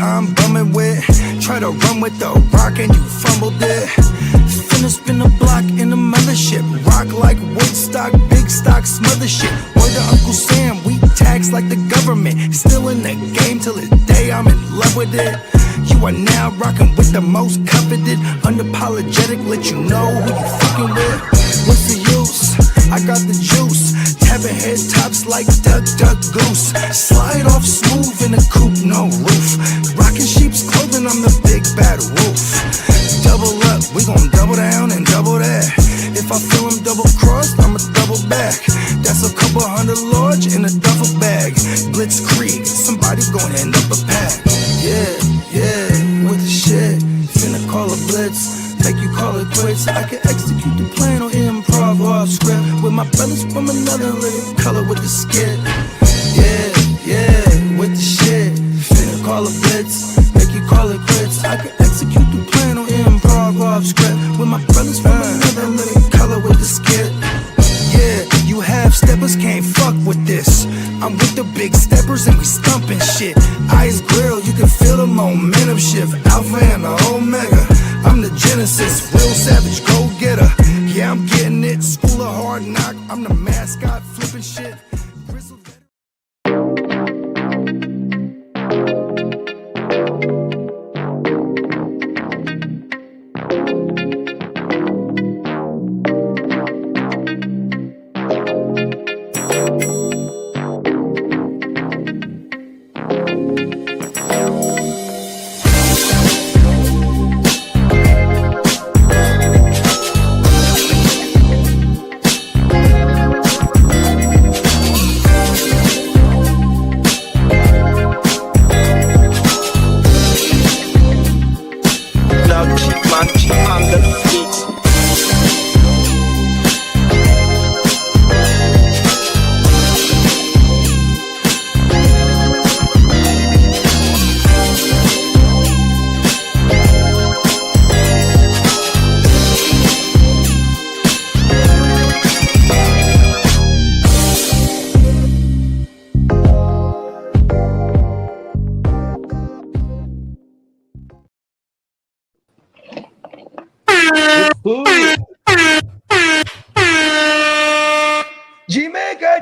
I'm bumming with. Try to run with the rock and you fumbled it. Finna spin the block in the mothership. Rock like Woodstock, big stock, smother shit. Word to Uncle Sam, we tax like the government. Still in the game till the day I'm in love with it. You are now rocking with the most coveted. Unapologetic, let you know who you fucking with. What's the use? I got the juice. Tapping head tops like Duck, Duck, Goose. Slide off smooth in a coupe, no roof. Rocking sheep's clothing, I'm the big bad wolf. Double up, we gon' double down and double that. If I feel I'm double crossed, I'ma double back. That's a couple hundred large in a duffel bag. Blitzkrieg, somebody gon' end up a pack. Yeah, with the shit. Finna call a blitz. Make you call it quits. I can execute the plan on improv off script. With my brothers from another living color with the skit. Yeah, with the shit. Finna call a blitz. Make you call it quits. I can execute the plan on improv off script. With my brothers from another living color with the skit. Yeah, you half steppers can't fuck with this. I'm with the big steppers and we stumping shit. Ice grill, you can feel the momentum shift. Alpha and the Omega. I'm the Genesis, real savage, go getter. Yeah, I'm getting it. School of hard knock. I'm the mascot, flipping shit.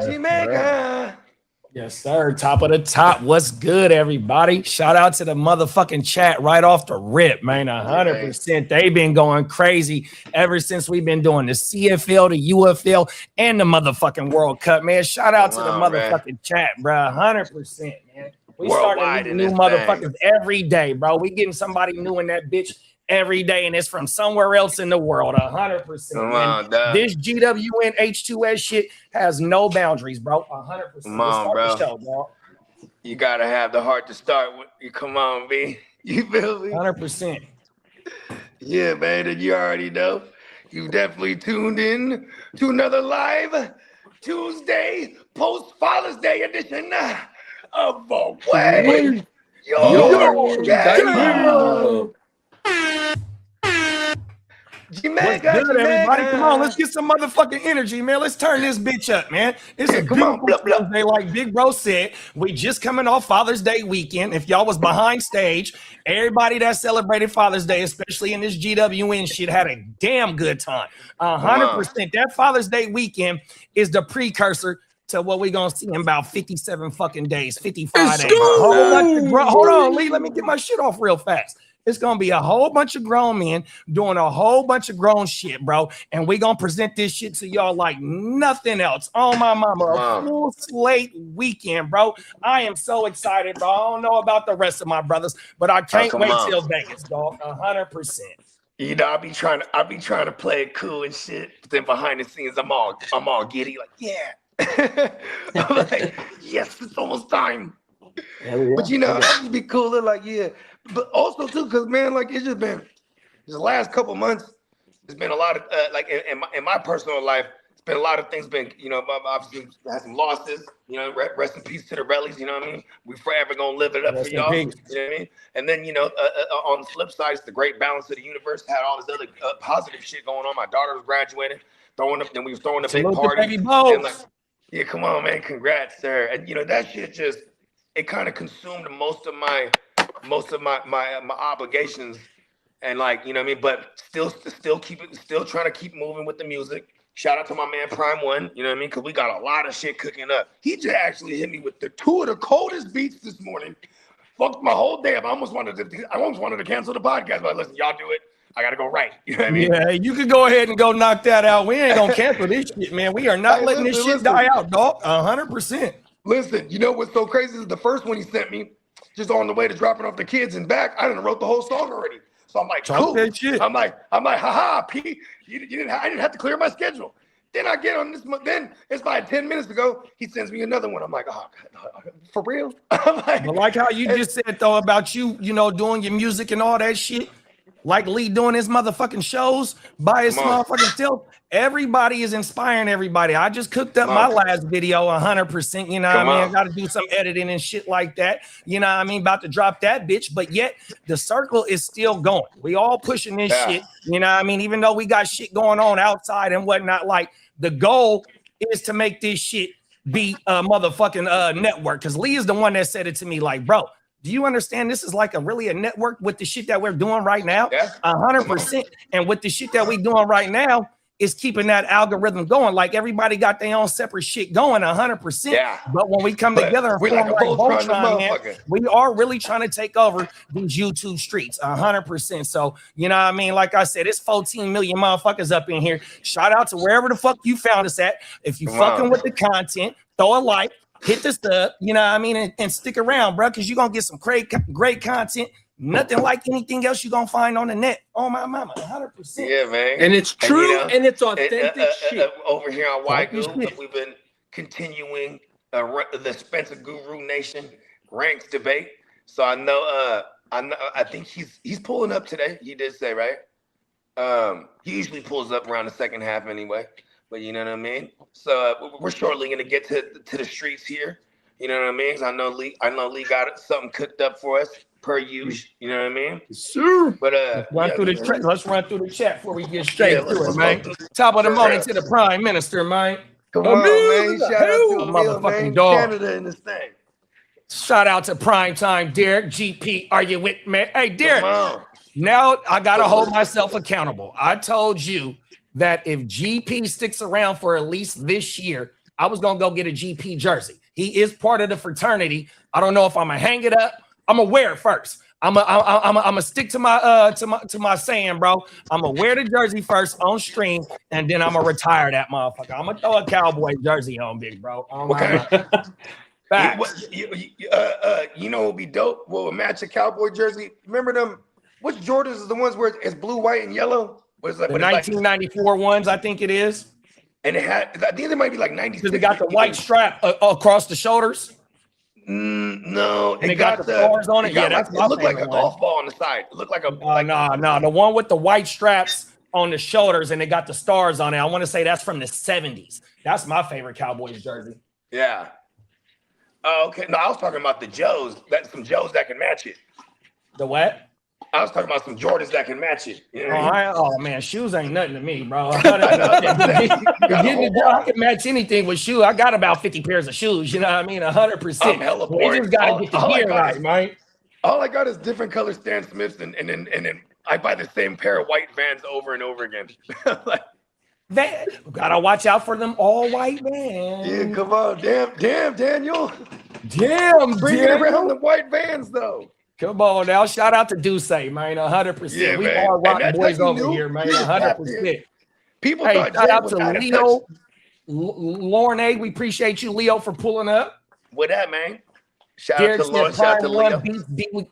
Jamaica. Yes, sir. Top of the top. What's good, everybody? Shout out to the motherfucking chat right off the rip, man. 100%. They've been going crazy ever since we've been doing the CFL, the UFL, and the motherfucking World Cup, man. Shout out to the motherfucking chat, bro. 100%, man. We starting new motherfuckers every day, bro. We getting somebody new in that bitch every day, and it's from somewhere else in the world. 100%. This GWN H2S shit has no boundaries, bro. 100%. Come on, bro. Show, bro. You gotta have the heart to start with. Come on, B. You feel me? 100%. Yeah, man. And you already know. You definitely tuned in to another live Tuesday post Father's Day edition of the Way. Yo. Jamaica, what's good, everybody? Come on, let's get some motherfucking energy, man. Let's turn this bitch up, man. It's a beautiful Thursday, like Big Bro said. We just coming off Father's Day weekend. If y'all was behind stage, everybody that celebrated Father's Day, especially in this GWN shit, had a damn good time. 100%. That Father's Day weekend is the precursor to what we're gonna see in about 57 fucking days, 55 days. Hold on, Lee. Let me get my shit off real fast. It's gonna be a whole bunch of grown men doing a whole bunch of grown shit, bro. And we gonna present this shit to y'all like nothing else. Oh my mama, a full slate weekend, bro. I am so excited, bro. I don't know about the rest of my brothers, but I can't wait till Vegas, dog. 100%. You know, I be trying to play it cool and shit. But then behind the scenes, I'm all giddy, like, yeah. I'm like, yes, it's almost time. But you know, I just be cooler, like, yeah. But also too, because man, like it's just been the last couple months. There's been a lot of like in my personal life. It's been a lot of things. Been obviously had some losses. You know, rest in peace to the Rellies. You know what I mean? We forever gonna live it up for y'all. You know what I mean? And then on the flip side, it's the great balance of the universe. Had all this other positive shit going on. My daughter was graduating, then we was throwing a big party. And like, yeah, come on, man, congrats, sir. And that shit just it kind of consumed most of my most of my obligations, and like, you know what I mean. But still trying to keep moving with the music. Shout out to my man Prime One, you know what I mean? Because we got a lot of shit cooking up. He just actually hit me with two of the coldest beats this morning. Fucked my whole day up. I almost wanted to cancel the podcast, but listen, y'all do it. I gotta go right. You know what I mean? Yeah, you could go ahead and go knock that out. We ain't gonna cancel this shit, man. We are not letting this shit die out, dog. 100%. Listen, you know what's so crazy is the first one he sent me, just on the way to dropping off the kids and back, I done wrote the whole song already. So I'm like, cool. I'm like, haha, P. I didn't have to clear my schedule. Then I get on this. Then it's like 10 minutes ago. He sends me another one. I'm like, oh, for real? I like how you just said though about you know, doing your music and all that shit. Like Lee doing his motherfucking shows by his motherfucking self. Everybody is inspiring everybody. I just cooked up my last video 100%. You know what I mean? I got to do some editing and shit like that. You know what I mean? About to drop that bitch. But yet the circle is still going. We all pushing this shit. You know what I mean? Even though we got shit going on outside and whatnot, like the goal is to make this shit be a motherfucking network. Because Lee is the one that said it to me like, bro, do you understand this is like really a network with the shit that we're doing right now? 100%. And with the shit that we're doing right now, is keeping that algorithm going. Like everybody got their own separate shit going 100%. Yeah. But when we come together and form like Voltron, man, we are really trying to take over these YouTube streets 100%. So, you know what I mean? Like I said, it's 14 million motherfuckers up in here. Shout out to wherever the fuck you found us at. If you fucking with the content, throw a like, hit the sub, you know what I mean? And stick around, bro, because you're going to get some great content. Nothing like anything else you're gonna find on the net. Oh my mama, 100%. Yeah, man. And it's true and it's authentic shit. Over here on WYGU, we've been continuing the Spencer Guru Nation ranks debate. So I think he's pulling up today. He did say, right? He usually pulls up around the second half anyway. But you know what I mean? So we're shortly gonna get to the streets here. You know what I mean? 'Cause I know Lee got something cooked up for us. Per usual, you know what I mean? Sure. But let's run through the chat before we get straight to it, man. Top of the morning to the Prime Minister, man. Come on, man. Shout out to motherfucking dog. Canada in this thing. Shout out to Prime Time, Derek. GP, are you with me? Hey, Derek. Now I gotta hold myself accountable. I told you that if GP sticks around for at least this year, I was gonna go get a GP jersey. He is part of the fraternity. I don't know if I'm gonna hang it up. I'm gonna wear it first. I'm gonna stick to my saying, bro. I'm gonna wear the jersey first on stream, and then I'm gonna retire that motherfucker. I'm gonna throw a Cowboy jersey on, big bro. You know what would be dope? What would match a Cowboy jersey? Remember them? Which Jordans is the ones where it's blue, white, and yellow? What is that? The 1994 ones, I think it is. And it had, I think there might be like 96. Because it got the white strap across the shoulders. No, and it got the stars on it. Yeah, that's it looked like a golf ball on the side. It looked like a no, the one with the white straps on the shoulders and it got the stars on it. I want to say that's from the 70s. That's my favorite Cowboys jersey. Yeah. Oh, okay. No, I was talking about the Joes. That's some Joes that can match it. The what? I was talking about some Jordans that can match it. You know oh man, shoes ain't nothing to me, bro. I can match anything with shoes. I got about 50 pairs of shoes. You know what I mean? 100%. We just gotta get the gear right, man. All I got is different color Stan Smiths, and then I buy the same pair of white Vans over and over again. Gotta watch out for them all white Vans. Yeah, come on, damn, Daniel. Bring it around the white Vans though. Come on now, shout out to Duce, man, 100%. Yeah, we are rotten boys over here, man, 100%. People shout out to Leo, Lauren A. We appreciate you, Leo, for pulling up. What that, man? Shout out to Lauren, shout out to Leo.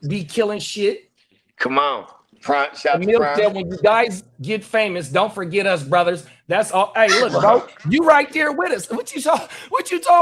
Be killing shit. Come on. Shout out to Prime. When you guys get famous, don't forget us, brothers. That's all. Hey, look, bro, you right there with us. What you talking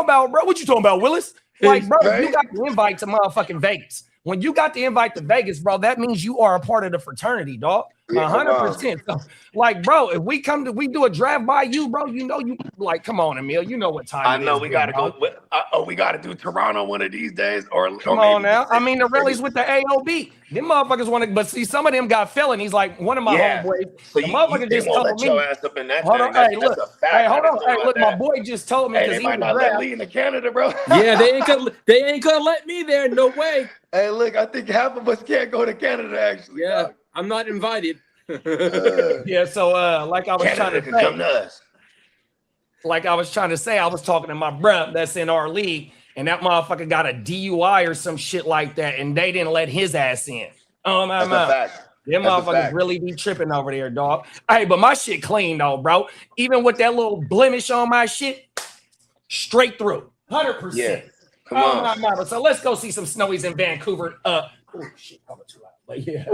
about, bro? What you talking about, Willis? Like, bro, you got the invite to motherfucking Vegas. When you got the invite to Vegas, bro, that means you are a part of the fraternity, dog. 100%. Like, bro, if we do a draft by you, bro, you like, come on, Emil, you know what time I it know is, we got to bro. go. We got to do Toronto one of these days, Come on now. I mean, the rallies with the AOB, them motherfuckers want to, but see, some of them got felonies. Like one of my homeboys, so the motherfucker just told me. Your ass up in that hold on, thing. hey, look, hey, hold on, hey, look, my boy just told me because they he might was not let Lee into Canada, bro. Yeah, they ain't gonna let me there. No way. Hey, look, I think half of us can't go to Canada. Actually, yeah, dog. I'm not invited. Yeah, so like I was Canada trying to can come to us. Like I was trying to say, I was talking to my bruh that's in our league, and that motherfucker got a DUI or some shit like that, and they didn't let his ass in. Oh my god. Them motherfuckers really be tripping over there, dog. Hey, but my shit clean though, bro. Even with that little blemish on my shit, straight through. 100%. Yeah. Come on. My. So let's go see some snowies in Vancouver. Oh shit, I'm too loud. But yeah.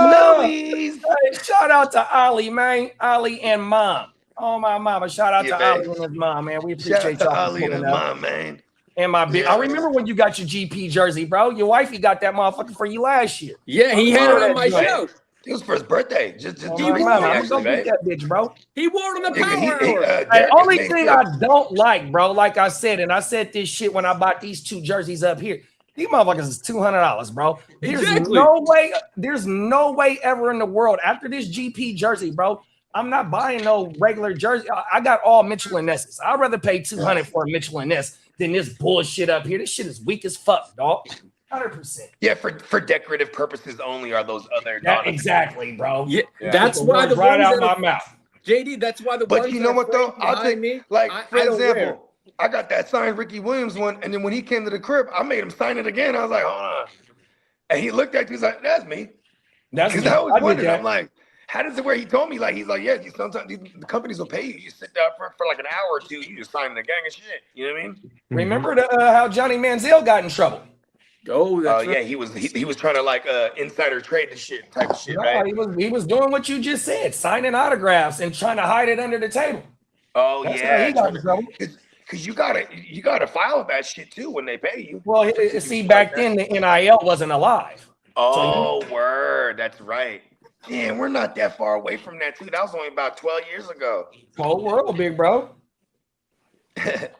Snowies. Hey, shout out to Ali, man. Ali and mom. Oh my mama. Shout out to Ali and his mom, man. We appreciate y'all. Ali and his mom, man. And my big, I remember when you got your GP jersey, bro. Your wifey got that motherfucker for you last year. Yeah, he had it on my show. It was for his birthday. Just I'm gonna get that bitch, bro. He wore it on the power hour. Hey, only thing I don't like, bro, like I said, and I said this shit when I bought these two jerseys up here. These motherfuckers is $200, bro. There's no way ever in the world after this GP jersey, bro. I'm not buying no regular jersey. I got all Mitchell and Nesses. I'd rather pay $200 for a Mitchell and Ness than this bullshit up here. This shit is weak as fuck, dog. 100%. Yeah, for decorative purposes only are those other. Exactly, bro. Yeah, that's why the right ones out my mouth. JD, that's why the. But ones you know what though? I'll take me. Like for example, I got that signed Ricky Williams one, and then when he came to the crib, I made him sign it again. I was like, hold on, and he looked at me, he's like, that's me. Because I was wondering, I'm like, how does it work? He told me like, he's like, yeah, sometimes the companies will pay you. You sit down for like an hour or two, you just sign the gang of shit. You know what I mean? Remember how Johnny Manziel got in trouble? Oh, that's right. Yeah, he was trying to like insider trade the shit type of shit, right? He was doing what you just said, signing autographs and trying to hide it under the table. Oh, that's yeah, he got in trouble. Because you gotta file that shit too when they pay you. Well, see, back then the NIL wasn't alive. Oh, word, that's right. Damn, we're not that far away from that too. That was only about 12 years ago. Whole world, big bro.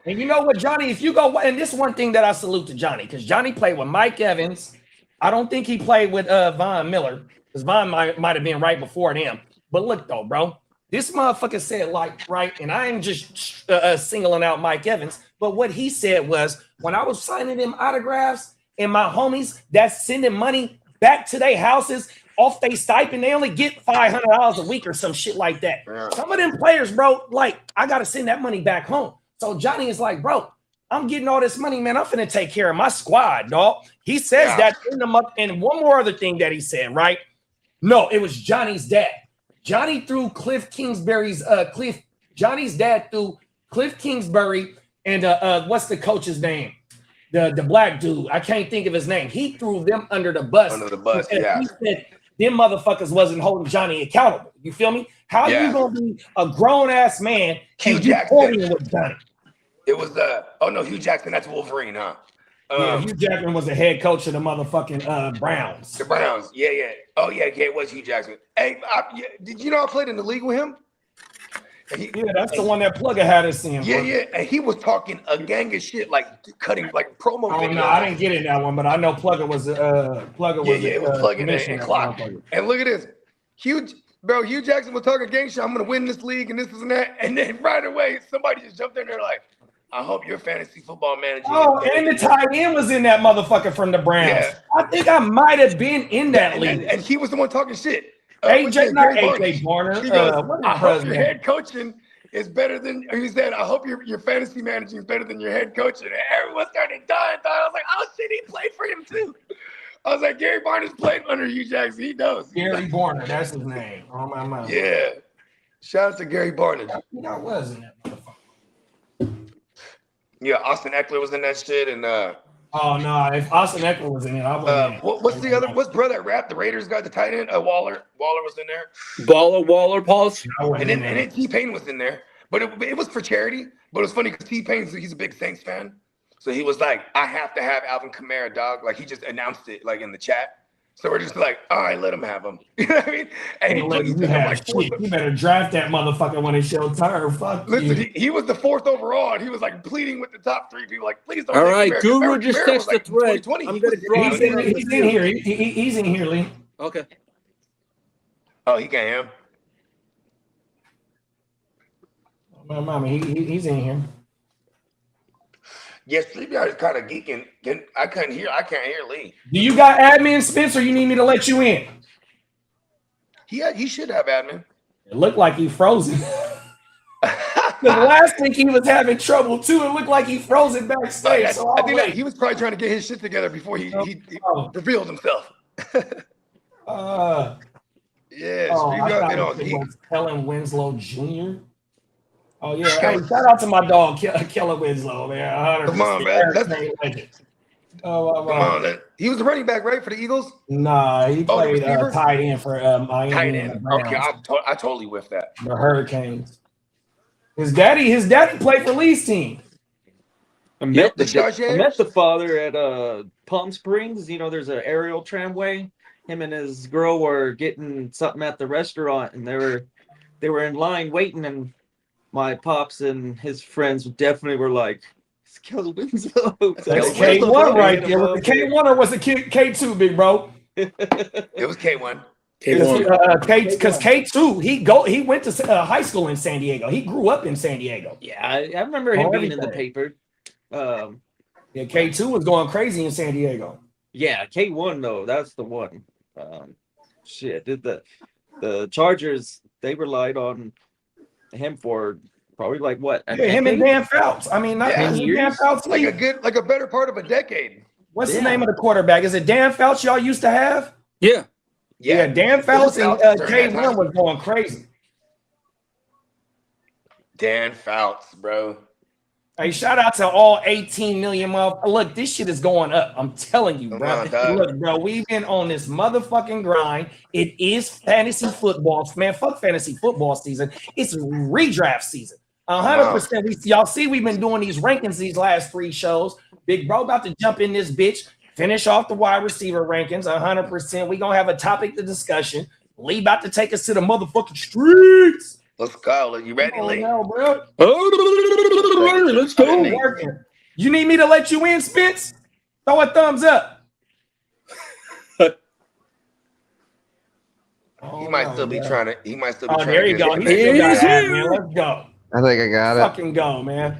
And you know what, Johnny, if you go, and this is one thing that I salute to Johnny, because Johnny played with Mike Evans. I don't think he played with Von Miller, because Von might have been right before them. But look though, bro, this motherfucker said like, right, and I ain't just singling out Mike Evans, but what he said was, when I was signing them autographs and my homies that's sending money back to their houses off they stipend, they only get $500 a week or some shit like that. Yeah. Some of them players, bro, like, I got to send that money back home. So Johnny is like, bro, I'm getting all this money, man. I'm finna take care of my squad, dog. He says that in the month. And one more other thing that he said, right? No, it was Johnny's dad. Johnny threw Cliff Kingsbury's Johnny's dad threw Cliff Kingsbury and what's the coach's name? The black dude. I can't think of his name. He threw them under the bus. Under the bus, He said them motherfuckers wasn't holding Johnny accountable. You feel me? How you gonna be a grown ass man and you partying with Johnny? It was Hugh Jackson. That's Wolverine, huh? Yeah, Hugh Jackson was the head coach of the motherfucking Browns. The Browns, yeah. Oh yeah, it was Hugh Jackson. Hey, did you know I played in the league with him? That's the one that Plugger had us in. Yeah, and he was talking a gang of shit, like cutting like promo. Oh no, I didn't get in that one, but I know Plugger was Plugger and Clock. And look at this, Hugh Jackson was talking gang shit. I'm gonna win this league and this and that, and then right away somebody just jumped in there like, I hope your fantasy football manager. Oh, and the tight end was in that motherfucker from the Browns. Yeah. I think I might have been in that league. And he was the one talking shit. AJ Barner. He goes, I hope your head coaching is better than. He said, I hope your fantasy managing is better than your head coaching. And everyone started dying. I was like, oh shit, he played for him too. I was like, Gary Barner's played under Hugh Jackson. He knows. Gary Barner, that's his name. Oh my mind. Yeah. Shout out to Gary Barner. I was in that motherfucker. Yeah, Austin Eckler was in that shit, and oh no, if Austin Eckler was in it, I would. What's brother that rap? The Raiders got the tight end. Waller was in there. Waller, Pauls. And then T-Pain was in there, but it was for charity. But it was funny because T-Pain, he's a big Saints fan, so he was like, I have to have Alvin Kamara, dog. Like he just announced it like in the chat. So we're just like, all right, let him have him. You know what I mean? And You better draft that motherfucker when it's your turn. Fuck Listen, you. he was the 4th overall, and he was like pleading with the top 3 people, like, please don't. All right, Guru just text the thread. I'm gonna draw. He's in here. He's in here, Lee. Okay. Oh, he can't hear him. Mama, he's in here. Yes, StreamYard is kind of geeking. I can't hear Lee. Do you got admin, Spence, or you need me to let you in? He should have admin. It looked like he frozen. The last week he was having trouble too. It looked like he froze it backstage. I think that he was probably trying to get his shit together before he revealed himself. Yeah, StreamYard been on geek. Kellen Winslow Jr. Oh yeah, hey, shout out to my dog Kellen Winslow, man. Come on, man. Come on, he was the running back, right, for the Eagles? Nah, he played tight end for Miami. Tight end. Okay, I totally whiffed that. The Hurricanes. His daddy played for Lee's team. I met the father at Palm Springs. You know, there's an aerial tramway. Him and his girl were getting something at the restaurant, and they were in line waiting, and my pops and his friends definitely were like, it's Kaleb Winslow. That's K1 right there. Was it K1 or was it K2, big bro? It was K1. Because K2, he went to high school in San Diego. He grew up in San Diego. Yeah, I remember him being in the paper. Yeah, K2 was going crazy in San Diego. Yeah, K1 though, that's the one. Shit, the Chargers, they relied on him for probably like what? Him and Dan Fouts. I mean, not Dan Fouts. Like a better part of a decade. What's the name of the quarterback? Is it Dan Fouts y'all used to have? Yeah. Yeah, Dan Fouts and K1 was going crazy. Dan Fouts, bro. Hey, shout out to all 18 million motherfuckers. Look, this shit is going up. I'm telling you, bro. Look, bro, we've been on this motherfucking grind. It is fantasy football. Man, fuck fantasy football season. It's redraft season. 100%. Y'all see we've been doing these rankings these last 3 shows. Big bro about to jump in this bitch, finish off the wide receiver rankings 100%. We're going to have a topic to discussion. Lee about to take us to the motherfucking streets. Let's go. You ready, Lee? No, bro. Let's go. You need me to let you in, Spence? Throw a thumbs up. He might still be trying to. He might still be trying there you to. Go. He's here. Let's go. I think I got it. Fucking go, man.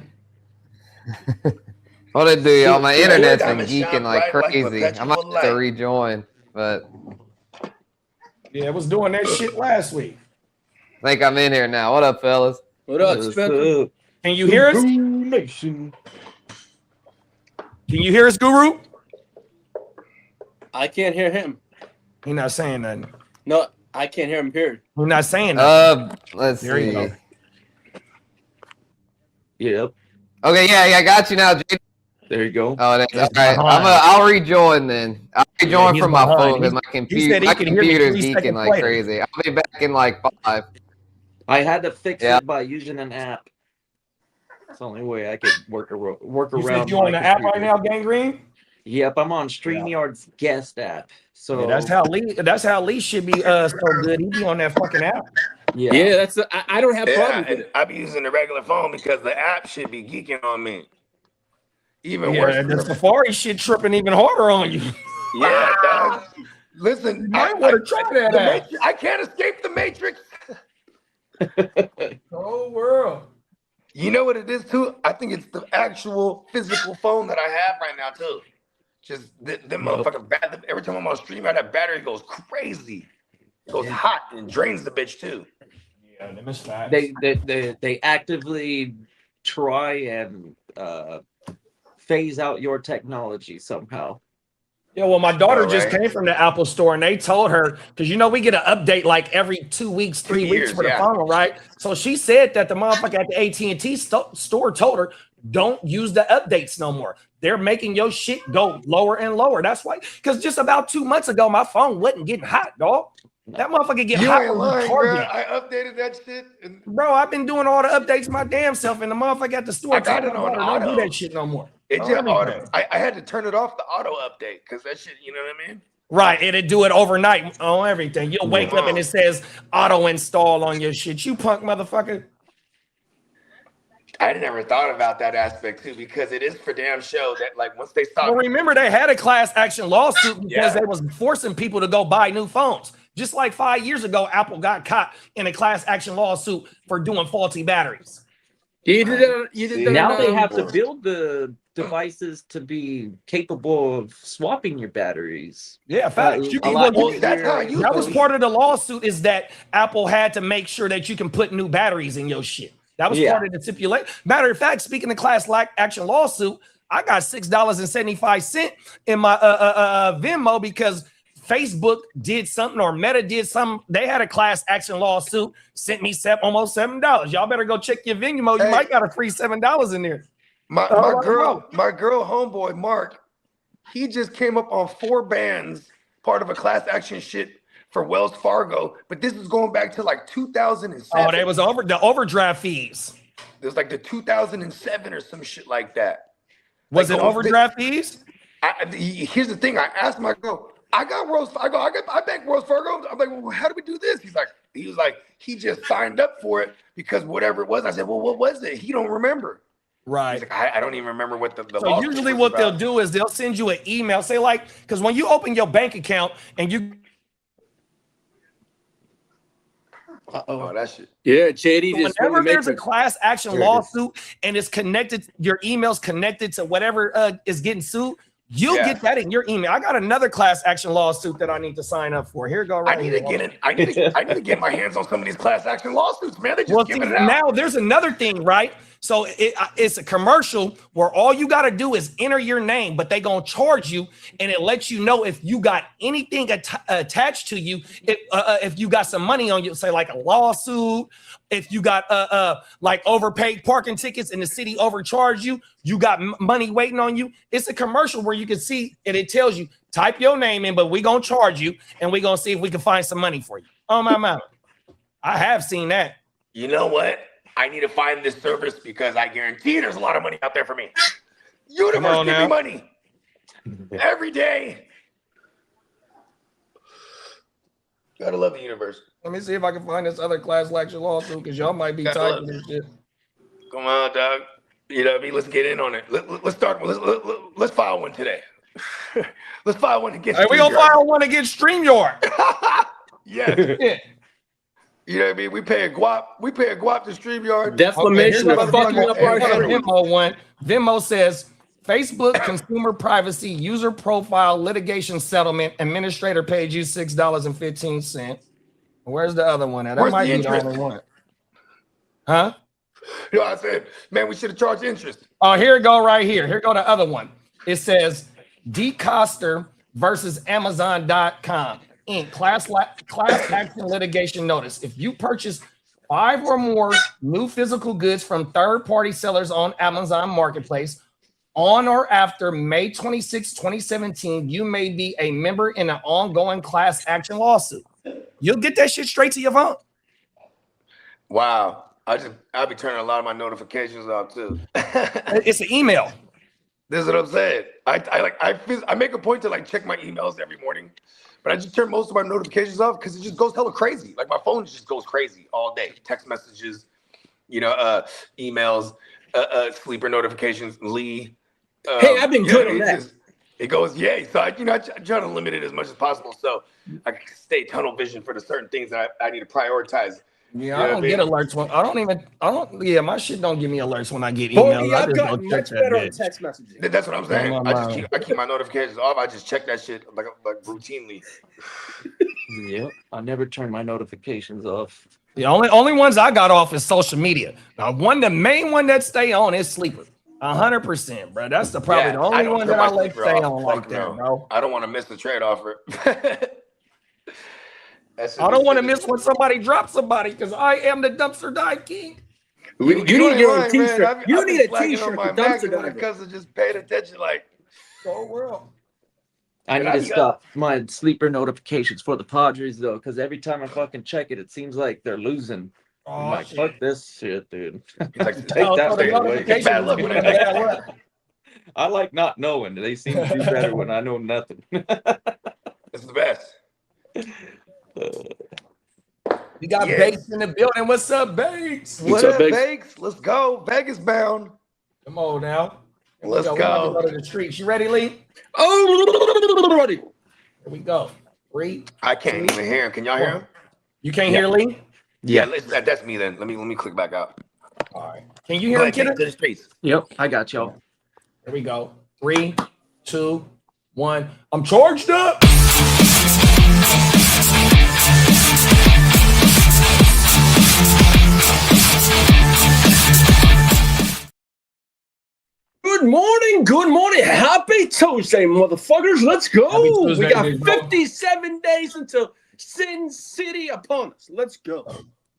What it do, y'all? My internet's been geeking like crazy. I might have to rejoin, but yeah, it was doing that shit last week. I think I'm in here now. What up, fellas? What up, Spencer? Can you hear us? Can you hear us, Guru? I can't hear him. He's not saying nothing. No, I can't hear him here. He's not saying nothing. Let's see. Yep. Okay, yeah, I got you now, JD. There you go. Oh, that's all right. I'll rejoin then. I'll rejoin from my phone because my computer's geeking like crazy. I'll be back in like 5. I had to fix it by using an app. It's the only way I could work around. You on the app right now, Gangrene? Yep, I'm on StreamYard's guest app. So that's how Lee should be so good. He be on that fucking app. Yeah, that's I don't have problems with it. I be using the regular phone because the app should be geeking on me. Even worse. The Safari shit tripping even harder on you. Yeah, dog. Listen, I want to try that app. I can't escape the Matrix. Oh world. You know what it is too? I think it's the actual physical phone that I have right now too. Just the motherfucking battery. Every time I'm on stream, that battery goes crazy. It goes hot and drains the bitch too. Yeah, them is facts. They actively try and phase out your technology somehow. Yeah, well, my daughter just came from the Apple store and they told her, because we get an update like every 2 weeks, 3 weeks for the phone, right? So she said that the motherfucker at the AT&T store told her, don't use the updates no more. They're making your shit go lower and lower. That's why, because just about 2 months ago, my phone wasn't getting hot, dog. That motherfucker get hot. I updated that shit. Bro, I've been doing all the updates my damn self, and the motherfucker at the store got it on auto. Don't do that shit no more. It just auto. I had to turn it off the auto update because that shit, you know what I mean? Right, it'll do it overnight on everything. You'll wake up and it says auto install on your shit. You punk motherfucker. I never thought about that aspect too, because it is for damn show that like once they stop. Well, remember they had a class action lawsuit because they was forcing people to go buy new phones. Just like 5 years ago, Apple got caught in a class action lawsuit for doing faulty batteries. You did that. Now they have to build the devices to be capable of swapping your batteries. Yeah, facts. That was part of the lawsuit, is that Apple had to make sure that you can put new batteries in your shit. That was part of the stipulation. Matter of fact, speaking of class action lawsuit, I got $6.75 in my Venmo because Facebook did something or Meta did something. They had a class action lawsuit, sent me almost $7. Y'all better go check your Venmo. You might got a free $7 in there. My girl homeboy Mark, he just came up on 4 bands, part of a class action shit for Wells Fargo, but this is going back to like 2007. Oh, they was the overdraft fees. It was like the 2007 or some shit like that. Was it overdraft fees? Here's the thing. I asked my girl, I bank Wells Fargo. I'm like, well, how do we do this? He was like, he just signed up for it because whatever it was. I said, well, what was it? He don't remember. Right. He's like, I don't even remember what the so usually what they'll do is they'll send you an email, say like, because when you open your bank account and you that shit. Yeah, JD. So whenever there's a class action lawsuit and it's connected, your email's connected to whatever is getting sued, you'll get that in your email. I got another class action lawsuit that I need to sign up for. Here you go. Right, I need to get my hands on some of these class action lawsuits, man. They just giving it out. Now there's another thing, right? So it's a commercial where all you got to do is enter your name, but they gonna charge you, and it lets you know if you got anything attached to you. If you got some money on you, say like a lawsuit. If you got like overpaid parking tickets and the city overcharged you, you got money waiting on you. It's a commercial where you can see and it tells you type your name in, but we gonna charge you, and we gonna see if we can find some money for you. Oh my mama, I have seen that. You know what? I need to find this service because I guarantee there's a lot of money out there for me. Universe, give me money every day. Gotta love the universe. Let me see if I can find this other class action lawsuit because y'all might be typing this shit. Come on, dog. You know what I mean? Let's get in on it. Let's start. Let's file one today. Let's file one against. Hey, we gonna file one against StreamYard. Yeah. You know what I mean? We pay a guap to StreamYard. Defamation of fucking up our Venmo one. Venmo says Facebook consumer privacy user profile litigation settlement administrator paid you $6.15. Where's the other one at? That might be the only one. Huh? You know what I said? Man, we should have charged interest. Oh, here it go right here. Here go the other one. It says D. Coster versus Amazon.com. In class action litigation notice. If you purchase 5 or more new physical goods from third-party sellers on Amazon Marketplace on or after May 26, 2017, you may be a member in an ongoing class action lawsuit. You'll get that shit straight to your phone. Wow. I'll be turning a lot of my notifications off too. It's an email. This is what I'm saying. I make a point to like check my emails every morning. But I just turn most of my notifications off because it just goes hella crazy. Like my phone just goes crazy all day. Text messages, emails, sleeper notifications, Lee. Hey, I've been good on that. It goes, yay. So I try to limit it as much as possible so I can stay tunnel vision for the certain things that I need to prioritize. Yeah, I don't get alerts when my shit don't give me alerts when I get emails. I've gotten much better on text messaging. That's what I'm saying. I keep my notifications off. I just check that shit like routinely. Yeah, I never turn my notifications off. The only ones I got off is social media. Now, the main one that stay on is sleeper. 100%, bro. That's probably the only one that I let stay on like that, bro. I don't want to miss the trade offer. I don't want to miss when somebody drops somebody because I am the dumpster dive king. You need to get a t-shirt. You need a t-shirt. The dumpster dive because of just paying attention, like so world. I need to stop my sleeper notifications for the Padres though, because every time I fucking check it, it seems like they're losing. I'm like, fuck this shit, dude. Take that thing away. Bad luck when they make that work. I like not knowing. They seem to do better when I know nothing. It's the best. We got Bakes in the building. What's up, Bakes? What up, Bakes? Let's go. Vegas bound. Come on now. Let's go. We're about to go to the streets. You ready, Lee? Oh, ready. Here we go. 3. I can't even hear him. Can y'all hear him? You can't hear Lee? Yeah, that's me then. Let me click back out. All right. Can you hear him, Kitteh? To the streets. Yep, I got y'all. Here we go. 3, 2, 1. I'm charged up. Good morning. Happy Tuesday, motherfuckers. Let's go. Tuesday, We got 57 days until Sin City upon us. Let's go.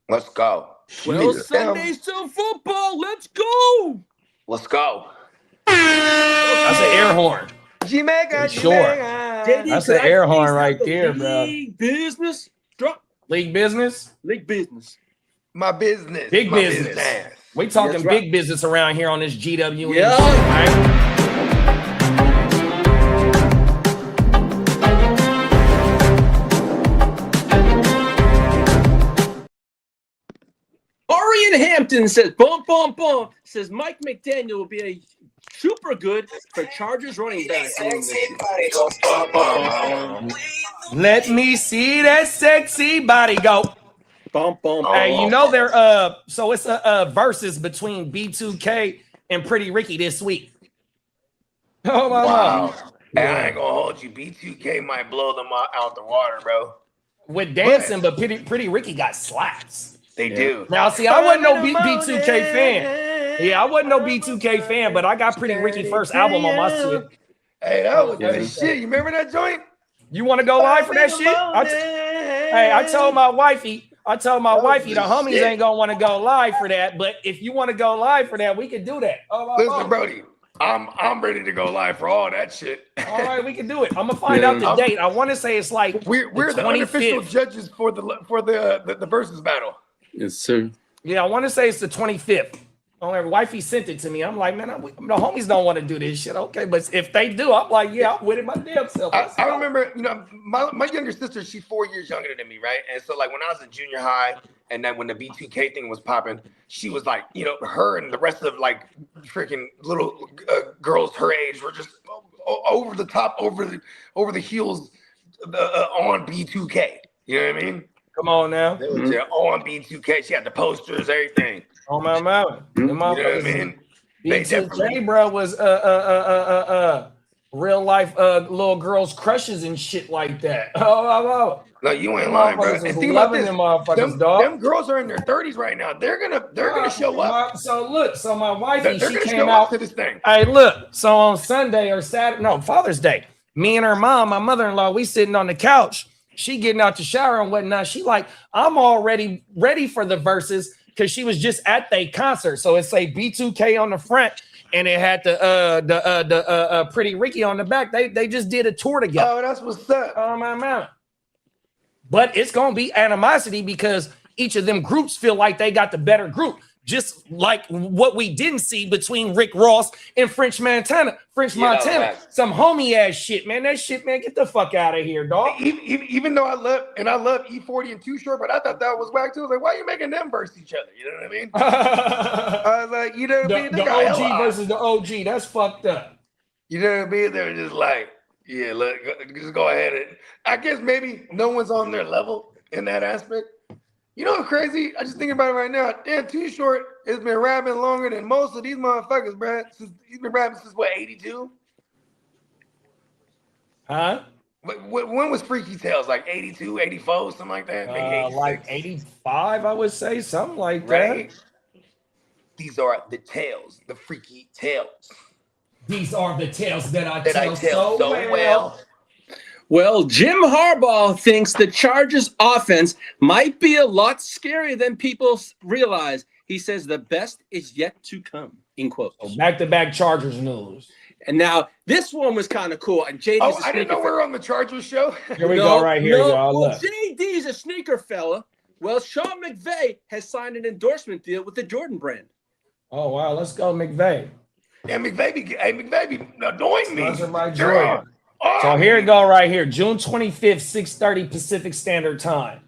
Let's go. 12 Sundays till football. Let's go. Let's go. That's an air horn. Jamaica, Sure. That's an air horn right there, bro. League business. Drop. League business. League business. My business. Big My business. We talking That's big right. business around here on this GWN. Yeah. Right? Ari in Hampton says, bump. Says Mike McDaniel will be a super good for Chargers running back. Let me see that sexy body go. Bump. Hey, you know they're so it's a versus between B2K and Pretty Ricky this week. Oh my Wow. God. Hey, I ain't gonna hold you. B2K might blow them out the water, bro. With dancing, but Pretty Ricky got slaps. They do. Now, see, I wasn't no B2K fan. Yeah, I wasn't no B2K fan, but I got Pretty Ricky first album on my shit. Hey, that was good shit. You remember that joint? You want to go live for that shit? I told my wifey the homies ain't gonna want to go live for that, but if you want to go live for that, we can do that. Listen, Brody, I'm ready to go live for all that shit. All right, we can do it. I'm gonna find out the date. I want to say it's like we're the unofficial judges for the versus battle. Yes, sir. Yeah, I want to say it's the 25th. Wifey sent it to me. I'm like, man, the homies don't want to do this shit. Okay, but if they do, I'm like, yeah, I'm with it my damn self. I remember, my younger sister, she's 4 years younger than me, right? And so, like, when I was in junior high, and then when the B2K thing was popping, she was like, her and the rest of like freaking little girls her age were just over the top, over the heels on B2K. You know what I mean? Come on now. They was on B2K. She had the posters, everything. Oh my mouth. You know what I mean? B2K, bro, was real life little girls' crushes and shit like that. Oh. No, you ain't lying, bro. And think about this. Them girls are in their 30s right now. They're gonna show up. So my wifey, they're she gonna came show out up to this thing. Hey, look. So on Sunday or Saturday, no, Father's Day, me and her mom, my mother-in-law, we sitting on the couch. She getting out the shower and whatnot. She like, I'm already ready for the verses because she was just at the concert. So it's a B2K on the front, and it had the Pretty Ricky on the back. They just did a tour together. Oh, that's what's up. Oh my man. But it's gonna be animosity because each of them groups feel like they got the better group. Just like what we didn't see between Rick Ross and French Montana. Right. Some homie ass shit, man. That shit, man, get the fuck out of here, dog. Even though I love E40 and Too Short, but I thought that was whack too. I was like, why are you making them verse each other? You know what I mean? I was like, you know what I mean? The OG versus the OG. That's fucked up. You know what I mean? They were just like, yeah, look, just go ahead and I guess maybe no one's on their level in that aspect. You know what's crazy? I just thinking about it right now. Damn, Too Short has been rapping longer than most of these motherfuckers, bro. He's been rapping since what, 82? Huh? When was Freaky Tales? Like 82, 84, something like that? Maybe like 85, I would say, something like right? that. These are the tales, the freaky tales. These are the tales that I tell so well. Well, Jim Harbaugh thinks the Chargers offense might be a lot scarier than people realize. He says the best is yet to come, in quotes. So back-to-back Chargers news. And now this one was kind of cool. And JD's I didn't know we were on the Chargers show. Here we go right here, y'all. Well, JD's a sneaker fella. Well, Sean McVay has signed an endorsement deal with the Jordan brand. Oh, wow. Let's go, McVay. Yeah, McVay be annoying me. Those are my Jordan. So here you go right here. June 25th, 6:30 Pacific Standard Time.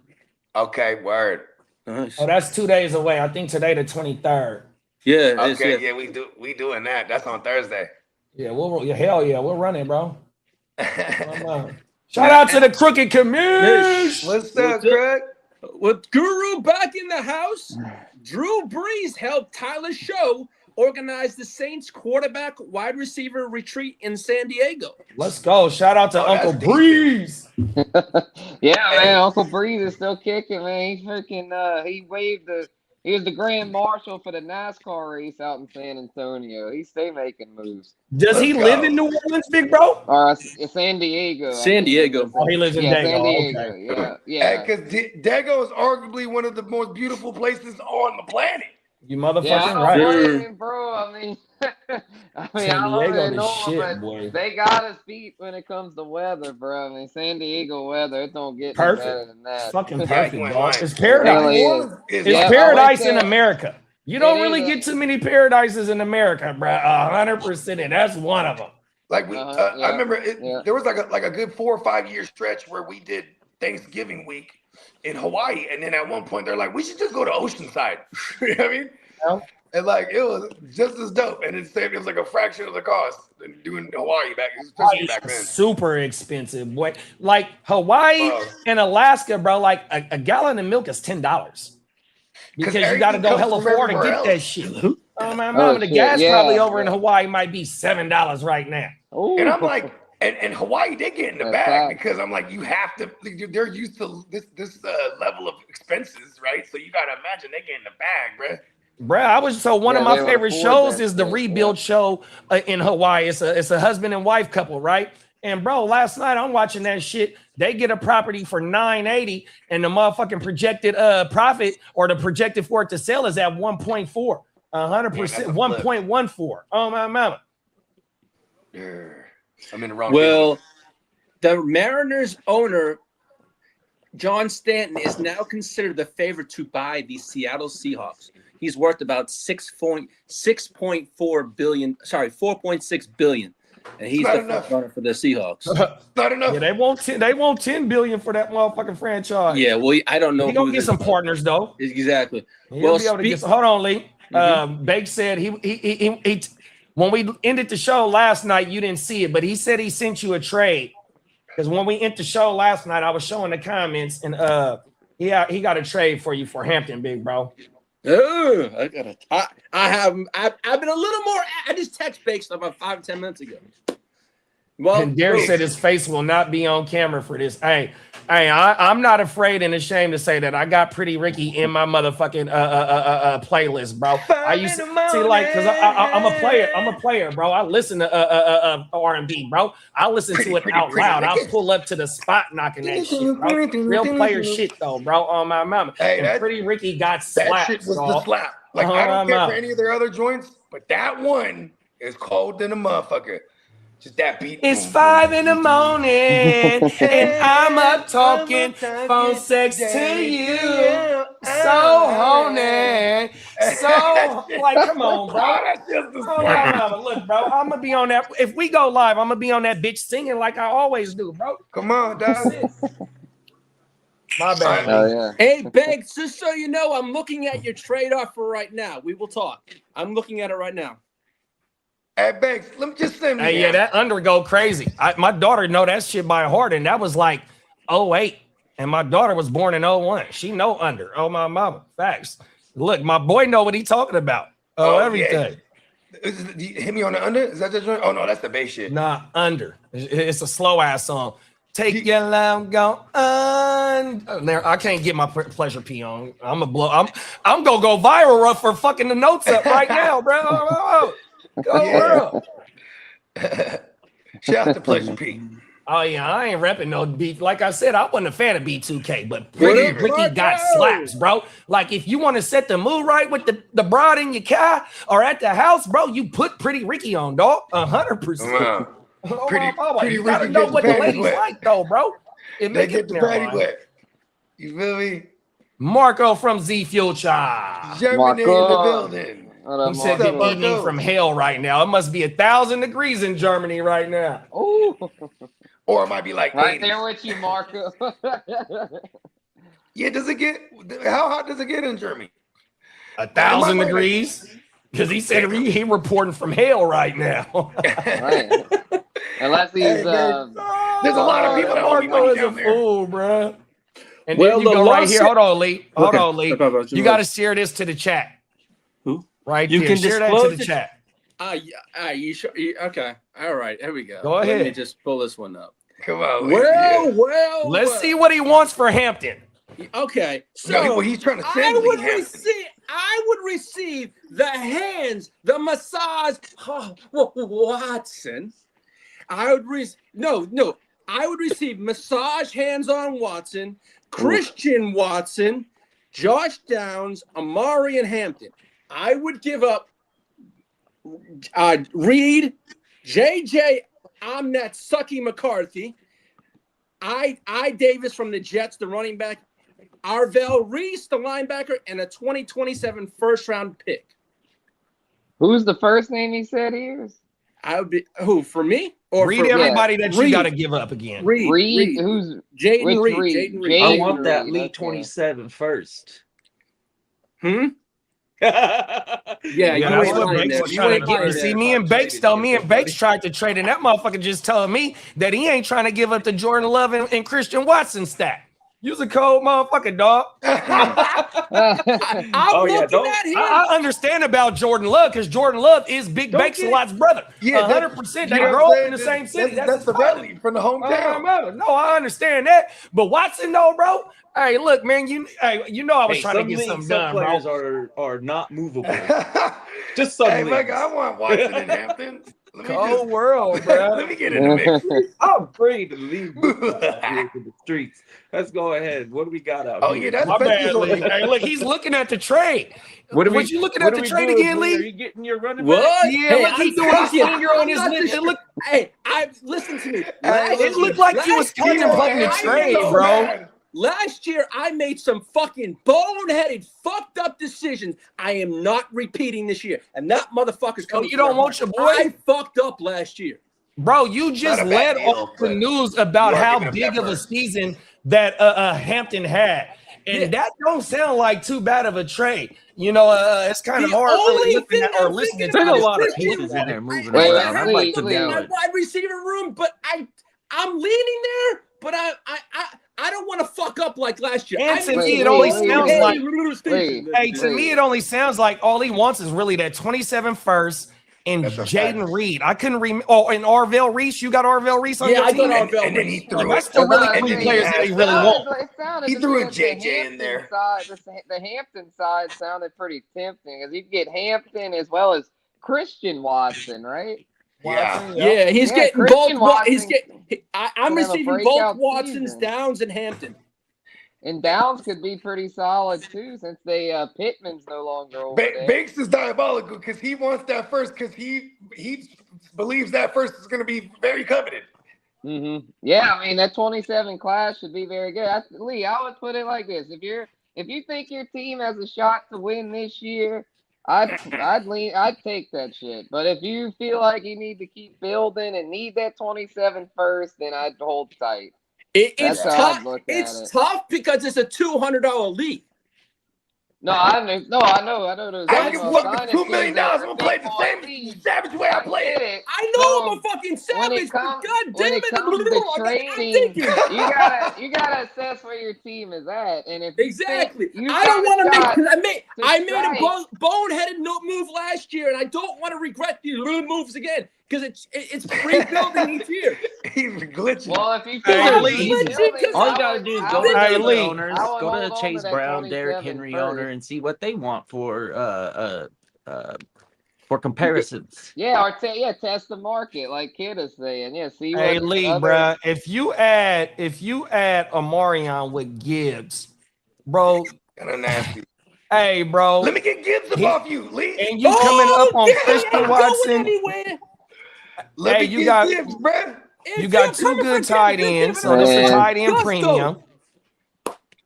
Okay, word. Nice. Oh, that's 2 days away. I think today the 23rd. Yeah. Okay, yeah, we doing that. That's on Thursday. Yeah, hell yeah, we're running, bro. Shout out to the Crooked community. What's up, Craig? With Guru back in the house, Drew Brees helped Tyler Show organize the Saints quarterback wide receiver retreat in San Diego. Let's go. Shout out to Uncle Breeze. Yeah, man. Uncle Breeze is still kicking, man. He's freaking he was the grand marshal for the NASCAR race out in San Antonio. He stay making moves. Does he live in New Orleans, big bro? Or San Diego. San Diego. Oh, he lives in Dago. San Diego. Okay. Yeah. Because Dago is arguably one of the most beautiful places on the planet. You motherfucking right. Bro, I mean, San Diego the shit, but boy. they got us beat when it comes to weather, bro. I mean, San Diego weather, it don't get perfect. better than that. It's fucking perfect, dog. It's paradise. Really it's paradise in America. You don't really get too many paradises in America, bro. 100%, and that's one of them. Like I remember there was like a good 4 or 5 year stretch where we did Thanksgiving week in Hawaii, and then at one point they're like, we should just go to Oceanside. You know what I mean? Yeah. And like it was just as dope, and it was like a fraction of the cost than doing Hawaii back then. Super expensive, boy. Like Hawaii and Alaska, bro. Like a gallon of milk is $10 because you got to go hella far to get that shit. Oh my mama, the gas probably over in Hawaii might be $7 right now. Ooh. And I'm like, and Hawaii, they get in the bag because I'm like, you have to. They're used to this level of expenses, right? So you got to imagine they get in the bag, bro. Bruh, one of my favorite shows is the Rebuild show in Hawaii. It's a husband and wife couple, right? And bro, last night I'm watching that shit. They get a property for $980, and the motherfucking projected profit or the projected for it to sell is at 1.4, 100%, 1.14. Oh my mama. I'm in the wrong. Well, the Mariners owner John Stanton is now considered the favorite to buy the Seattle Seahawks. He's worth about 4.6 billion, and he's the front runner for the Seahawks. Not enough. Yeah, they want 10 billion for that motherfucking franchise. Yeah, well, I don't know. He gonna get some partners though. Exactly. Hold on, Lee. Bake said he when we ended the show last night, you didn't see it, but he said he sent you a trade. Because when we ended the show last night, I was showing the comments, and he got a trade for you for Hampton, big bro. Oh, I've been a little more. I just text Bakes about 5-10 minutes ago. Well, and Derek said his face will not be on camera for this. Hey, I'm not afraid and ashamed to say that I got Pretty Ricky in my motherfucking playlist, bro. I used to see like because I'm a player, bro. I listen to R&B, bro. I listen to it out loud. I'll pull up to the spot knocking that shit, bro. Real player shit though, bro. On my mama. Hey, and Pretty Ricky got slapped. That shit was the slap. Like I don't care for any of their other joints, but that one is cold than a motherfucker. Just that beat. It's 5 in the morning, and I'm up talking phone sex to you. So horny. So, like, come on, bro. Look, bro, I'm going to be on that. If we go live, I'm going to be on that bitch singing like I always do, bro. Come on, dog. My bad. Oh, yeah. Hey, Banks, just so you know, I'm looking at your trade offer right now. We will talk. I'm looking at it right now. Hey, Banks, let me just say. Hey, yeah, that under go crazy. My daughter know that shit by heart, and that was like 08, and my daughter was born in 01. She know under. Oh, my mama. Facts. Look, my boy know what he talking about. Everything. Yeah. Hit me on the under? Is that the joint? Oh, no, that's the bass shit. Nah, under. It's a slow-ass song. Take your love, go under. I can't get my pleasure pee on. I'm gonna gonna go viral for fucking the notes up right now, bro. Go Shout out to Pleasure P. Oh yeah, I ain't repping no beat. Like I said, I wasn't a fan of B2K, but Ricky got slaps, bro. Like if you want to set the mood right with the broad in your car or at the house, bro, you put Pretty Ricky on, dog. 100%. Pretty you gotta Ricky know what the ladies wet. like, though, bro. They get the patty wet. You feel me? Marco from Z Future. Germany in the building. He said the evening from hell right now. It must be 1,000 degrees in Germany right now. Oh, Or it might be like right 80s. there with you, Marco. Yeah, how hot does it get in Germany? 1,000 degrees. Because he said he reporting from hell right now. Right. Unless he's there's a lot of people that want to be Marco is down a there. fool, bro. And Well, then you the go right here. lawsuit- Hold on, Lee. Hold Okay. on, Lee. Okay. You got to share this to the chat. Who? Right You there. can share that to disclose the it. chat. You sure? Okay. All right. Here we go. Go Let me ahead. just pull this one up. Come on. Well. Let's see what he wants for Hampton. Okay. So No, he's trying to send I would Lee Hampton. receive the hands, the massage. Oh, Watson. I would receive massage hands on Watson, Christian Watson, Josh Downs, Amari, and Hampton. I would give up Reed, JJ, I'm that sucky McCarthy, I Davis from the Jets, the running back, Arvell Reese, the linebacker, and a 2027 first-round pick. Who's the first name he said he is? I would be who for me or Read for everybody that you Reed. got to give up again. Reed. Who's Jaden which Reed. Reed? Jaden Reed. I Jaden want that Reed, Lee okay. 27 first. Yeah, Yeah, you that's ain't what lying Bakes there. was You trying to ain't get. lying You see, there. me and Bakes tried to trade, and that motherfucker just telling me that he ain't trying to give up the Jordan Love and Christian Watson stack. Use a cold motherfucker, dog. I'm looking at him. I understand about Jordan Love because Jordan Love is Big Bakes a lot's brother. Yeah, 100%. They you know grow what up I'm in the saying? same city. That's the rally from the hometown. No, I understand that. But Watson, though, bro. Hey, look, man. You know I was trying to get something done, players bro. are not movable. Just some Hey, leagues. look, I want Watson in Hampton. Cold world, bro. Let me get in the mix. I'm ready to leave to the streets. Let's go ahead. What do we got out here? Yeah, that's My bad, basically Lee. Hey, look, he's looking at the trade. What Was you looking at the trade again, Are Lee? you getting your running back? What? Yeah, Hey, look, he's doing his finger on his lip. It looked, Listen to me. it looked like you was contemplating the trade, bro. Last year, I made some fucking boneheaded, fucked up decisions. I am not repeating this year. And that motherfucker's coming. you don't want your boy? I fucked up last year. Bro, you just Not a bad led deal, off the but news about you are how giving up big that of a first. season that Hampton had. And that don't sound like too bad of a trade. You know, it's kind of The hard only really looking thing at or I'm listening thinking to There's a this. lot of Christian pieces in there moving Wait, around. I'd like to Lee, know my it. wide receiver room, but I'm leaning there, but I don't want to fuck up like last year. And I to mean, me, it only sounds like Lee, hey, to me, it only sounds like all he wants is really that 27 first and That's a Jaden fact. Reed. I couldn't remember. Oh, and Arvell Reese. You got Arvell Reese on Yeah, your I team? got Arvell And then he Reese. threw That's it. still really And three then players that he really want. It He threw a the JJ in Hampton there. Side, the Hampton side sounded pretty tempting because you could get Hampton as well as Christian Watson, right? Yeah. Yeah, he's Yeah, getting Christian both. He's Watson getting. I'm could have a receiving both breakout Watsons, season. Downs, and Hampton. And Downs could be pretty solid too, since Pittman's no longer over there. Banks is diabolical because he wants that first because he believes that first is going to be very coveted. Mm-hmm. Yeah, I mean that 27 class should be very good. Lee, I would put it like this: if you think your team has a shot to win this year, I'd take that shit. But if you feel like you need to keep building and need that 27 first, then I'd hold tight. It's That's how I'd tough. look at It's it. tough because it's a $200 league. No, I know. Those I give NFL fucking $2 million. I'm going to play the same savage way I play it. I know I'm a fucking When savage, it but comes, God when damn it it! comes to I'm trading, thinking. you gotta assess where your team is at, and if you Exactly. think you I don't got want a to shot make. to I made a strike. boneheaded move last year, and I don't want to regret these little moves again because it's rebuilding each year. He's glitching. Well, if you Hey, feel Lee. All you gotta do is go to Hey, the Lee. owners, I would go to hold on Chase to that Brown, Derrick 27 Henry first. owner, and see what they want for comparisons. Yeah, test the market, like Kid is saying. Yeah, see what Hey Lee, other- bruh, if you add Amarion with Gibbs, bro. Kind of nasty. Hey, bro. Let me get Gibbs up off you, Lee. And you coming up on Christian Watson. Let Hey, me you get got Gibbs, bruh. you got two good tight ends, so this is a tight end premium.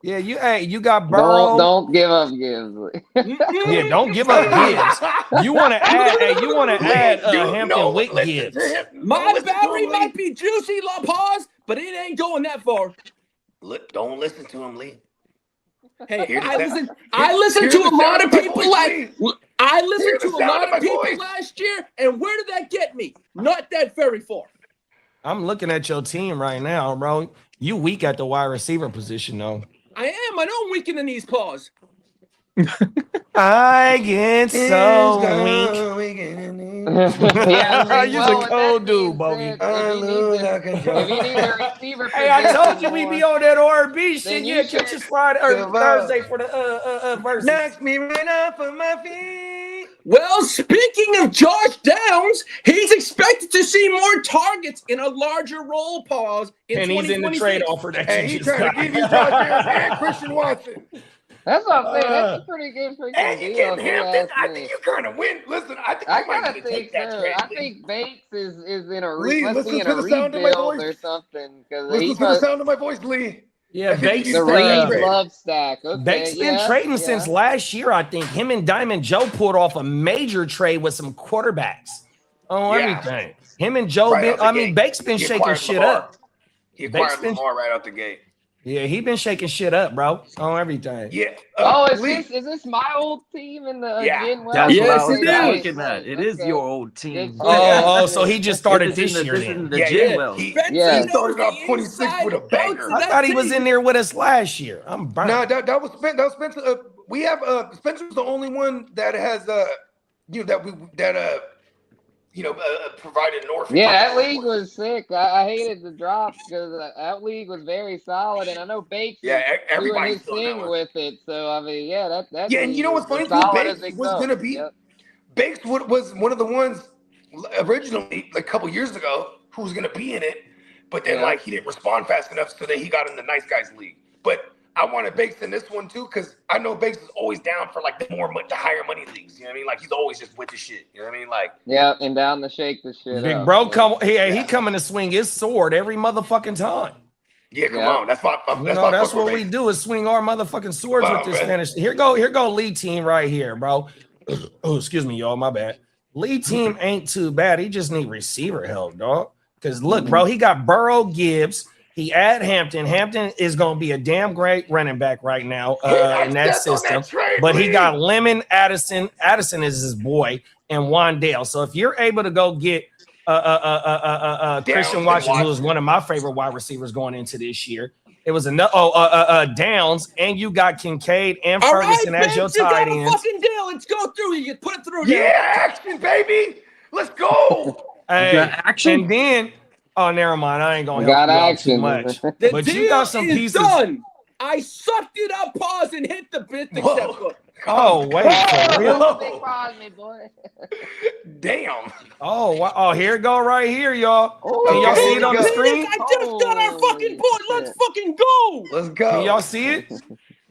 Yeah, you got Burrow. Don't give up Gibbs. Yeah, don't give up Gibbs. You want to add Hampton with Gibbs. My battery might be juicy, La Paz, but it ain't going that far. Don't listen to him, Lee. Hey, I listen to a lot of people last year, and where did that get me? Not that very far. I'm looking at your team right now, bro. You weak at the wide receiver position, though. I am. I know I'm weak in the knees, pause. I get so weak. Yeah, You're a cold dude, Bogey. Hey, I told you we be on that R&B shit. Yeah, catch us Friday or Thursday for the verse. Knocks me right off of my feet. Well, speaking of Josh Downs, he's expected to see more targets in a larger role, pause. And he's in the trade offer that you just got. He's trying to give you Josh Downs and Christian Watson. That's what I'm saying. That's a pretty good freaking deal. I think you kind of win. Listen, I kind of think so. I think Bates is in a rebuild or something. Listen to the sound of my voice, Lee. Yeah, Bates. The Reed love stack. Okay, Bates been trading since last year. I think him and Diamond Joe pulled off a major trade with some quarterbacks on everything. Him and Joe. Bates been shaking shit up. He acquired Lamar right out the gate. Yeah, he been shaking shit up, bro, on everything. Yeah. Is this my old team in the Gen Well? That's what I was looking at. It is your old team. So he just started this year then. Gen Well. He started off 26 with a banger. I thought he was in there with us last year. I'm burnt. No, that was Spencer. We have Spencer's the only one that has provided North. Yeah, that league was sick. I hated the drop because that league was very solid, and I know Bates doing his thing with it. So I mean, that and you know what's funny? Bates was gonna be Bates was one of the ones originally like a couple years ago who was gonna be in it, but then he didn't respond fast enough, so then he got in the nice guys league. But I wanted Bates in this one too, because I know Bates is always down for the higher money leagues. You know what I mean? Like he's always just with the shit. You know what I mean? And down to shake the shit. Big bro, he coming to swing his sword every motherfucking time. Yeah, come on. That's what we do is swing our motherfucking swords with this Spanish. Here go lead team right here, bro. Oh, excuse me, y'all. My bad. Lead team ain't too bad. He just need receiver help, dog. Because look, bro, he got Burrow, Gibbs. He add Hampton. Hampton is going to be a damn great running back right now in that system. But he got Lemon, Addison. Addison is his boy, and Wandale. So if you're able to go get Christian Watson, who is one of my favorite wide receivers going into this year, it was Downs, and you got Kincaid and Ferguson as your tight ends. Fucking deal. Let's go through. You put it through. Yeah, action, baby. Let's go. Action. And then. Oh, never mind. I ain't gonna help you out too much. But you got some pieces. Done. I sucked it up, pause, and hit the bit. Oh, wait, for real? Damn. Oh, wow. Oh, here it go right here, y'all. Can y'all see it on the screen? I just got our fucking board. Let's fucking go. Let's go. Can y'all see it?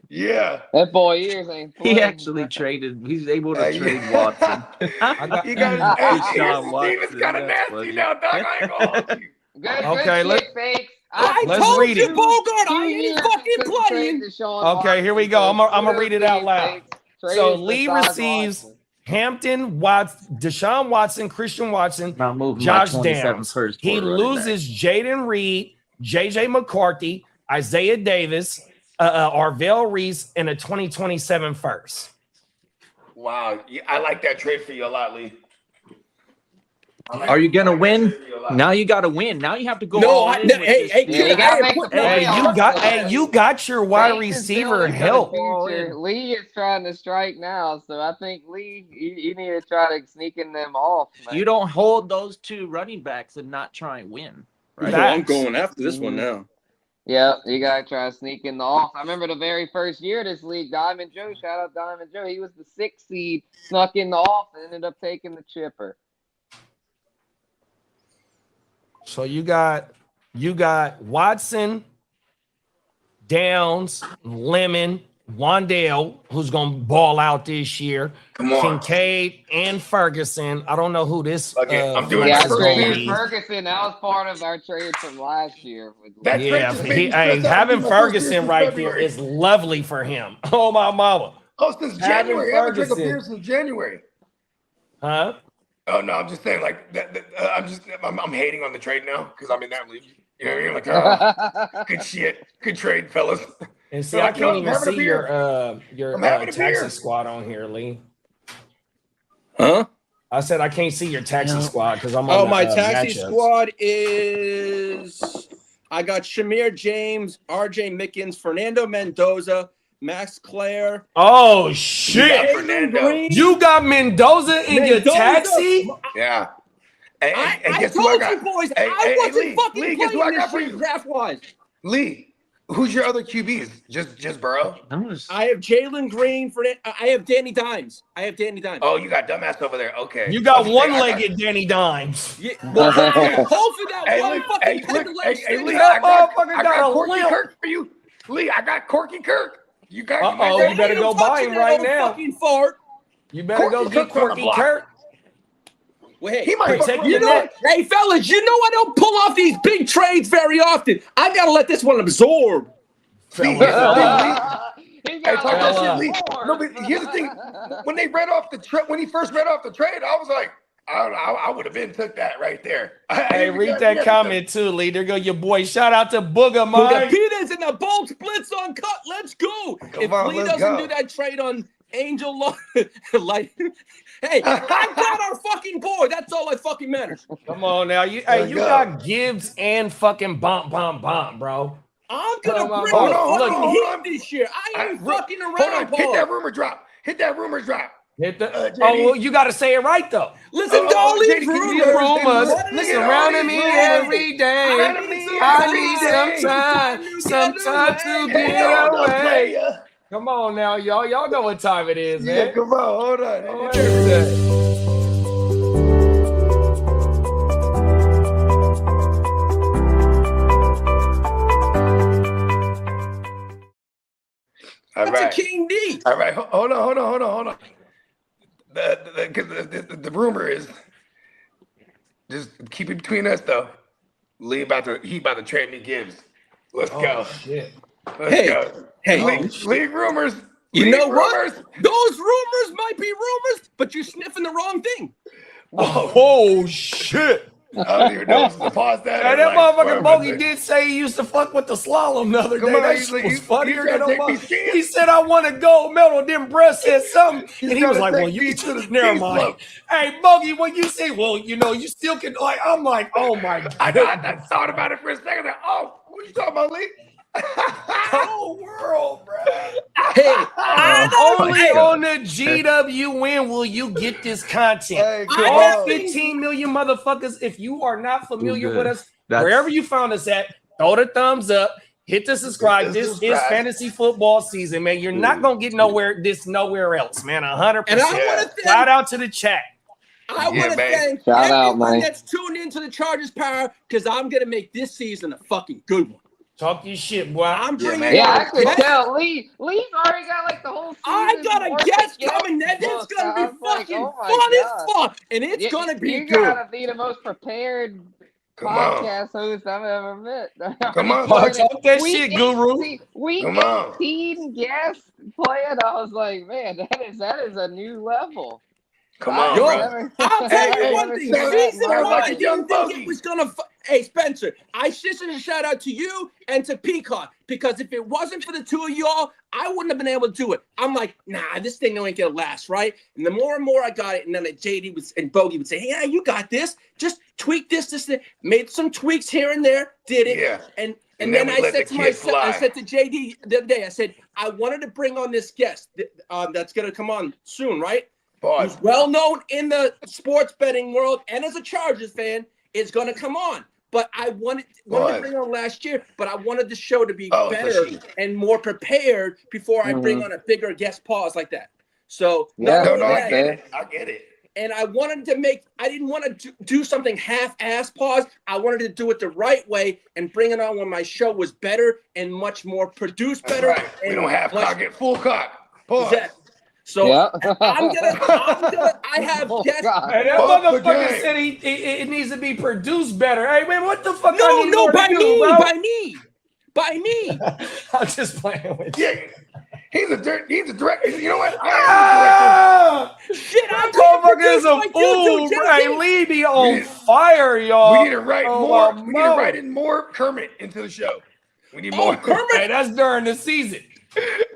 Yeah. That boy ears ain't playing. He actually traded. He's able to trade Watson. You got Steven's kind of nasty now, dog. I ain't gonna hold you. Okay, let's read it. Bogard, I ain't fucking playing. Okay, here we go. I'm gonna read it out loud. So Lee receives Hampton, Deshaun Watson, Christian Watson, Josh Downs. He loses Jaden Reed, JJ McCarthy, Isaiah Davis, Arvell Reese, and a 2027 first. Wow, I like that trade for you a lot, Lee. Are you gonna win? Now you got to win. Now you have to go. You got your wide receiver help. Lee is trying to strike now, so I think Lee, you need to try to sneak in them off. Man. You don't hold those two running backs and not try and win. Right? I'm going after this one now. Yeah, you gotta try to sneak in the off. I remember the very first year of this league, Diamond Joe. Shout out Diamond Joe. He was the 6th seed, snuck in the off, and ended up taking the chipper. So you got Watson, Downs, Lemon, Wandale, who's gonna ball out this year. Kincaid and Ferguson. I don't know who this. I'm doing Ferguson. That was part of our trade from last year. Having Ferguson right there is lovely for him. Oh my mama. Oh, since January, I haven't drank a beer since January. Huh? Oh no, I'm just saying like that. I'm hating on the trade now because I'm in that league. You know what I mean? Like, good shit, good trade, fellas. And see, I can't even see your taxi squad on here, Lee. Huh? I said I can't see your taxi squad because I'm on my taxi squad is I got Shamir James, RJ Mickens, Fernando Mendoza, Max Clare. Oh shit! You got Mendoza in your taxi? Yeah. I told you boys, I wasn't fucking Lee, playing this shit draft-wise. Lee, who's your other QBs? Just Burrow? I have Jalen Green. I have Danny Dimes. Oh, you got dumbass over there. Okay. You got one-legged Danny Dimes. Yeah, well, hopefully that one fucking tender-legged Lee, I got Corky Kirk for you. Lee, I got Corky Kirk. You got. You better go buy him right now. Fucking fart. You better go get Corky Kirk. Well, hey, he might hey, fellas, you know I don't pull off these big trades very often. I gotta let this one absorb. Hey, talk that shit, Lee. No, but here's the thing: when they read off the when he first read off the trade, I was like, I would have been took that right there. Hey, read that comment too, Lee. There go your boy. Shout out to Booger, man. Peters and the bolt splits on cut. Let's go. If Lee doesn't do that trade on Angel like, hey, I got our fucking boy. That's all that fucking matters. Come on now, you got Gibbs and fucking bomb, bro. I'm gonna bring the fucking heat this year. I ain't fucking around. Hold on, hit that rumor drop. Hit the. Well, you got to say it right though. Listen, don't leave rumors. Surrounding me every day. I need some time to get away. Come on now, y'all. Y'all know what time it is, man. Yeah, come on. Hold on. That's a King D. All right. Hold on. The rumor is, just keep it between us though. Lee about to trade me Gibbs. Let's go. Shit. Let's go. Hey, league rumors. You know what? Those rumors might be rumors, but you're sniffing the wrong thing. Oh shit. I don't even know if to pause that. Hey, that motherfucking Bogey did say he used to fuck with the slalom the other day. That shit was funny. He said, I want a gold medal. Then Brett said something. And he was like, well, you never mind. Hey, Bogey, when you say, well, you still can, like, I'm like, oh my God. I thought about it for a second. Like, oh, what you talking about, Lee? Whole world, bro. Hey, only on the GWN will you get this content. All 15 million motherfuckers. If you are not familiar with us, wherever you found us at, throw the thumbs up, hit the subscribe. This is fantasy football season, man. You're not gonna get nowhere else, man. 100%. And I want to shout out to the chat. I want to thank everyone that's tuned into the Chargers Power because I'm gonna make this season a fucking good one. Talk your shit, boy. I could tell. Lee's already got like the whole season. I got a guest coming. That's gonna be fucking fun as fuck, and it's gonna be good. You gotta be the most prepared podcast host I've ever met. Come on, talk that shit, Guru. Week 18 guests playing. I was like, man, that is a new level. Come on, bro. I'll tell you one thing. Season 1, I didn't think it was gonna. Hey, Spencer, I should shout out to you and to Peacock because if it wasn't for the two of y'all, I wouldn't have been able to do it. I'm like, nah, this thing ain't gonna last, right? And the more and more I got it, and then JD and Bogey would say, hey, yeah, you got this. Just tweak this, made some tweaks here and there, did it, yeah. And then I said to myself, I said to JD the other day, I said, I wanted to bring on this guest that's gonna come on soon, right? Who's well known in the sports betting world and as a Chargers fan, is going to come on. But I wanted to bring on last year, but I wanted the show to be better and more prepared before I bring on a bigger guest pause like that. So I get it. And I didn't want to do something half-ass pause. I wanted to do it the right way and bring it on when my show was better and much more produced better. Right. We don't have cock it full cock. Pause. Exactly. So I have guests. Hey, that motherfucker said it needs to be produced better. Hey, man, what the fuck? No, by me. I'm just playing with you. He's a director. You know what? I am the director. Shit, I'm Motherfucker is a fool, right? Leave me on fire, y'all. We need to write more. We need to write in more Kermit into the show. We need more Kermit. Hey, that's during the season.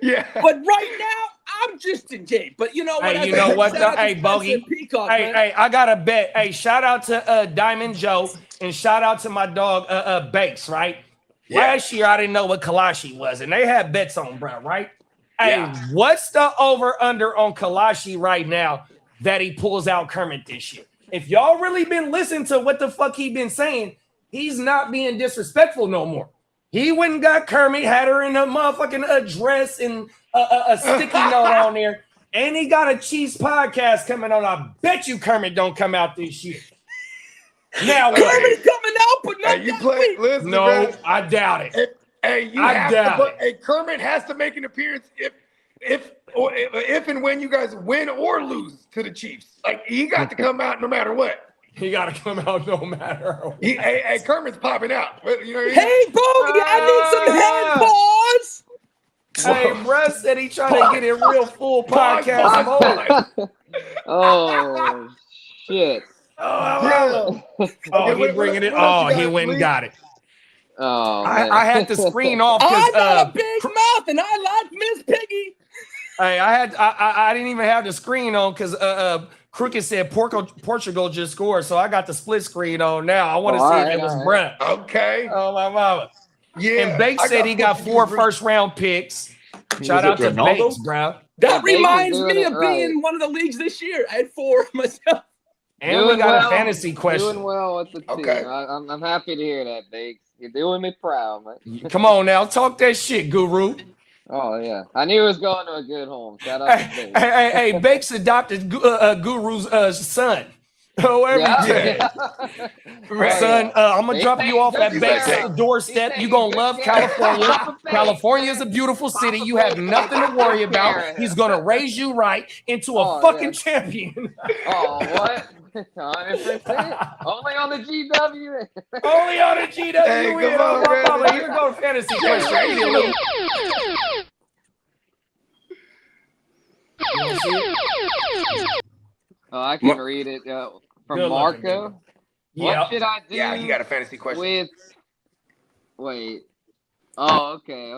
Yeah. But right now, I'm just in Jay. But you know what? Hey, you know what? Hey, Bogey. Peacock, Hey, I got a bet. Hey, shout out to Diamond Joe and shout out to my dog Bakes, right? Yeah. Last year, I didn't know what Kalashi was, and they had bets on, bro, right? Hey, what's the over-under on Kalashi right now that he pulls out Kermit this year? If y'all really been listening to what the fuck he been saying, he's not being disrespectful no more. He went and got Kermit, had her in a motherfucking dress and a sticky note on there, and he got a Chiefs podcast coming on. I bet you Kermit don't come out this year. Now what? Kermit coming out, but not you play. Listen, no, man. I doubt it. Kermit has to make an appearance if and when you guys win or lose to the Chiefs. Like he got to come out no matter what. He got to come out no matter what. Hey, Kermit's popping out. You know what I mean? Hey, Bogey, I need some head paws. Hey, Russ said he trying to get in real full podcast mode. Oh, shit. Oh, he bringing it. Oh, he went and got it. Oh, I had to screen off because I got a big mouth and I like Miss Piggy. Hey, I didn't even have the screen on because Crooked said Portugal just scored, so I got the split screen on now. I want to see if it was Brown. Okay. Oh my mama. Yeah. And Bakes said he got 4 first-round picks. Shout out to Bakes, bro. That reminds me of being in one of the leagues this year. I had 4 myself. And we got a fantasy question. Doing well with the team. Okay. I'm happy to hear that, Bakes. You're doing me proud, man. Come on now, talk that shit, Guru. Oh yeah, I knew it was going to a good home. Shout out to Bakes. Hey, Bakes adopted Guru's son. Oh, everything. Son, I'm gonna drop you off at Bakes' doorstep. You're gonna love California. California is a beautiful city. You have nothing to worry about. He's gonna raise you right into a fucking champion. Oh, what? 100%. Only on the GW. Only on the GW. Hey, come on, man. Here go fantasy question. Oh, I can read it from Good Marco. looking, yeah. What should I do? Yeah, you got a fantasy question. Wait. Oh, okay.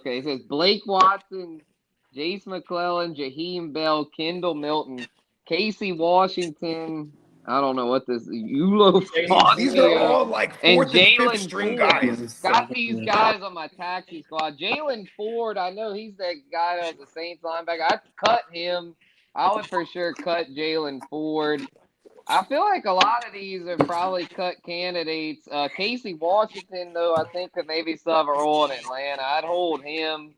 It says Blake Watson, Jace McClellan, Jaheim Bell, Kendall Milton, Casey Washington. I don't know what this Ulo. These are all like 4th and 5th string guys. Got these guys on my taxi squad. Jalen Ford, I know he's that guy at the Saints linebacker. I'd cut him. I would for sure cut Jalen Ford. I feel like a lot of these are probably cut candidates. Casey Washington, though, I think could maybe still have a role in Atlanta. I'd hold him.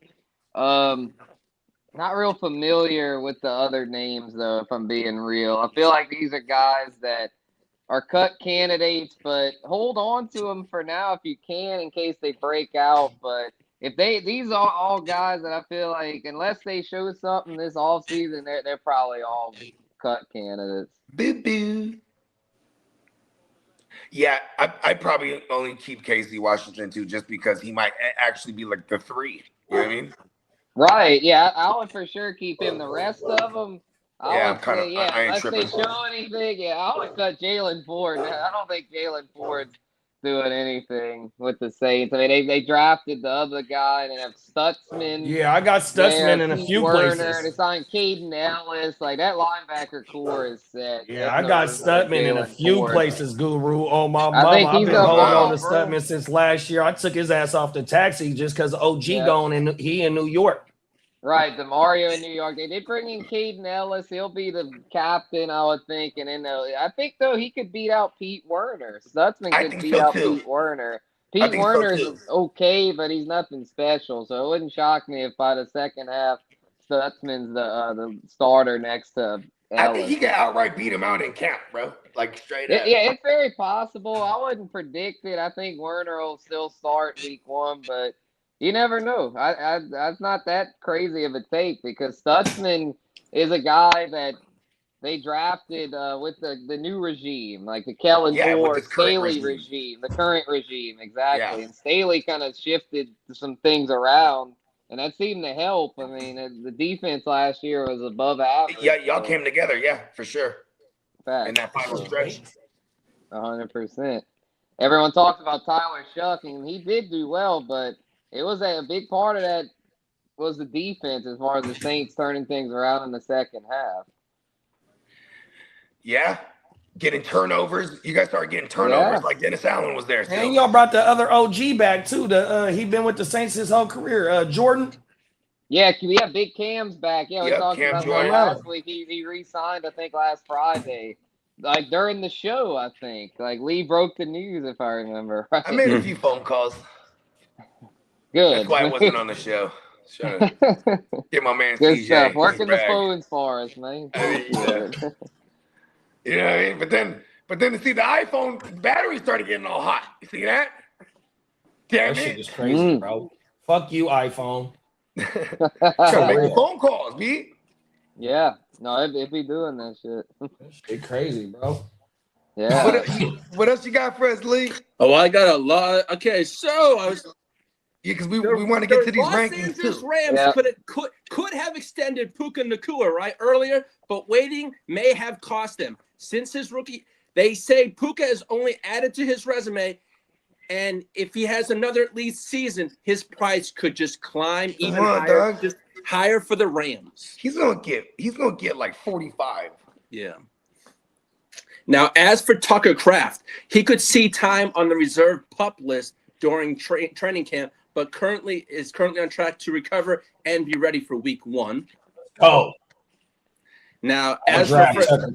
Not real familiar with the other names, though, if I'm being real. I feel like these are guys that are cut candidates, but hold on to them for now if you can in case they break out. But if these are all guys that I feel like, unless they show something this offseason, they're probably all cut candidates. Boo-boo. Yeah, I'd probably only keep Casey Washington, too, just because he might actually be like the 3. You know what I mean? Right, yeah, I would for sure keep him. The rest of them, I unless ain't tripping. they show anything, I would cut Jalen Ford. I don't think Jalen Ford's doing anything with the Saints. I mean, they drafted the other guy, and they have Stutzman. Yeah, I got Stutzman in a few places. They signed Caden Ellis. Like, that linebacker core is set. Yeah, I got Stutzman in a few places, Guru. Oh, my mama. think I've he's been up holding now, on to Stutzman since last year. I took his ass off the taxi just because OG gone and he in New York. Right, the Mario in New York. They did bring in Caden Ellis. He'll be the captain, I would think. And then I think, though, he could beat out Pete Werner. Stutzman could beat out Pete Werner. Pete Werner's okay, but he's nothing special. So it wouldn't shock me if by the second half, Stutzman's the starter next to Ellis. I think he could outright beat him out in camp, bro. Like, straight up. Yeah, it's very possible. I wouldn't predict it. I think Werner will still start week 1, but you never know. That's not that crazy of a take because Stutzman is a guy that they drafted with the new regime, like the Kellen Moore, Staley regime, the current regime, exactly. Yeah. And Staley kind of shifted some things around. and that seemed to help. I mean, the defense last year was above average. Yeah, y'all came together, yeah, for sure. Fact. In that final stretch. 100%. Everyone talks about Tyler Shuck, and he did do well, but it was a big part of that was the defense as far as the Saints turning things around in the second half. Yeah. Getting turnovers. You guys started getting turnovers like Dennis Allen was there. And y'all brought the other OG back, too. He been with the Saints his whole career. Jordan? Yeah, Big Cam's back. Yeah, we talked Cam about that last week. He re-signed, I think, last Friday. Like, during the show, I think. Like, Lee broke the news, if I remember. Right? I made a few phone calls. Good. That's why I wasn't on the show. Trying to get my man Good CJ. stuff. Working the phones for us, man. You know what I mean? But then to see the iPhone battery started getting all hot. You see that? Damn that it. shit is crazy, bro. Fuck you, iPhone. Trying to make the phone calls, B. Yeah. No, it be doing that shit. That shit crazy, bro. Yeah. What else you got for us, Lee? Oh, I got a lot. Okay, so I was. Yeah, because we want to get to these rankings Los Angeles too. Rams could have extended Puka Nacua right earlier, but waiting may have cost them. Since his rookie, they say Puka is only added to his resume, and if he has another at least season, his price could just climb even higher, just higher for the Rams. He's gonna get like 45. Yeah. Now, as for Tucker Kraft, he could see time on the reserve PUP list during training camp, but currently on track to recover and be ready for week 1. Oh. Now, as for the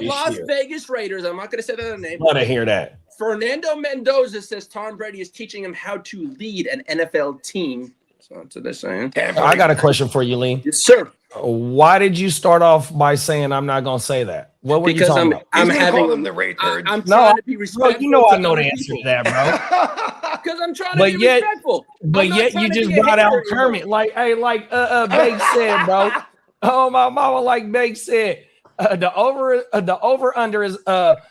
Las Vegas Raiders, I'm not going to say that name. Let her hear that. Fernando Mendoza says Tom Brady is teaching him how to lead an NFL team. So that's what they're saying. I got a question for you, Lee. Yes, sir. Why did you start off by saying I'm not gonna say that? What were you talking about? I'm having them the Ray turds. I'm trying to be respectful. Bro, you know I know the answer to that, bro. Because I'm trying to be respectful. But yet you just brought out Kermit. Like, hey, like Bake said, bro. Oh, my mama, like Bake said. The over under is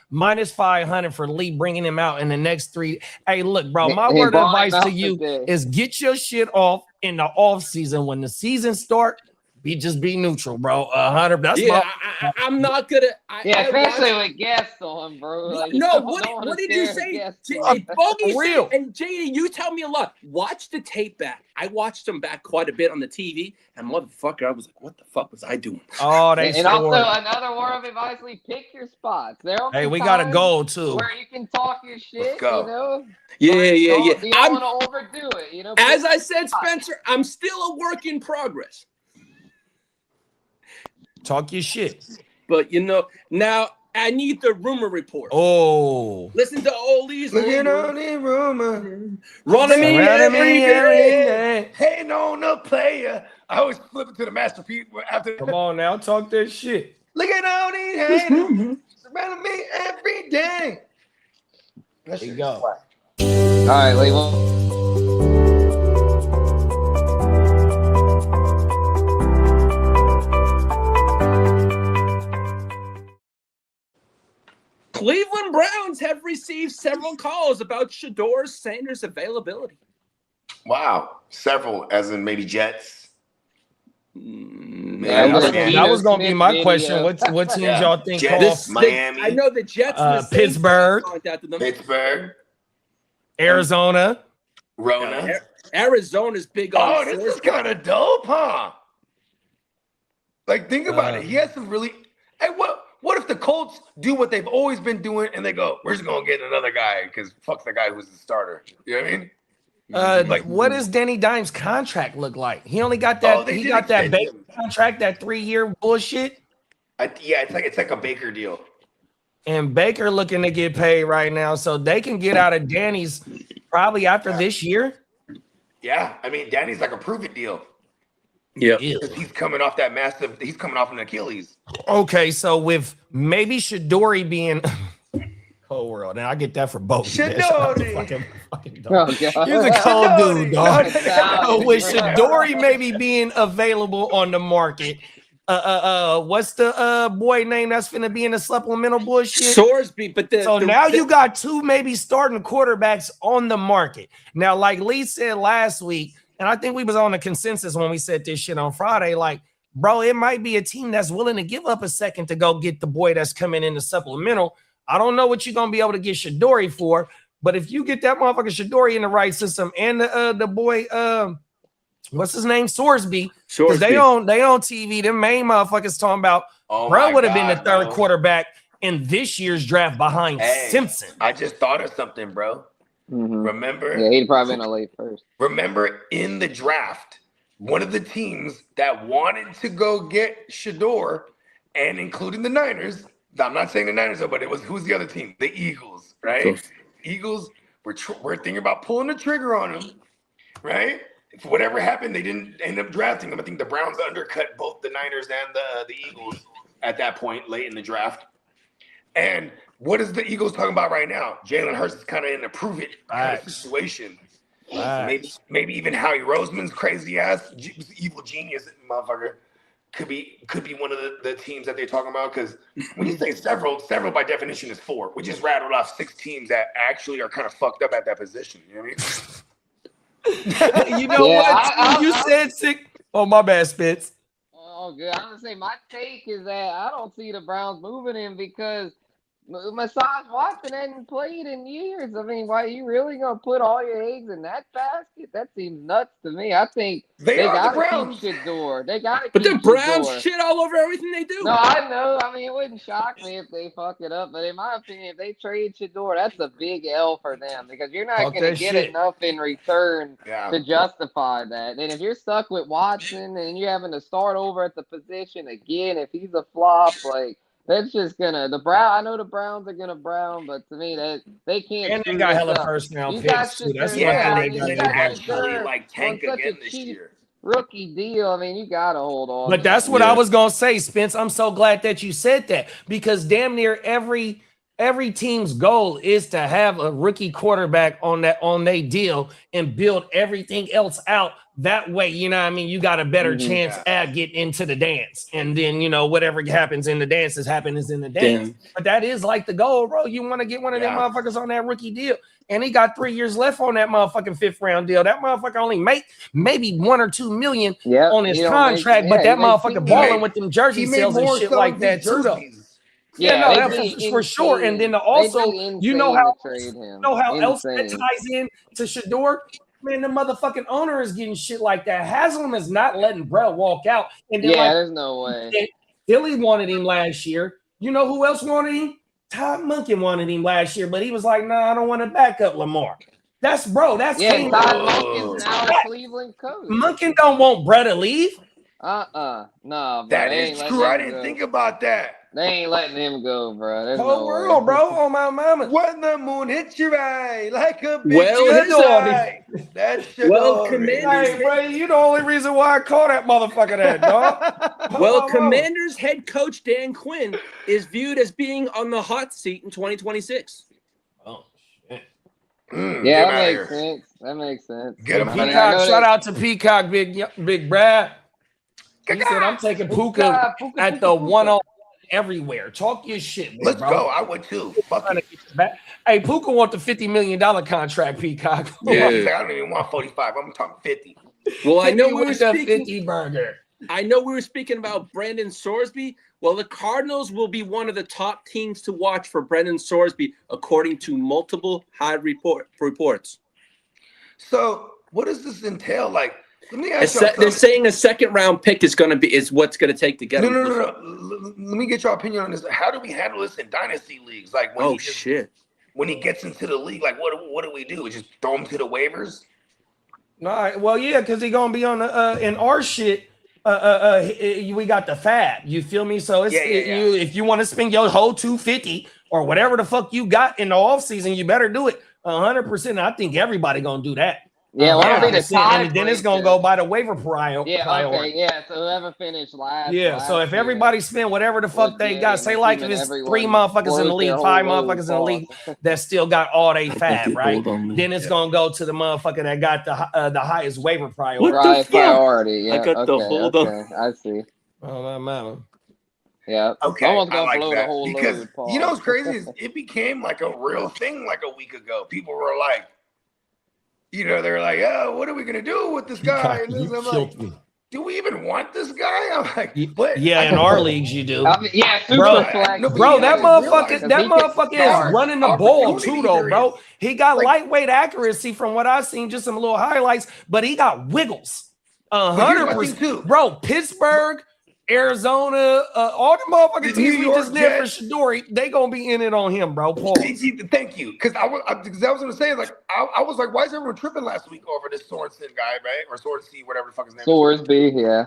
minus 500 for Lee bringing him out in the next 3. Hey, look, bro, my word of advice to you is get your shit off in the off season. When the season start, just be neutral, bro. 100. That's I'm not gonna. Especially with guests on, bro. Like, no, what did you say? Bogey said, and JD, you tell me a lot. Watch the tape back. I watched them back quite a bit on the TV, and motherfucker, I was like, what the fuck was I doing? Oh, and also another word of advice: pick your spots. Hey, we got to go too. Where you can talk your shit, you know. Yeah. You don't want to overdo it, you know. As I said, Spencer, I'm still a work in progress. Talk your shit. But, now I need the rumor report. Oh. Listen to all these Looking on the rumor. Running me every day. Hating on the player. I always flip it to the masterpiece after. Come on now, talk that shit. Looking on these haters. Surrounding me every day. There you go. All right, Lee. Cleveland Browns have received several calls about Shedeur Sanders' availability. Wow. Several, as in maybe Jets. That was going to be my question. What teams y'all think? Jets, Miami. I know the Jets. Pittsburgh. Pittsburgh. Arizona. Rona. Arizona's big on. Oh, this is kind of dope, huh? Like, think about it. He has some really. Hey, what if the Colts do what they've always been doing and they go, we're just going to get another guy because fuck the guy who's the starter. You know what I mean? What does Danny Dimes' contract look like? He only got that. He got that Baker contract, that 3-year bullshit. It's like a Baker deal. And Baker looking to get paid right now, so they can get out of Danny's probably after this year. Yeah, I mean Danny's like a prove-it deal. Yeah, he's coming off that massive. He's coming off an Achilles. Okay, so with maybe Shedeur being cold world, now I get that for both. Shedeur, he's a cold dude, dog. With Shedeur maybe being available on the market, what's the boy name that's finna be in the supplemental bullshit? Sorsby, but now you got 2 maybe starting quarterbacks on the market. Now, like Lee said last week, and I think we was on a consensus when we said this shit on Friday. Like, bro, it might be a team that's willing to give up a second to go get the boy that's coming in the supplemental. I don't know what you're gonna be able to get Shedeur for, but if you get that motherfucker Shedeur in the right system and the boy, what's his name, Sorsby, because they on TV, them main motherfuckers talking about, bro would have been the third quarterback in this year's draft behind Simpson. I just thought of something, bro. Remember? Yeah, he'd probably been a late first. Remember in the draft, one of the teams that wanted to go get Shedeur, and including the Niners, I'm not saying the Niners, though, but it was, who's the other team? The Eagles, right? Eagles were thinking about pulling the trigger on him, right? If whatever happened, they didn't end up drafting him. I think the Browns undercut both the Niners and the Eagles at that point late in the draft. And what is the Eagles talking about right now? Jalen Hurts is kind of in a prove it kind of situation. Maybe even Howie Roseman's crazy ass evil genius motherfucker could be one of the teams that they're talking about. Because when you say several by definition is 4. We just rattled off 6 teams that actually are kind of fucked up at that position. You know what I mean? You know what? You said 6. Oh, my bad, Spitz. Oh, good. I'm gonna say my take is that I don't see the Browns moving him because Massage Watson hadn't played in years. I mean, why are you really gonna put all your eggs in that basket? That seems nuts to me. I think they gotta keep Shedeur. They gotta. But the Browns shit all over everything they do. No, I know. I mean, it wouldn't shock me if they fuck it up. But in my opinion, if they trade Shedeur, that's a big L for them because you're not gonna get enough in return to justify that. And if you're stuck with Watson and you're having to start over at the position again, if he's a flop, like. That's just gonna I know the Browns are gonna Brown, but to me that they can't. And they got hella first round picks too. That's they actually like tank again this year. Rookie deal. I mean, you gotta hold on. But that's what I was gonna say, Spence. I'm so glad that you said that because damn near every team's goal is to have a rookie quarterback on their deal and build everything else out. That way, you know what I mean? You got a better chance at getting into the dance. And then, you know, whatever happens in the dance is in the dance. But that is like the goal, bro. You want to get one of them motherfuckers on that rookie deal. And he got 3 years left on that motherfucking 5th round deal. That motherfucker only make maybe 1 or 2 million on his contract. But that motherfucker balling with them jersey sales and shit like that too, though. Yeah, that's for sure. And then also, you know how else that ties in to Shedeur? Man, the motherfucking owner is getting shit like that. Haslam is not letting Brett walk out. And then there's no way. Philly wanted him last year. You know who else wanted him? Todd Monken wanted him last year, but he was like, "Nah, I don't want to back up Lamar." That's Todd Monken's now a Cleveland coach. Monken don't want Brett to leave. No. That is true. I didn't think about that. They ain't letting him go, bro. There's whole world, bro. On my mama. When the moon hits your eye like a big That's Commanders. Hey, bro, you the only reason why I call that motherfucker that, dog. Commanders head coach Dan Quinn is viewed as being on the hot seat in 2026. Oh shit. That makes sense. Get him. Peacock, shout out to Peacock, big Brad. He said I'm taking Puka at the 1-0. Everywhere. Talk your shit, man, Let's go. I would too. Hey, Puka want the $50 million contract, Peacock. Yeah. I don't even want 45. I'm talking 50. Well, I know we were speaking 50 burger. I know we were speaking about Brandon Sorsby. Well, the Cardinals will be one of the top teams to watch for Brandon Sorsby, according to multiple high reports. So, what does this entail? Like, let me ask they're saying a 2nd round pick is what's going to take to get him. No. Let me get your opinion on this. How do we handle this in dynasty leagues? Like when when he gets into the league, like what do we do? We just throw him to the waivers? No, well, yeah, because he's gonna be on the in our shit. We got the fab. You feel me? So it's if you want to spend your whole 250 or whatever the fuck you got in the offseason, you better do it 100%. I think everybody gonna do that. Yeah, well, and then it's gonna go by the waiver priority. So whoever finished last. So if everybody spend whatever the fuck they got, say like if it's 3 motherfuckers in the league, 5 motherfuckers in the league that still got all they fab, right? Then it's gonna go to the motherfucker that got the highest waiver priority. Priority. I got the hold on. I see. Oh my mama. Yeah. Okay. Someone's gonna like blow that the whole because load, Paul. You know what's crazy is it became like a real thing like a week ago. People were like, you know, they're like, oh, what are we gonna do with this guy? And I'm like, do we even want this guy? I'm like, what? Yeah, in our leagues you do. Yeah, bro, flex. Bro, that motherfucker is running the ball too, though, bro. He got lightweight accuracy from what I've seen, just some little highlights, but he got wiggles. 100%. Bro, Pittsburgh, Arizona, all the motherfucking teams we just did for Shedeur, they gonna be in it on him, bro. Thank you, because I was gonna say, like, I was like, why is everyone tripping last week over this Sorensen guy, right? Or Sorensen, whatever the fuck his name is. Sorsby, yeah.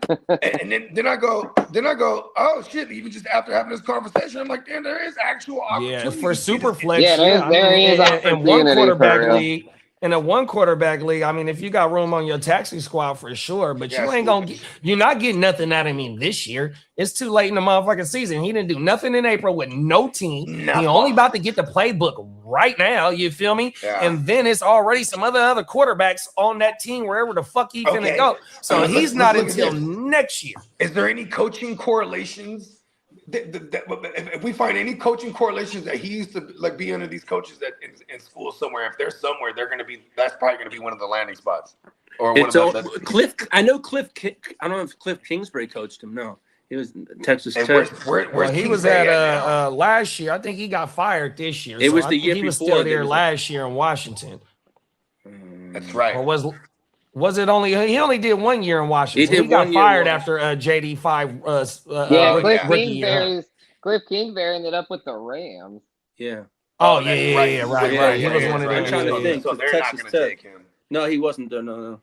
and then I go, oh shit! Even just after having this conversation, I'm like, damn, there is actual opportunity. Yeah, for super flex. Yeah, there is in one quarterback league. In a one quarterback league, I mean, if you got room on your taxi squad for sure, but you ain't gonna you're not getting nothing out of him this year. It's too late in the motherfucking season. He didn't do nothing in April with no team. He only about to get the playbook right now. You feel me? Yeah. And then it's already some other quarterbacks on that team wherever the fuck he finna go. So he's not until next year. Is there any coaching correlations? If we find any coaching correlations that he used to like be under these coaches that in school somewhere, if they're somewhere, that's probably gonna be one of the landing spots. Or one of Cliff. I know Cliff. I don't know if Cliff Kingsbury coached him. No, he was Texas Tech. Where's he was at last year. I think he got fired this year. It was the year he before. was still there last year in Washington. That's right. Or was it only he only did 1 year in Washington? He got fired after JD 5. Cliff Kingsbury ended up with the Rams. Yeah. Oh yeah, right. He was one of them. I'm trying to think. So they're not going to take him. No, he wasn't there. No.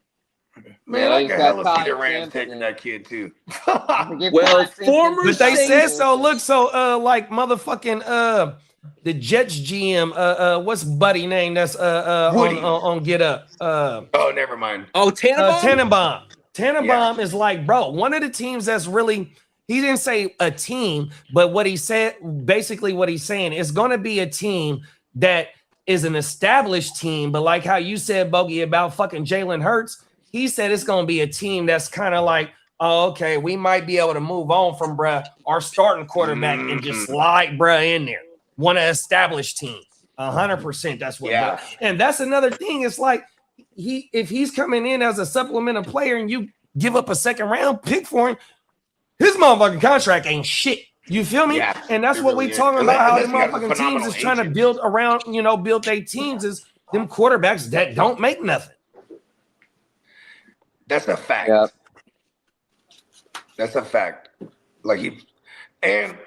Man, I can hella see the Rams taking that kid too. Well, but they said so. Look, so like motherfucking the Jets GM, what's buddy name? That's on Get Up. Oh, never mind. Oh, Tannenbaum. Tannenbaum is like, bro, one of the teams that's really. He didn't say a team, but what he said, basically what he's saying, is going to be a team that is an established team. But like how you said, Bogey, about fucking Jalen Hurts, he said it's going to be a team that's kind of like, oh, okay, we might be able to move on from our starting quarterback and just slide in there. Want to establish team. 100%. That's what. Yeah. And that's another thing. It's like if he's coming in as a supplemental player and you give up a second round pick for him, his motherfucking contract ain't shit. You feel me? Yeah, and that's what we talking about. How the motherfucking teams is trying to build around, build their teams is them quarterbacks that don't make nothing. That's a fact. Yep. That's a fact. And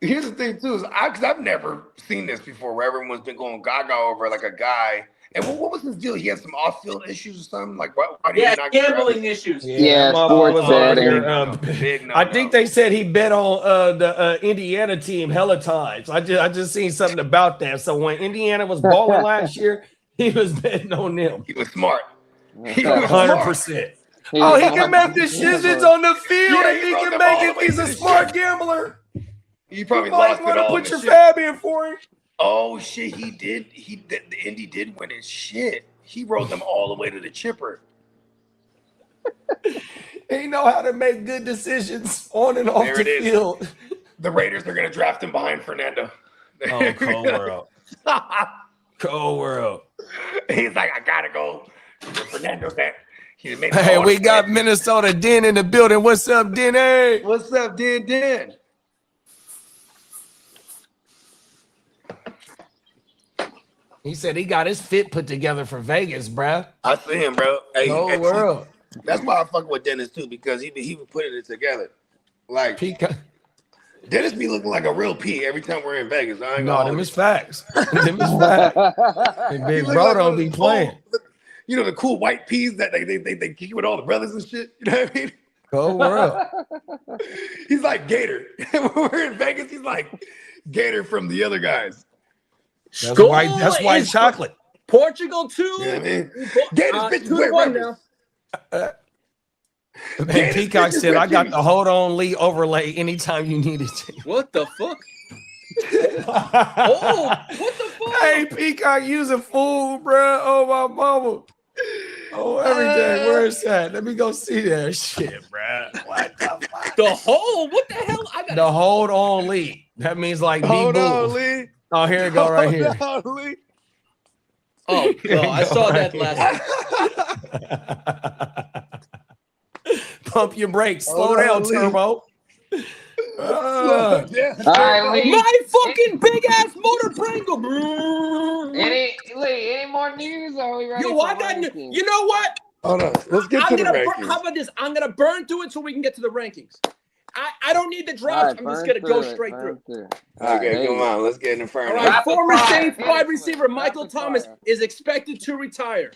here's the thing too, is because I've never seen this before, where everyone's been going gaga over like a guy. And what was his deal? He had some off-field issues or something. Like, why did he not gambling issues. Yeah, sports betting. I think they said he bet on the Indiana team hella times. I just seen something about that. So when Indiana was balling last year, he was betting on them. He was smart. He was 100%. Oh, he can make decisions on the field, and he can make it. He's a smart gambler. You probably lost it all. Put your fab in for him. Oh shit, he did. The Indy did win his shit. He rode them all the way to the chipper. He know how to make good decisions on and off the field. The Raiders are gonna draft him behind Fernando. Oh, cold world. Cold world. He's like, I gotta go. Fernando's that. Hey, we got Minnesota Den in the building. What's up, Den? Hey. What's up, Den? He said he got his fit put together for Vegas, bruh. I see him, bro. Hey, whole world. That's why I fuck with Dennis too, because he was putting it together. Like Peacock. Dennis be looking like a real P every time we're in Vegas. Them is facts. Them is facts. And Big Bro don't be playing. The cool white peas that they kick with all the brothers and shit. You know what I mean? Cold world. He's like Gator. When we're in Vegas, he's like Gator from the other guys. That's white chocolate. Portugal too. Yeah, man. Gators 2-1 now. Man, Peacock said, I got the hold on Lee overlay anytime you need it to. What the fuck? What the fuck? Hey, Peacock, use a fool, bro. Oh, my mama. Oh, everything. Where's that? Let me go see that shit, bro. What the fuck? The hold? What the hell? The hold on Lee. That means like hold on, Lee. Oh, here it go right here. Oh, Oh, God, I saw that last week. Pump your brakes. Slow down, Turbo. All right, Lee. My fucking big ass motor Pringle. Any more news? Or are we ready? Yo, I got. You know what? Hold on. Let's get to the rankings. How about this? I'm gonna burn through it so we can get to the rankings. I don't need the drops. Right, I'm just gonna go straight through. Okay, come on. Let's get in front All of right, it. former Saints wide receiver Michael Thomas is expected to retire.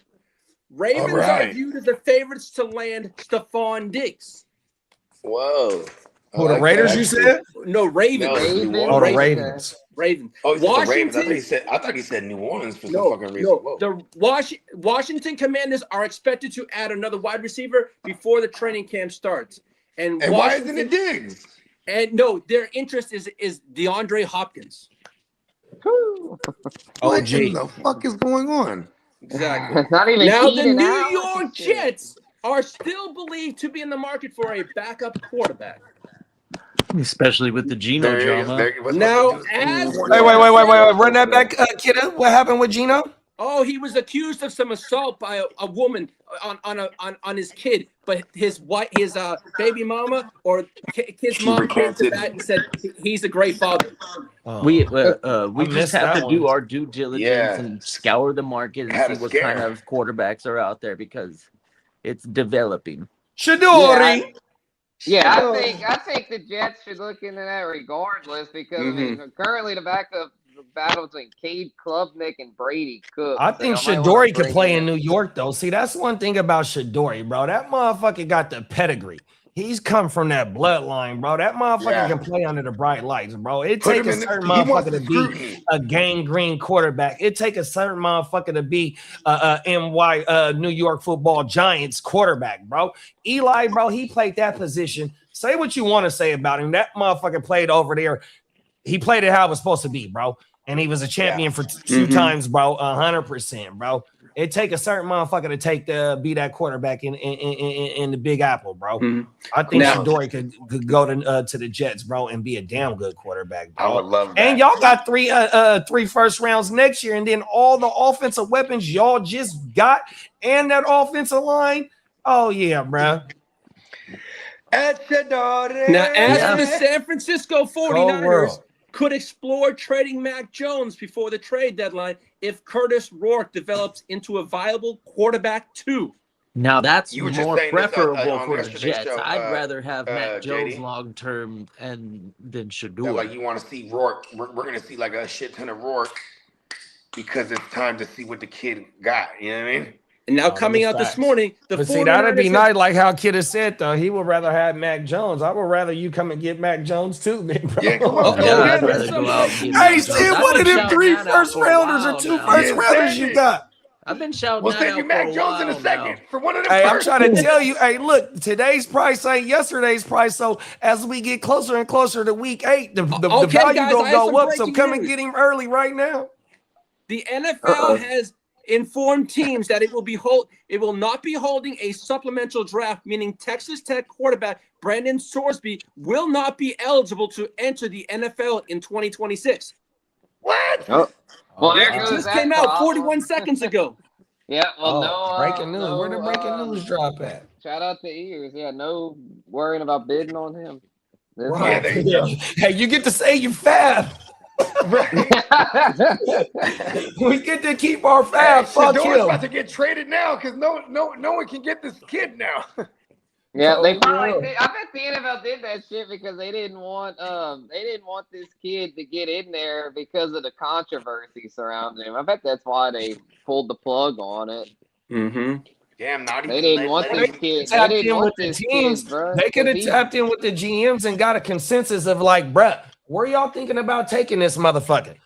Ravens are viewed as the favorites to land Stefon Diggs. Whoa. Who, the Raiders, you said? No, Ravens. Oh, the Ravens. Ravens. Oh, he said the Washington. Ravens. I thought he said New Orleans for some fucking reason. No, the Washington Commanders are expected to add another wide receiver before the training camp starts. And why isn't it Diggs? And no, their interest is DeAndre Hopkins. What the fuck is going on? Exactly. Not even now the Keenan New Allen. York Jets are still believed to be in the market for a backup quarterback. Especially with the Geno drama. Now, as Wait. Run that back, Kitteh. What happened with Geno? Oh, he was accused of some assault by a woman on his kid, but his baby mama or kid's mom came to that and said he's a great father. We just have to do our due diligence and scour the market and see what kind of quarterbacks are out there because it's developing. Shedeur. Yeah, I think the Jets should look into that regardless because I mean, currently the backup battle between Cade Klubnik and Brady Cook. I think Shedeur could play in New York though. See, that's one thing about Shedeur, bro. That motherfucker got the pedigree. He's come from that bloodline, bro. That motherfucker can play under the bright lights, bro. It takes a certain motherfucker to be a gangrene quarterback. It takes a certain motherfucker to be New York Football Giants quarterback, bro. Eli, bro, he played that position. Say what you want to say about him. That motherfucker played over there. He played it how it was supposed to be, bro. And he was a champion for two times, bro. 100%, bro. It take a certain motherfucker to be that quarterback in the Big Apple, bro. I think Shedeur could go to the Jets, bro, and be a damn good quarterback, bro. I would love that. And y'all got three first rounds next year, and then all the offensive weapons y'all just got and that offensive line. Oh yeah, bro. Now, as the San Francisco 49ers could explore trading Mac Jones before the trade deadline if Curtis Rourke develops into a viable quarterback too. Now that's more preferable for the Jets. I'd rather have Mac Jones long term than Shedeur. Like you want to see Rourke. We're going to see like a shit ton of Rourke because it's time to see what the kid got. You know what I mean? And now coming out this morning, but see, that'd be nice, like how Kitteh said, though. He would rather have Mac Jones. I would rather you come and get Mac Jones, too, man, bro. Yeah, come on. I'd rather go out and get Hey, see, one of them 3 first rounders or 2 first rounders you got. I've been shouting we'll send you Mac Jones in a second for one of them. Hey, I'm trying to tell you, hey, look, today's price ain't yesterday's price. So as we get closer and closer to week 8, the value gonna go up. So come and get him early right now. The NFL has informed teams that it will not be holding a supplemental draft, meaning Texas Tech quarterback Brandon Sorsby will not be eligible to enter the NFL in 2026. What? Oh. Well, it just came out 41 seconds ago. Yeah, well, breaking news. Where the breaking news drop at? Shout out to Ears. Yeah, no worrying about bidding on him. Right. Hey, you get to say you fab. We get to keep our fab. Fuck him. About to get traded now because no one can get this kid now. Yeah, they probably did. I bet the NFL did that shit because they didn't want this kid to get in there because of the controversy surrounding him. I bet that's why they pulled the plug on it. Damn, they didn't want this kid. They didn't want this kid, bro. They could have tapped in with the GMs and got a consensus of like, bruh, where y'all thinking about taking this motherfucker?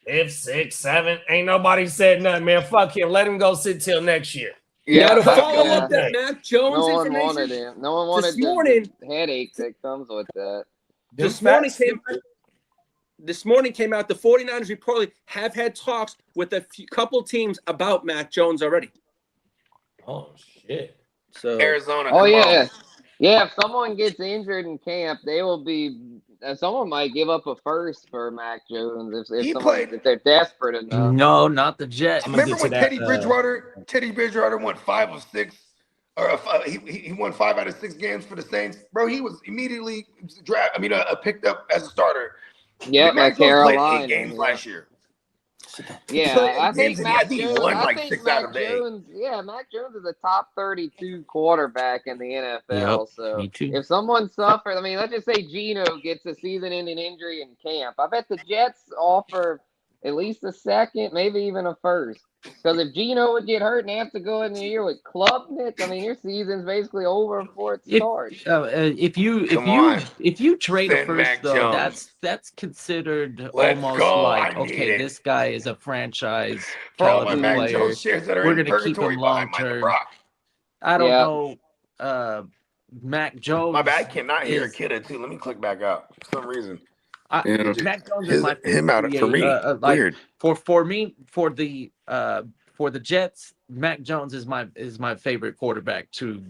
5, 6, 7. Ain't nobody said nothing, man. Fuck him. Let him go sit till next year. Yeah, to follow up that Mac Jones no information. One wanted him. No one wanted the headache that comes with that. This morning came out. The 49ers reportedly have had talks with a couple teams about Mac Jones already. Oh shit! So Arizona. Oh yeah. Yeah, if someone gets injured in camp, they will be. Someone might give up a first for Mac Jones if they're desperate enough. No, not the Jets. Remember when Teddy Bridgewater won 5 of 6, or he won 5 out of 6 games for the Saints, bro. He was immediately picked up as a starter. Yeah, Mac Jones played 8 games last year. Yeah, I think Mac Jones. Won like 6 out of the 8. Yeah, Mac Jones is a top 32 quarterback in the NFL. Yep, so me too. if someone suffers, I mean, let's just say Geno gets a season-ending injury in camp. I bet the Jets offer at least a second, maybe even a first. Because if Geno would get hurt and have to go in the year with club mitts, I mean, your season's basically over before it starts. If you trade a first, though, that's considered almost like, okay, this guy is a franchise caliber player. We're gonna keep him long term. I don't know. Mac Jones. My bad, I cannot hear Kitteh too. Let me click back out for some reason. Mac Jones is my favorite. For me. Weird. For the Jets, Mac Jones is my favorite quarterback to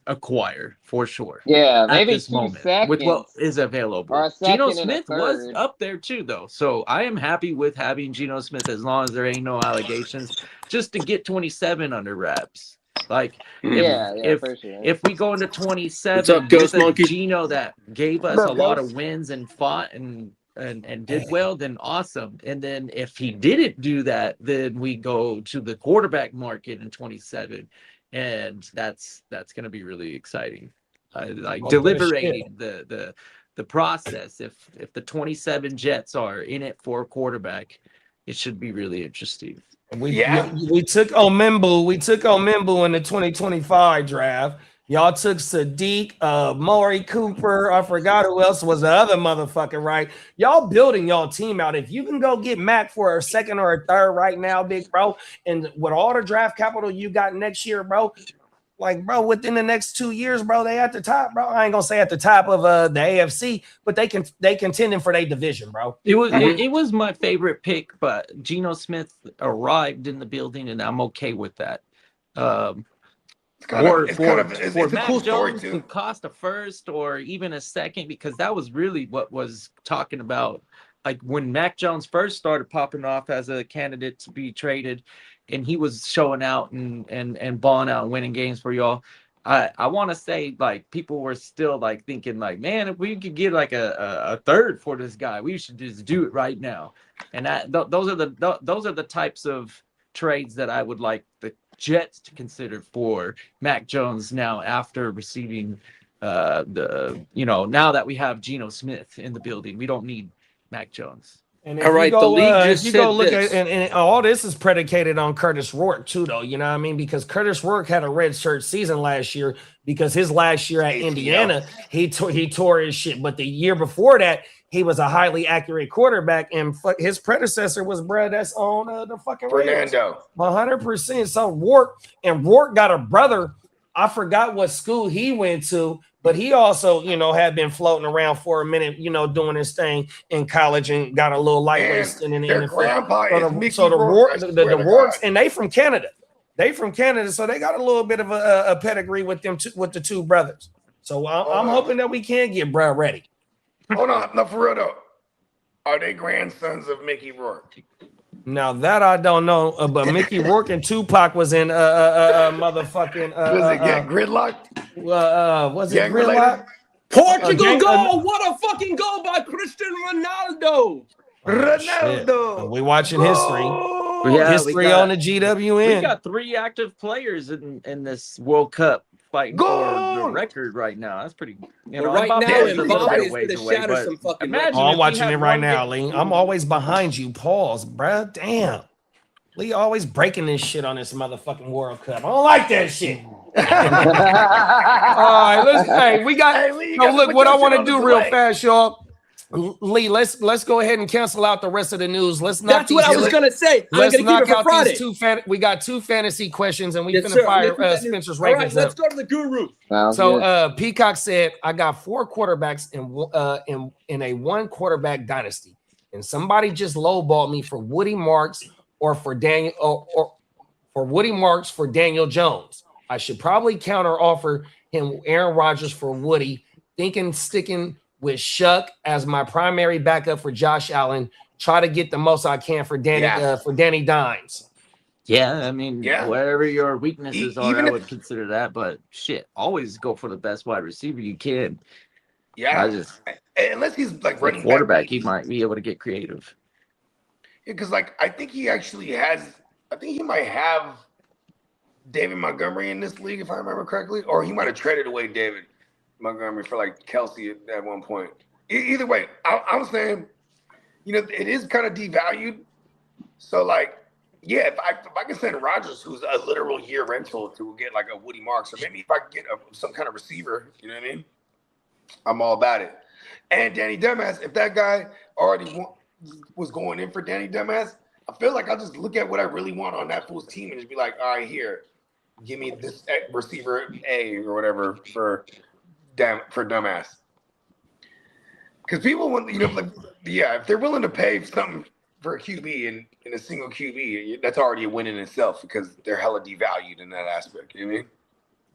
acquire for sure. Yeah, at maybe this 2 moment seconds with what is available. or a Geno second and a Smith was third. up there too, though. So I am happy with having Geno Smith as long as there ain't no allegations, just to get 27 under wraps. Like for sure. if we go into 27 What's up, Ghost with a Monkey? Geno that gave us a lot of wins and fought and did well, then awesome. And then if he didn't do that, then we go to the quarterback market in 27, and that's going to be really exciting. Deliberating the process. If the 27 Jets are in it for a quarterback, it should be really interesting. We took Omembu in the 2025 draft. Y'all took Sadiq, Maury Cooper. I forgot who else was the other motherfucker, right? Y'all building y'all team out. If you can go get Mac for a second or a third right now, big bro, and with all the draft capital you got next year, bro, like, bro, within the next 2 years, bro, they at the top, bro. I ain't gonna say at the top of the AFC, but they contending for their division, bro. It was my favorite pick, but Geno Smith arrived in the building, and I'm okay with that. It's a Mac cool story Jones too. to cost a first or even a second, because that was really what was talking about. Like when Mac Jones first started popping off as a candidate to be traded, and he was showing out and balling out and winning games for y'all. I want to say, like, people were still like thinking like, man, if we could get like a third for this guy, we should just do it right now. And those are the types of trades that I would like the Jets to consider for Mac Jones now, after receiving now that we have Geno Smith in the building. We don't need Mac Jones. And the league just and all this is predicated on Curtis Rourke too, though. You know what I mean? Because Curtis Rourke had a red shirt season last year, because his last year at Indiana, he tore his shit. But the year before that, he was a highly accurate quarterback, and his predecessor was that's on the fucking Fernando. 100%. So Rourke got a brother. I forgot what school he went to, but he also, had been floating around for a minute, doing his thing in college, and got a little lightweight stint in the NFL. So the Rourkes, and they from Canada. So they got a little bit of a pedigree with them, with the two brothers. So I'm hoping that we can get Brad ready. Hold on, no, for real though. Are they grandsons of Mickey Rourke? Now that I don't know, but Mickey Rourke and Tupac was in motherfucking was it get gridlocked? Was it gridlock? Portugal goal! What a fucking goal by Cristiano Ronaldo! Ronaldo. We watching history. History on the GWN. We got 3 active players in this World Cup fighting for the record right now. That's pretty. Right now, Mbappe is going to shatter some fucking. I'm watching it right now, Lee. I'm always behind you. Pause, bruh. Damn. Lee always breaking this shit on this motherfucking World Cup. I don't like that shit. All right, we got. Look, what I want to do real fast, y'all. Lee, let's go ahead and cancel out the rest of the news. Let's not. That's what I was gonna say. Let's knock out these we got 2 fantasy questions, and we're gonna fire Spencer's Ravens. All right, let's go to the guru. So Peacock said, "I got 4 quarterbacks in a 1 quarterback dynasty, and somebody just lowballed me for Woody Marks or for Daniel Jones. I should probably counter offer him Aaron Rodgers for Woody, sticking with Shuck as my primary backup for Josh Allen. Try to get the most I can for Danny Dimes. Yeah, I mean, whatever your weaknesses are, I would consider that. But shit, always go for the best wide receiver you can. Yeah, unless he's like running quarterback, he might be able to get creative. Yeah, because like I think he actually has. I think he might have David Montgomery in this league, if I remember correctly, or he might have traded away David Montgomery for like Kelsey at one point. Either way, I'm saying, you know, it is kind of devalued. So like, yeah, if I can send Rodgers, who's a literal year rental, to get like a Woody Marks, or maybe if I can get some kind of receiver, you know what I mean? I'm all about it. And Danny Dumbass, if that guy already was going in for Danny Dumbass, I feel like I'll just look at what I really want on that fool's team and just be like, all right, here, give me this receiver A or whatever for Dumbass. Because people want, you know, like, yeah, if they're willing to pay something for a QB in a single QB, that's already a win in itself because they're hella devalued in that aspect. You know what I mean?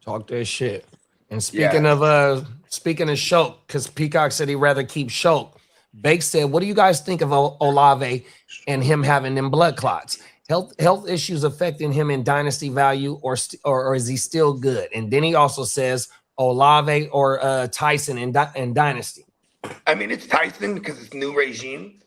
Talk that shit. And speaking of Schulk, because Peacock said he'd rather keep Schulk, Bake said, what do you guys think of Olave and him having them blood clots? Health issues affecting him in dynasty value, or is he still good? And then he also says Olave or Tyson in dynasty. I mean, it's Tyson because it's new regime.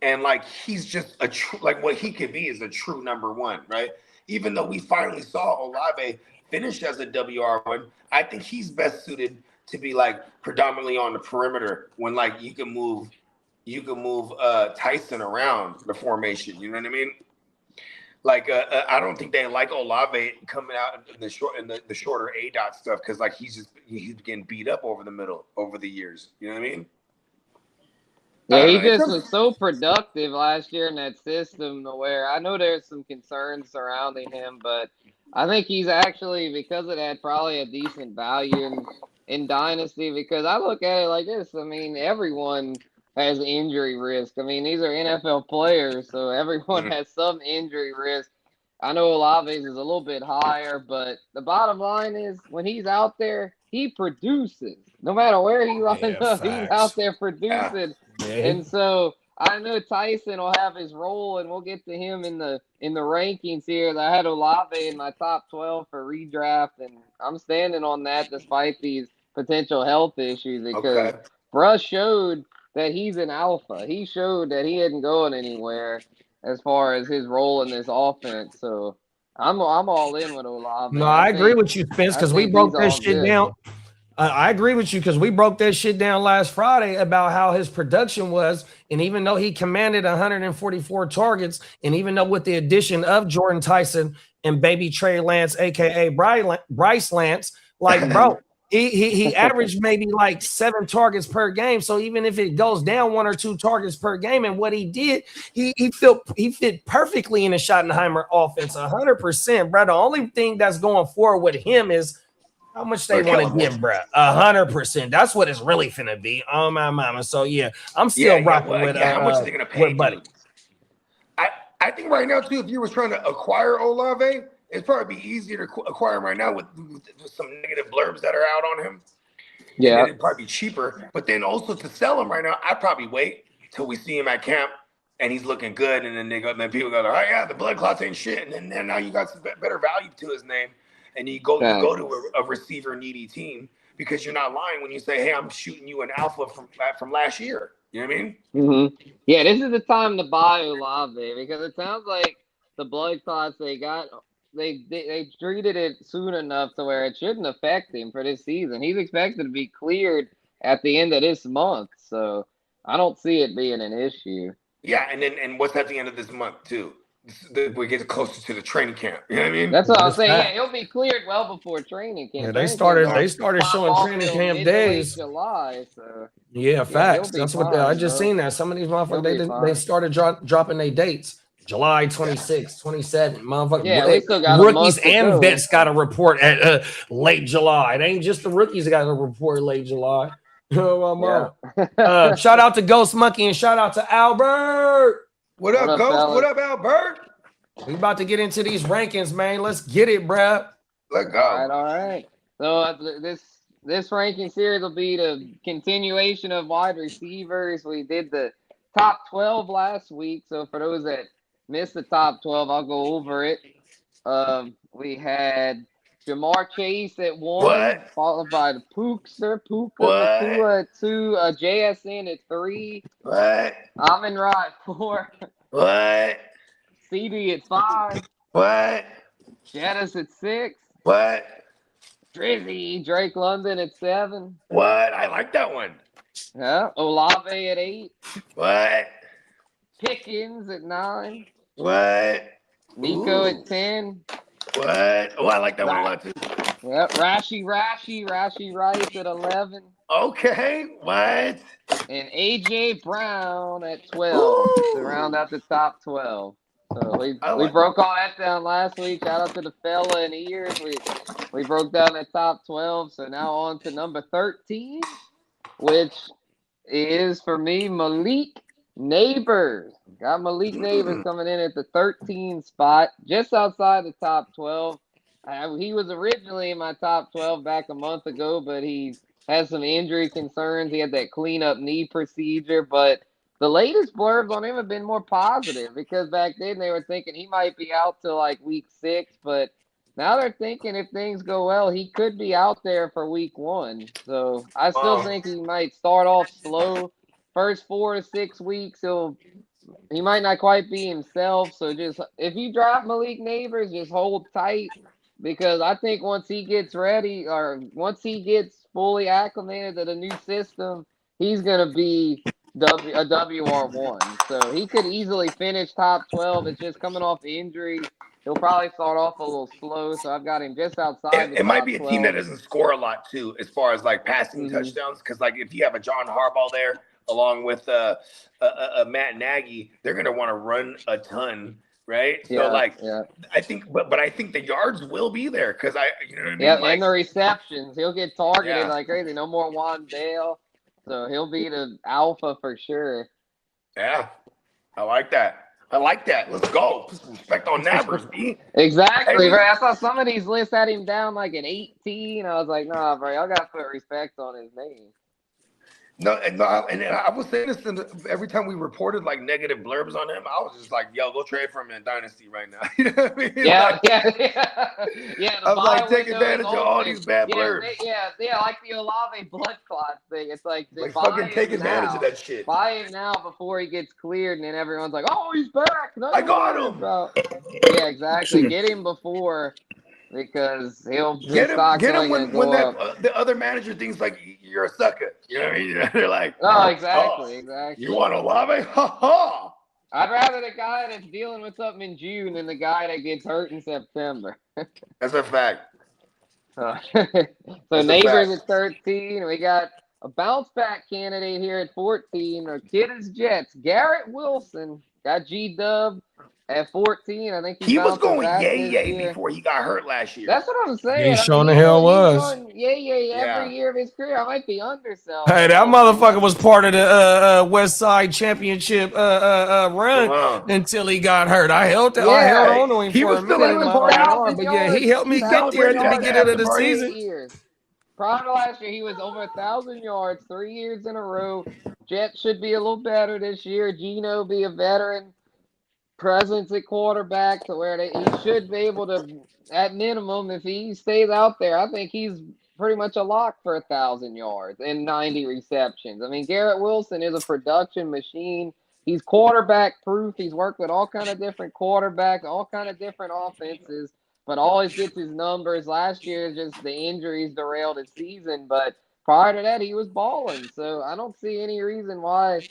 And like, he's just a true, like what he could be is a true number one, right? Even though we finally saw Olave finished as a WR1, I think he's best suited to be like predominantly on the perimeter when like you can move Tyson around the formation. You know what I mean? Like I don't think they like Olave coming out in the shorter A-dot stuff because like he's getting beat up over the middle over the years. You know what I mean? Yeah, he just was so productive last year in that system to where I know there's some concerns surrounding him, but I think he's actually, because of that, probably a decent value in Dynasty because I look at it like this. I mean, everyone has injury risk. I mean, these are NFL players, so everyone has some injury risk. I know Olave's is a little bit higher, but the bottom line is when he's out there, he produces. No matter where he lines up, he's out there producing. Yeah. And so I know Tyson will have his role, and we'll get to him in the rankings here. I had Olave in my top 12 for redraft, and I'm standing on that despite these potential health issues because Bruh showed that he's an alpha. He showed that he isn't going anywhere as far as his role in this offense. So I'm all in with Olave. No, I agree with you, Spence, because we broke that shit down. I agree with you because we broke that shit down last Friday about how his production was. And even though he commanded 144 targets, and even though with the addition of Jordan Tyson and baby Trey Lance, a.k.a. Bryce Lance, like, bro, he averaged maybe like 7 targets per game. So even if it goes down 1 or 2 targets per game, and what he did, he fit perfectly in the Schottenheimer offense, 100%, bro. The only thing that's going forward with him is how much they want to give, bro. 100%. That's what it's really finna be. Oh my mama. So yeah, I'm still rocking with how much are they gonna pay? Buddy. I think right now too, if you were trying to acquire Olave, it'd probably be easier to acquire him right now with some negative blurbs that are out on him. Yeah, it'd probably be cheaper. But then also to sell him right now, I'd probably wait till we see him at camp and he's looking good, and then then people go, oh yeah, the blood clots ain't shit, and then now you got some better value to his name. And you go to a receiver needy team because you're not lying when you say, hey, I'm shooting you an alpha from last year. You know what I mean? Mm-hmm. Yeah, this is the time to buy Olave because it sounds like the blood clots they got, they treated it soon enough to where it shouldn't affect him for this season. He's expected to be cleared at the end of this month. So I don't see it being an issue. Yeah, and what's at the end of this month too? We get closer to the training camp. You know what I mean? That's what I'm saying. Yeah, he'll be cleared well before training camp. Yeah, they started showing training camp days. July, so yeah, facts. That's what I just seen that. Some of these motherfuckers they started dropping their dates. July 26, 27. Motherfucker. Yeah, we still got rookies and vets got to report at late July. It ain't just the rookies that got to report late July. Shout out to Ghost Monkey and shout out to Albert. What up, Ghost? Fellas? What up, Albert? We about to get into these rankings, man. Let's get it, bruh. Let's go. All right. So this ranking series will be the continuation of wide receivers. We did the top 12 last week. So for those that missed the top 12, I'll go over it. We had Jamar Chase at 1, followed by the Puka Nakua at 2, JSN at 3. What? Amon-Ra at 4. What? CD at 5. What? Jettis at 6. What? Drizzy, Drake London at 7. What? I like that one. Yeah. Olave at 8. What? Pickens at 9. What? Nico at 10. What? Oh, I like that one a lot too. Yep. Rashi Rice at 11. Okay. What? And AJ Brown at 12 to round out the top 12. So we broke all that down last week. Shout out to the fella in ears. We broke down the top 12. So now on to number 13, which is for me Malik Neighbors. Got Malik Neighbors coming in at the 13 spot, just outside the top 12. He was originally in my top 12 back a month ago, but he has some injury concerns. He had that cleanup knee procedure, but the latest blurbs on him have been more positive because back then they were thinking he might be out till like week 6, but now they're thinking if things go well, he could be out there for week 1. So I still think he might start off slow. First 4 to 6 weeks, he might not quite be himself. So just if you draft Malik Neighbors, just hold tight because I think once he gets ready or once he gets fully acclimated to the new system, he's going to be a WR1. So he could easily finish top 12. It's just coming off the injury. He'll probably start off a little slow. So I've got him just outside. It might be a team that doesn't score a lot too, as far as like passing touchdowns. Because like if you have a John Harbaugh there, along with Matt Nagy, they're going to want to run a ton, right? So I think, but I think the yards will be there because you know what I mean? Yeah, and the receptions, he'll get targeted like crazy. No more Wandale, so he'll be the alpha for sure. Yeah, I like that. Let's go. Put some respect on Neighbors, B. Exactly, bro. I saw some of these lists had him down like an 18. I was like, nah, bro, y'all got to put respect on his name. No, and I was saying this every time we reported like negative blurbs on him. I was just like, "Yo, go trade for him in Dynasty right now." You know what I mean? Yeah. I was like, take advantage of all these bad blurbs. Like the Olave blood clot thing. It's like fucking take advantage of that shit. Buy him now before he gets cleared, and then everyone's like, "Oh, he's back." I got him. Yeah, exactly. Get him before. Because he'll get him when the other manager thinks like you're a sucker. You know what I mean? They're like, exactly. You want Olave? Ha ha! I'd rather the guy that's dealing with something in June than the guy that gets hurt in September. That's a fact. So Neighbors at 13. We got a bounce back candidate here at 14. Or Kitteh's Jets. Garrett Wilson got G-Dub. At 14, I think he was going yay before he got hurt last year. That's what I'm saying. He showing the hell was. Yay every year of his career. I might be underselling. Hey, that motherfucker was part of the West Side Championship run until he got hurt. I held on to him for a minute. But yeah, he helped me get there at the beginning of the season. Prior to last year, he was over 1,000 yards 3 years in a row. Jets should be a little better this year. Geno be a veteran presence at quarterback to where he should be able to, at minimum, if he stays out there, I think he's pretty much a lock for 1,000 yards and 90 receptions. I mean, Garrett Wilson is a production machine. He's quarterback proof. He's worked with all kind of different quarterbacks, all kind of different offenses, but always gets his numbers. Last year, just the injuries derailed his season, but prior to that, he was balling. So I don't see any reason why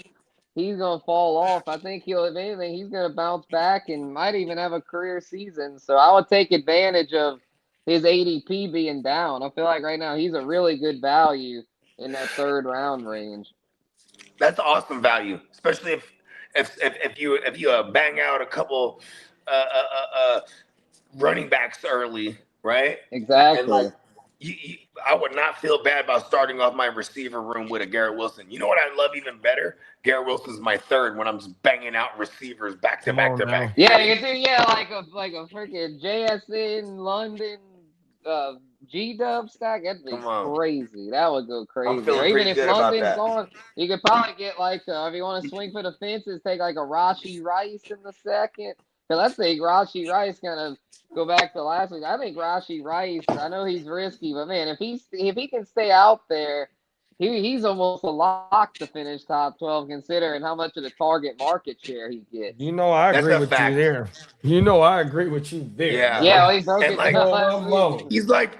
he's going to fall off. I think if anything, he's going to bounce back and might even have a career season. So I would take advantage of his ADP being down. I feel like right now he's a really good value in that 3rd round range. That's awesome value, especially if you bang out a couple running backs early, right? Exactly. I would not feel bad about starting off my receiver room with a Garrett Wilson. You know what I love even better? Garrett Wilson's my 3rd when I'm just banging out receivers back to back to back. Yeah, you can do like a freaking JSN London G-Dub stack, that'd be crazy. That would go crazy. Or even if London's going, you could probably get like, if you want to swing for the fences, take like a Rashee Rice in the second. Because I think Rashee Rice kind of go back to last week. I think Rashee Rice, I know he's risky, but man, if he can stay out there, he's almost a lock to finish top 12 considering how much of the target market share he gets. I agree with you there. I agree with you there. Yeah, he broke it like, he's like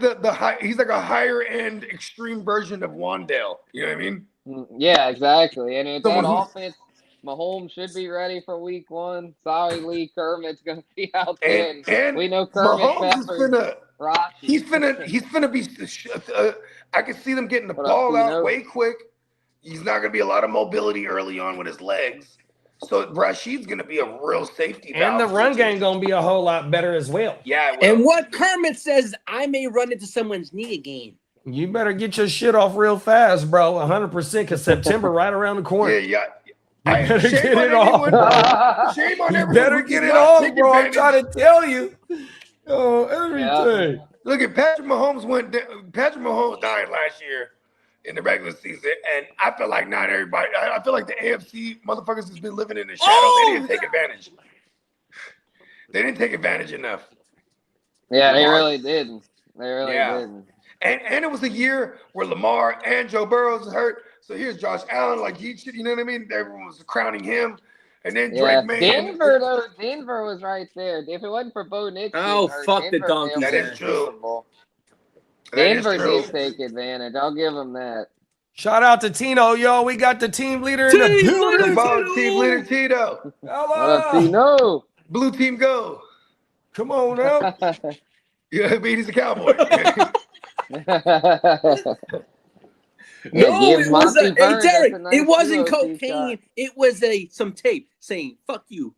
the high, he's like a higher end extreme version of Wandale. You know what I mean? Yeah, exactly. And that offense, Mahomes should be ready for week 1. Sorry, Lee, Kermit's going to be out there. And we know Kermit he's finna be. I can see them getting the ball out way quick. He's not gonna be a lot of mobility early on with his legs. So Rashid's gonna be a real safety valve. And the run game gonna be a whole lot better as well. Yeah. And what Kermit says, I may run into someone's knee again. You better get your shit off real fast, bro. 100%, because September right around the corner. Yeah. You better get it off. Shame on everyone. You better get it off, bro. I'm trying to tell you. Everything. Look at Patrick Mahomes Patrick Mahomes died last year in the regular season, and I feel like not everybody. I feel like the AFC motherfuckers has been living in the shadows. They didn't take advantage. They didn't take advantage enough. Yeah, they really didn't. They really didn't. And it was a year where Lamar and Joe Burrow was hurt. So here's Josh Allen, like you know what I mean? Everyone was crowning him. And then Drake made Denver was right there. If it wasn't for Bo Nix, fuck the Donkeys. That is true. Denver did take advantage. I'll give them that. Shout out to Tino, yo. We got the team leader in the building. Team leader Tito. What up, Tino? Blue team go. Come on now. Yeah, he's a Cowboy. No, it was Derek, it wasn't cocaine. It was some tape saying "fuck you."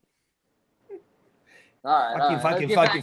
All right, fuck you. Devontae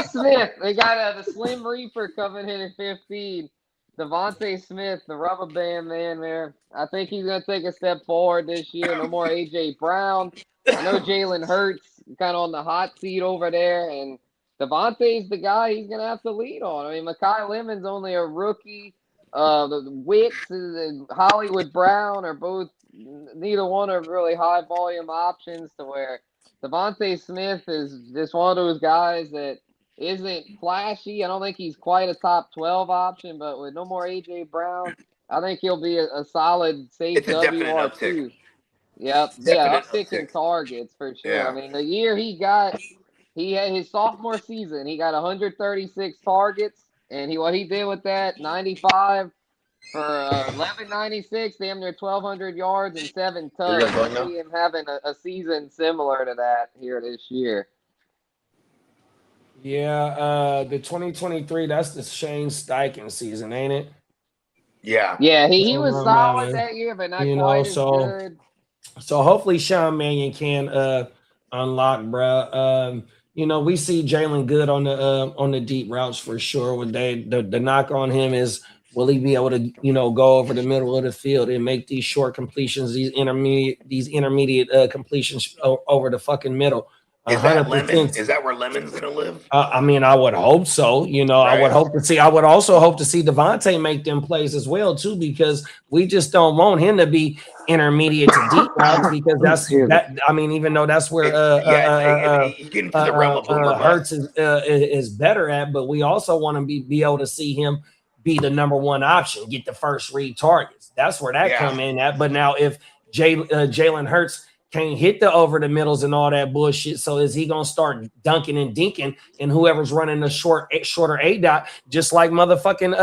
Smith, they got the Slim Reaper coming in at 15. Devontae Smith, the rubber band man there. I think he's gonna take a step forward this year. No more AJ Brown. I know Jalen Hurts kind of on the hot seat over there, and Devontae's the guy he's going to have to lead on. I mean, Mekhi Lemon's only a rookie. The Wicks and Hollywood Brown are both, neither one are really high volume options to where Devontae Smith is just one of those guys that isn't flashy. I don't think he's quite a top 12 option, but with no more A.J. Brown, I think he'll be a solid, safe WR2. Yep. Uptick in targets for sure. Yeah. I mean, the year he had his sophomore season, he got 136 targets, and what he did with that, 95 for 1196, damn near 1,200 yards and 7 touchdowns. I see him having a season similar to that here this year. Yeah, the 2023, that's the Shane Steichen season, ain't it? Yeah. Yeah, he was solid that year, but not quite as good. So hopefully Sean Mannion can unlock, bro. We see Jalen good on the deep routes for sure. The knock on him is, will he be able to go over the middle of the field and make these short completions, these intermediate completions over the fucking middle? Is that Lemon? Is that where Lemon's gonna live? I mean, I would hope so. Right. I would hope to see. I would also hope to see Devontae make them plays as well too, because we just don't want him to be intermediate to deep routes, because that's that. I mean, even though that's where Hurts is better at, but we also want to be able to see him be the number one option, get the first read targets. That's where that come in at. But now if Jalen Hurts can't hit the over the middles and all that bullshit, so is he gonna start dunking and dinking and whoever's running the shorter A dot, just like motherfucking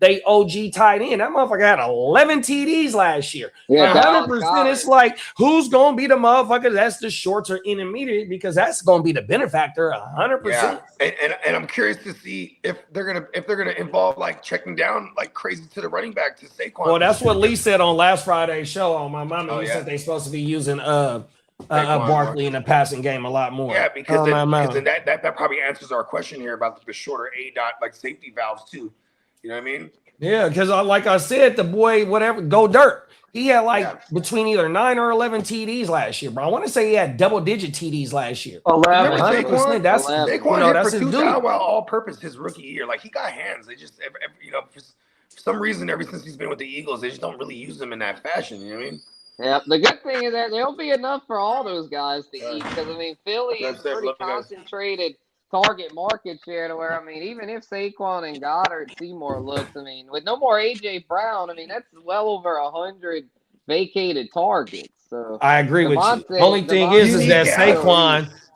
they OG tight end? That motherfucker had 11 TDs last year. 100%. It's like, who's gonna be the motherfucker that's the shorter intermediate, because that's gonna be the benefactor 100%. And I'm curious to see if they're gonna involve like checking down like crazy to the running back to Saquon. Well, that's what Lee said on last Friday's show on my mama. He said they're supposed to be using Barkley in the passing game a lot more. Yeah, because then that probably answers our question here about the shorter A dot like safety valves too. You know what I mean? Yeah, because like I said, the boy, whatever, go dirt. He had between either 9 or 11 TDs last year, bro. I want to say he had double-digit TDs last year. 11. 100%. That's Saquon his hit for dude. 2,000 all-purpose his rookie year. Like, he got hands. They just, for some reason, ever since he's been with the Eagles, they just don't really use him in that fashion. You know what I mean? Yeah, the good thing is that there'll be enough for all those guys to eat because, I mean, Philly is pretty concentrated target market share to where, I mean, even if Saquon and Goddard see more looks, I mean, with no more A.J. Brown, I mean, that's well over 100 vacated targets. So I agree with you. The only thing is that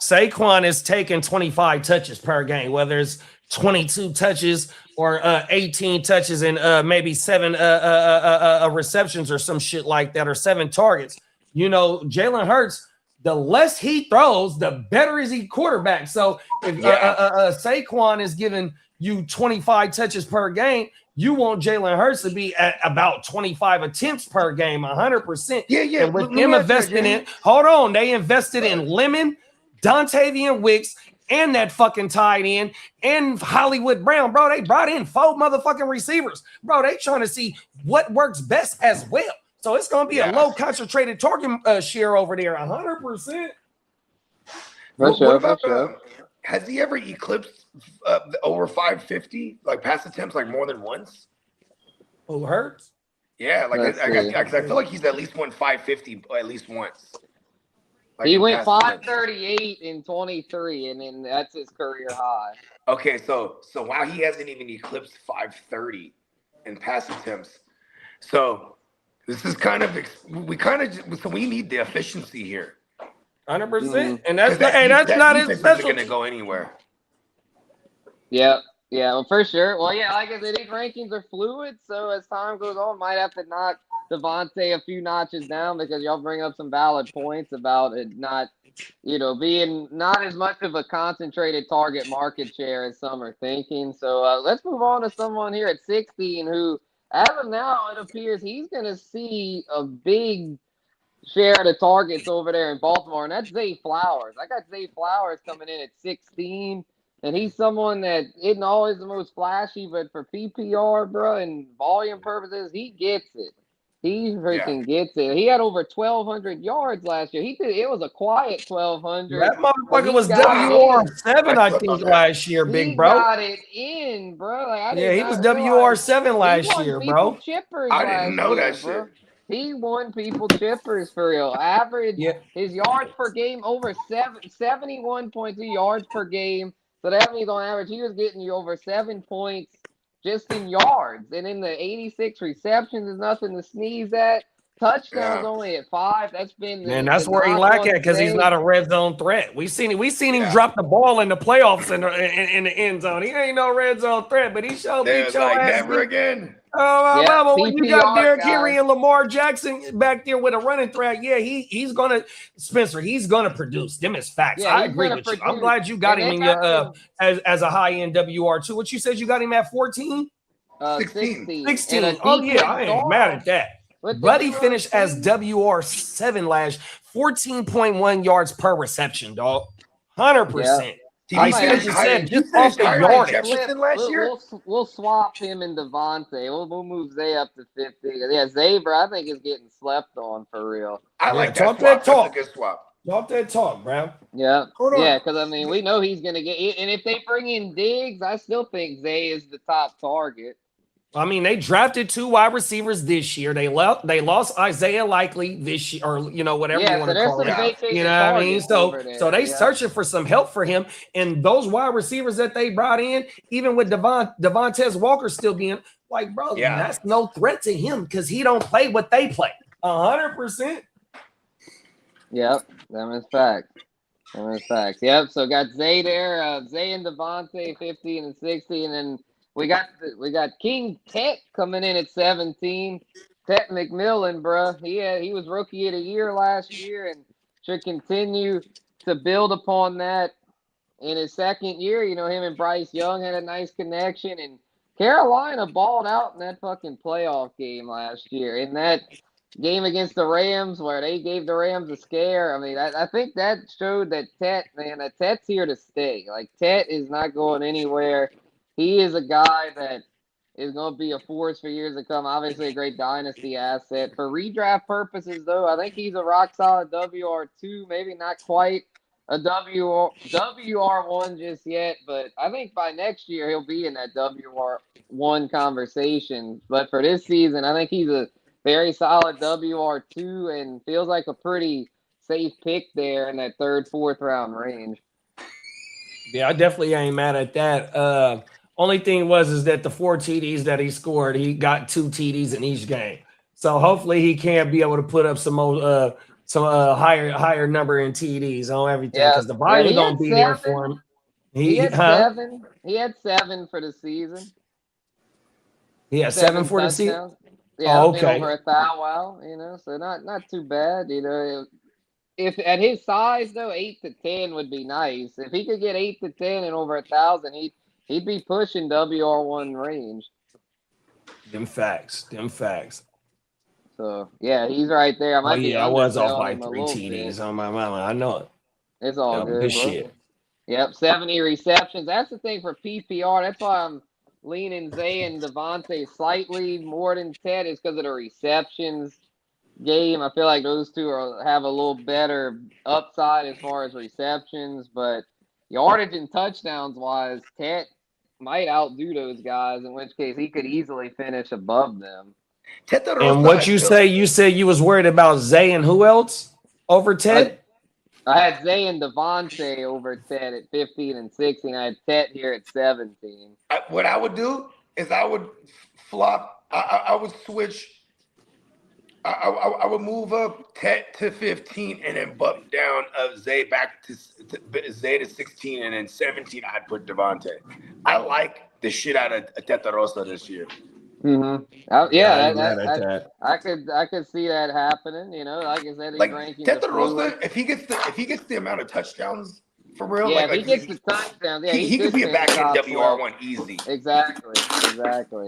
Saquon is taking 25 touches per game, whether it's 22 touches or 18 touches and maybe 7 receptions or some shit like that, or 7 targets. You know, Jalen Hurts, the less he throws, the better is he quarterback. So if Saquon is giving you 25 touches per game, you want Jalen Hurts to be at about 25 attempts per game, 100%. Yeah. And with them investing in, they invested in Lemon, Dontavian Wicks, and that fucking tight end, and Hollywood Brown, bro. They brought in 4 motherfucking receivers. Bro, they trying to see what works best as well. So it's going to be a low concentrated target share over there, 100%. What about, has he ever eclipsed over 550, like pass attempts, like more than once? Who Hurts? Yeah, like I feel like he's at least won 550 at least once. Like he went 538 in 23, and then that's his career high. Okay, so while he hasn't even eclipsed 530 in pass attempts, so this is we need the efficiency here. 100%, and that's not his special. Going to go anywhere. Yeah, well, for sure. Well, yeah, like I said, these rankings are fluid, so as time goes on, might have to knock Devontae a few notches down because y'all bring up some valid points about it not, being not as much of a concentrated target market share as some are thinking. So let's move on to someone here at 16 who, as of now, it appears he's going to see a big share of the targets over there in Baltimore, and that's Zay Flowers. I got Zay Flowers coming in at 16, and he's someone that isn't always the most flashy, but for PPR, bro, and volume purposes, he gets it. He freaking gets it. He had over 1,200 yards last year. It was a quiet 1,200. That motherfucker was WR7, I think, last year, big bro. He got it in, bro. He was WR7 last year, bro. I didn't know that shit. Bro. He won people chippers for real. Average his yards per game over 71.2 yards per game. So that means on average he was getting you over 7 points just in yards. And in the 86 receptions is nothing to sneeze at. Touchdowns only at 5. That's been that's where he lack at because he's not a red zone threat. We seen him drop the ball in the playoffs in the end zone. He ain't no red zone threat, but he showed beat your ass. Never again. Oh, my mama, when you got Derrick Henry and Lamar Jackson back there with a running threat, he's gonna produce. Them is facts. Yeah, I agree with you. I'm glad you got him in your as a high end WR2. What you said you got him at 14? 16. 16. Oh yeah, I ain't mad at that. Buddy finished as WR7 last, 14.1 yards per reception, dog. 100%. I said just off the yardage. We'll swap him and Devontae. We'll move Zay up to 50. Yeah, Zay, bro, I think is getting slept on for real. I like that swap. That's a good swap. Talk that talk, bro. Yeah. Yeah, because, I mean, we know he's going to get – and if they bring in Diggs, I still think Zay is the top target. I mean, they drafted 2 wide receivers this year. They lost Isaiah Likely this year, or whatever you want to call it. You know what I mean? So they searching for some help for him, and those wide receivers that they brought in, even with Devontae Walker still being like, bro, that's no threat to him because he don't play what they play. 100%. Yep, that is fact. Yep. So got Zay there, Zay and Devontae 15 and 60, and then. We got King Tech coming in at 17. Tech McMillan, bro. He was rookie of the year last year and should continue to build upon that in his second year. Him and Bryce Young had a nice connection, and Carolina balled out in that fucking playoff game last year. In that game against the Rams where they gave the Rams a scare. I mean, I think that showed that Tet's here to stay. Like, Tet is not going anywhere. He is a guy that is going to be a force for years to come. Obviously, a great dynasty asset. For redraft purposes, though, I think he's a rock-solid WR2, maybe not quite a WR1 just yet, but I think by next year he'll be in that WR1 conversation. But for this season, I think he's a very solid WR2 and feels like a pretty safe pick there in that 3rd, 4th round range. Yeah, I definitely ain't mad at that. Only thing is that the 4 TDs that he scored, he got 2 TDs in each game. So hopefully he can be able to put up some higher number in TDs on everything because the body gonna be there for him. He had 7. He had 7 for the season. He had 7 for the season. Yeah, okay. Over 1,000, so not too bad. If at his size though, 8 to 10 would be nice. If he could get 8 to 10 and over 1,000, he'd be pushing WR1 range. Them facts. So yeah, he's right there. I was off by 3 TDs on my mama. I know it. It's all good. Shit. Yep, 70 receptions. That's the thing for PPR. That's why I'm leaning Zay and Devontae slightly more than Ted is because of the receptions game. I feel like those two have a little better upside as far as receptions, but yardage and touchdowns wise, Ted might outdo those guys, in which case he could easily finish above them. And what you say? You said you was worried about Zay and who else over Ted? I had Zay and Devontae over Ted at 15 and 16. I had Ted here at 17. What I would do is I would flop. I would switch. I would move up Ted to 15 and then bump down Zay back to Zay to 16 and then 17 I'd put Devontae. I like the shit out of Tetarosa this year. Mm-hmm. I could see that happening. Like I said, like Tetarosa, if he gets the amount of touchdowns for real, if he gets the touchdowns, he could be a back end WR1 easy. Exactly.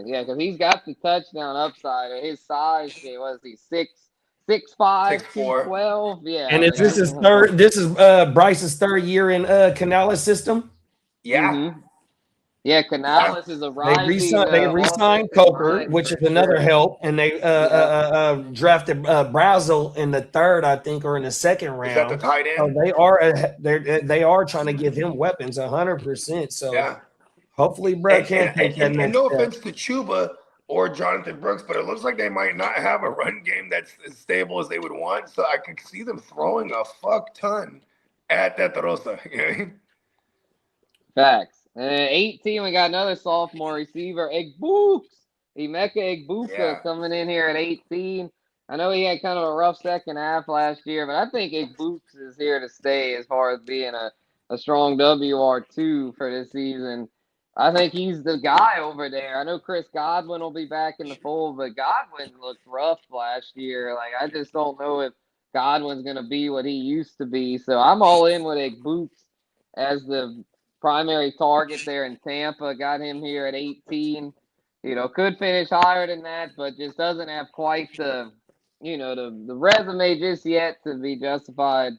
Yeah, because he's got the touchdown upside. His size, was he 6'5", 212? Yeah. And is this his third? This is Bryce's 3rd year in Canales system. Yeah. Mm-hmm. Yeah, Canales is a rising. They re-signed Coker, which is another help, and they drafted Brazel in the 3rd, I think, or in the 2nd round. Is that the tight end? So they are trying to give him weapons 100%. So hopefully, Brett can take that next no step. offense to Chuba or Jonathan Brooks, but it looks like they might not have a run game that's as stable as they would want. So I could see them throwing a fuck ton at Tetarosa. Facts. 18, we got another sophomore receiver, Emeka Egbuka, coming in here at 18. I know he had kind of a rough second half last year, but I think Egbuka is here to stay as far as being a strong WR2 for this season. I think he's the guy over there. I know Chris Godwin will be back in the fold, but Godwin looked rough last year. Like, I just don't know if Godwin's going to be what he used to be. So I'm all in with Egbuka as the primary target there in Tampa. Got him here at 18. Could finish higher than that, but just doesn't have quite the resume just yet to be justified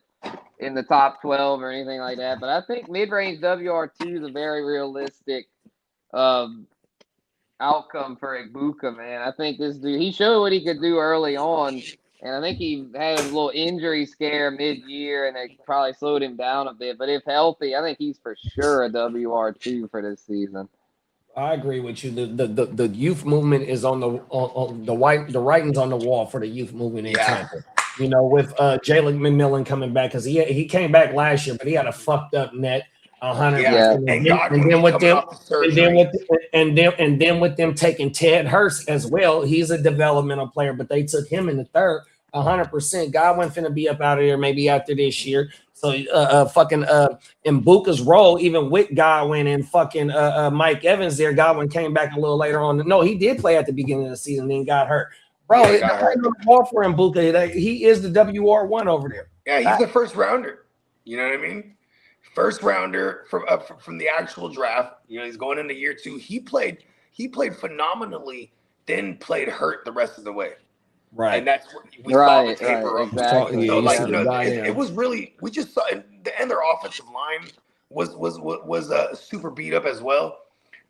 in the top 12 or anything like that. But I think mid-range WR2 is a very realistic outcome for Egbuka, man. I think this dude, he showed what he could do early on. And I think he had a little injury scare mid-year, and it probably slowed him down a bit. But if healthy, I think he's for sure a WR2 for this season. I agree with you. The youth movement is on the writing's on the wall for the youth movement in Tampa. With Jalen McMillan coming back because he came back last year, but he had a fucked up net. 100. And then with them taking Ted Hurst as well, he's a developmental player, but they took him in the 3rd. 100%. Godwin finna be up out of there maybe after this year. So in Buka's role, even with Godwin and fucking Mike Evans there, Godwin came back a little later on. No, he did play at the beginning of the season, then got hurt. Bro, it's the ball for Mbuka. He is the WR1 over there. Yeah, he's the 1st rounder. You know what I mean? 1st rounder from the actual draft. He's going into year 2. He played phenomenally, then played hurt the rest of the way. Right. And that's what we saw the taper of. Exactly. So it was really, we just saw, and their offensive line was super beat up as well.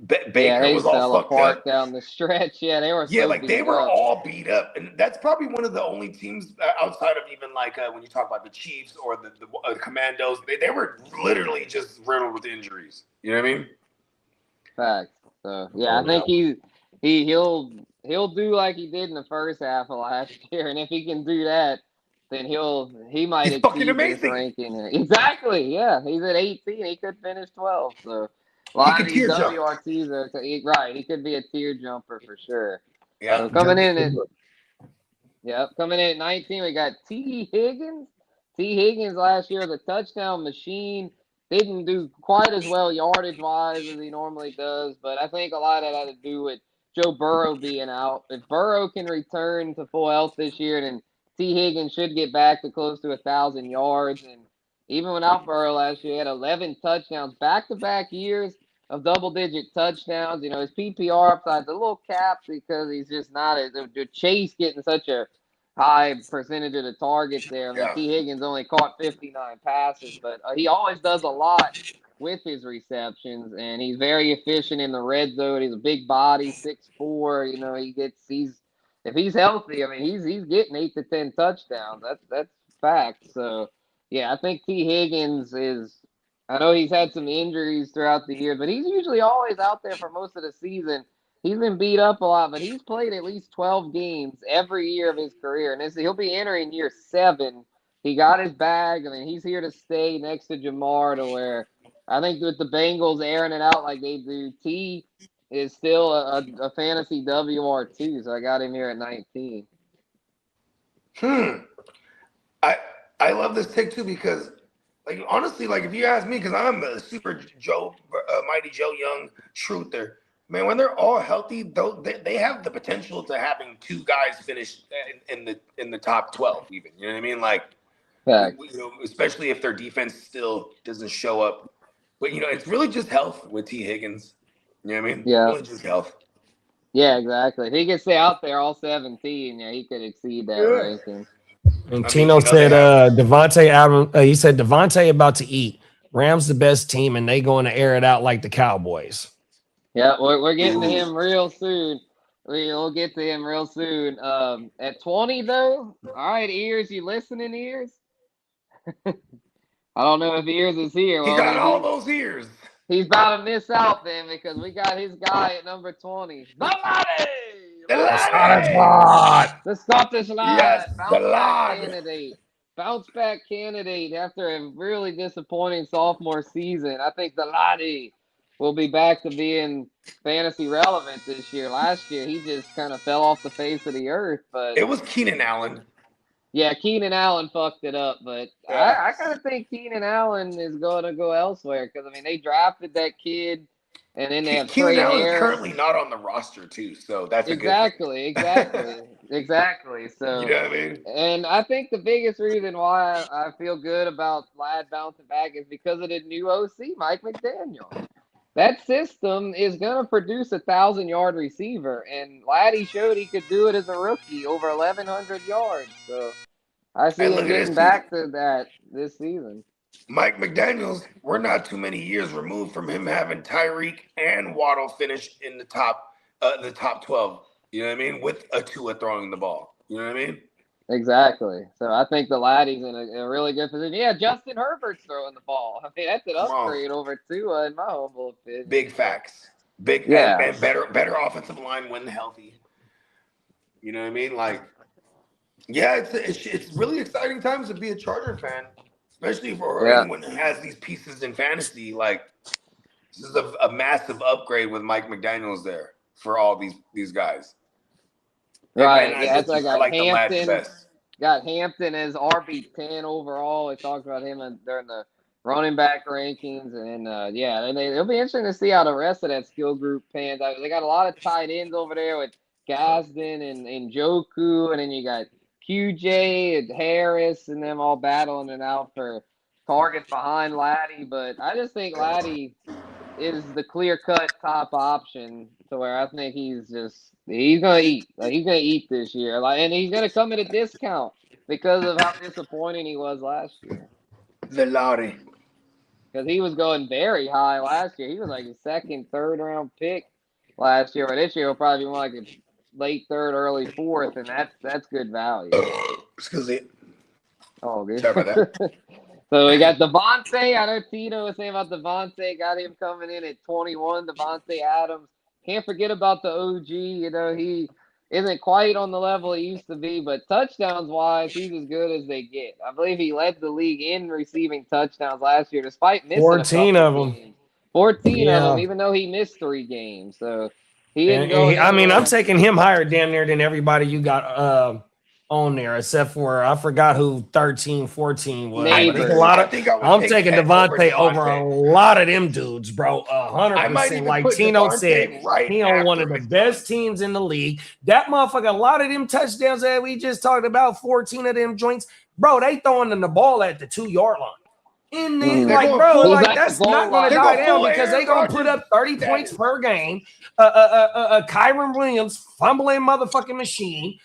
Baker was all fucked up down the stretch. Yeah, they were. Yeah, like they were all beat up, and that's probably one of the only teams outside of even like when you talk about the Chiefs or the Commandos, they were literally just riddled with injuries. You know what I mean? Facts. So yeah, I think he'll do like he did in the first half of last year, and if he can do that, then he might exceed this ranking. Exactly. Yeah, he's at 18. He could finish 12. So. A lot of these WRTs are right. He could be a tier jumper for sure. Yeah, coming in at 19, we got T. Higgins. T. Higgins last year was a touchdown machine. Didn't do quite as well yardage wise as he normally does, but I think a lot of that had to do with Joe Burrow being out. If Burrow can return to full health this year, then T. Higgins should get back to close to 1,000 yards. And even without Burrow last year, he had 11 touchdowns, back-to-back years of double-digit touchdowns. You know, his PPR upside's a little capped because he's just not the Chase getting such a high percentage of the targets there. I mean, T. Higgins only caught 59 passes, but he always does a lot with his receptions, and he's very efficient in the red zone. He's a big body, 6'4". You know, if he's healthy, I mean, he's getting 8 to 10 touchdowns. That's fact. So, yeah, I think T. Higgins is. I know he's had some injuries throughout the year, but he's usually always out there for most of the season. He's been beat up a lot, but he's played at least 12 games every year of his career, and he'll be entering year 7. He got his bag. I mean, he's here to stay next to Jamar, to where I think with the Bengals airing it out like they do, T is still a fantasy WR2, so I got him here at 19. I love this take too because, like, honestly, like if you ask me, because I'm a super Mighty Joe Young truther, man, when they're all healthy, they have the potential to having 2 guys finish in the top 12, even. You know what I mean? Like, you know, especially if their defense still doesn't show up. But you know, it's really just health with T. Higgins. You know what I mean? Yeah, really just health. Yeah, exactly. If he could stay out there all 17, yeah, he could exceed that ranking. And Tino said Devontae Adams, he said Devontae about to eat. Rams the best team, and they going to air it out like the Cowboys. Yeah, we're getting to him real soon. We'll get to him real soon. At 20, though, all right, Ears, you listening, Ears? I don't know if Ears is here. He got all those ears. He's about to miss out then because we got his guy at number 20. The Scottish lad. Yes, the lad. Bounce back candidate after a really disappointing sophomore season. I think the laddie will be back to being fantasy relevant this year. Last year, he just kind of fell off the face of the earth. But it was Keenan Allen. Yeah, Keenan Allen fucked it up, but I kind of think Keenan Allen is going to go elsewhere because, I mean, they drafted that kid, and then they have Keenan Allen is currently not on the roster, too, so that's exactly. So, you know what I mean? And I think the biggest reason why I feel good about Ladd bouncing back is because of the new OC, Mike McDaniel. That system is going to produce 1,000-yard receiver, and Laddie showed he could do it as a rookie, over 1,100 yards. So I see him getting back to that this season. Mike McDaniels, we're not too many years removed from him having Tyreek and Waddle finish in the top 12. You know what I mean? With a Tua throwing the ball. You know what I mean? Exactly. So I think the Laddie's in a really good position. Yeah, Justin Herbert's throwing the ball. I mean, that's an upgrade over Tua in my humble opinion. Big facts. And better offensive line when healthy. You know what I mean? Like, yeah, it's really exciting times to be a Charger fan, especially for anyone who has these pieces in fantasy. Like, this is a massive upgrade with Mike McDaniels there for all these guys. Right. Yeah, it's like Hampton. Got Hampton as RB10 overall. We talked about him during the running back rankings. And, it'll be interesting to see how the rest of that skill group pans out. They got a lot of tight ends over there with Gadsden and Njoku. And then you got QJ and Harris and them all battling it out for targets behind Laddie. But I just think Laddie is the clear-cut top option to where I think he's going to eat. Like, he's going to eat this year. And he's going to come at a discount because of how disappointing he was last year. The Laddie. because he was going very high last year. He was like a second, third round pick last year, but this year he'll probably be more like a late third, early fourth, and that's good value. Excuse me. Oh, good. Sorry about that. So we got Devontae. I know Tino was saying about Devontae. Got him coming in at 21. Devontae Adams. Can't forget about the OG. You know, he isn't quite on the level he used to be, but touchdowns-wise, he's as good as they get. I believe he led the league in receiving touchdowns last year, despite missing 14 a of couple them. games. 14 of Yeah. them, even though he missed 3 games. So he And, didn't go. I mean, I'm taking him higher damn near than everybody you got on there, except for I forgot who 13, 14 was. Neighbors. There's a lot of, I think I would I'm take taking that Devontae over over a lot of them dudes, bro. I might 100%. even Like put Tino Devontae said, right he on one of after the best teams in the league. That motherfucker, a lot of them touchdowns that we just talked about, 14 of them joints, bro, they throwing them the ball at the 2-yard line. In the, They're like, going bro, full- like He's that's like not going to they're die going down full because they Aaron going to put Rodgers up 30 points per game. Kyron Williams fumbling motherfucking machine.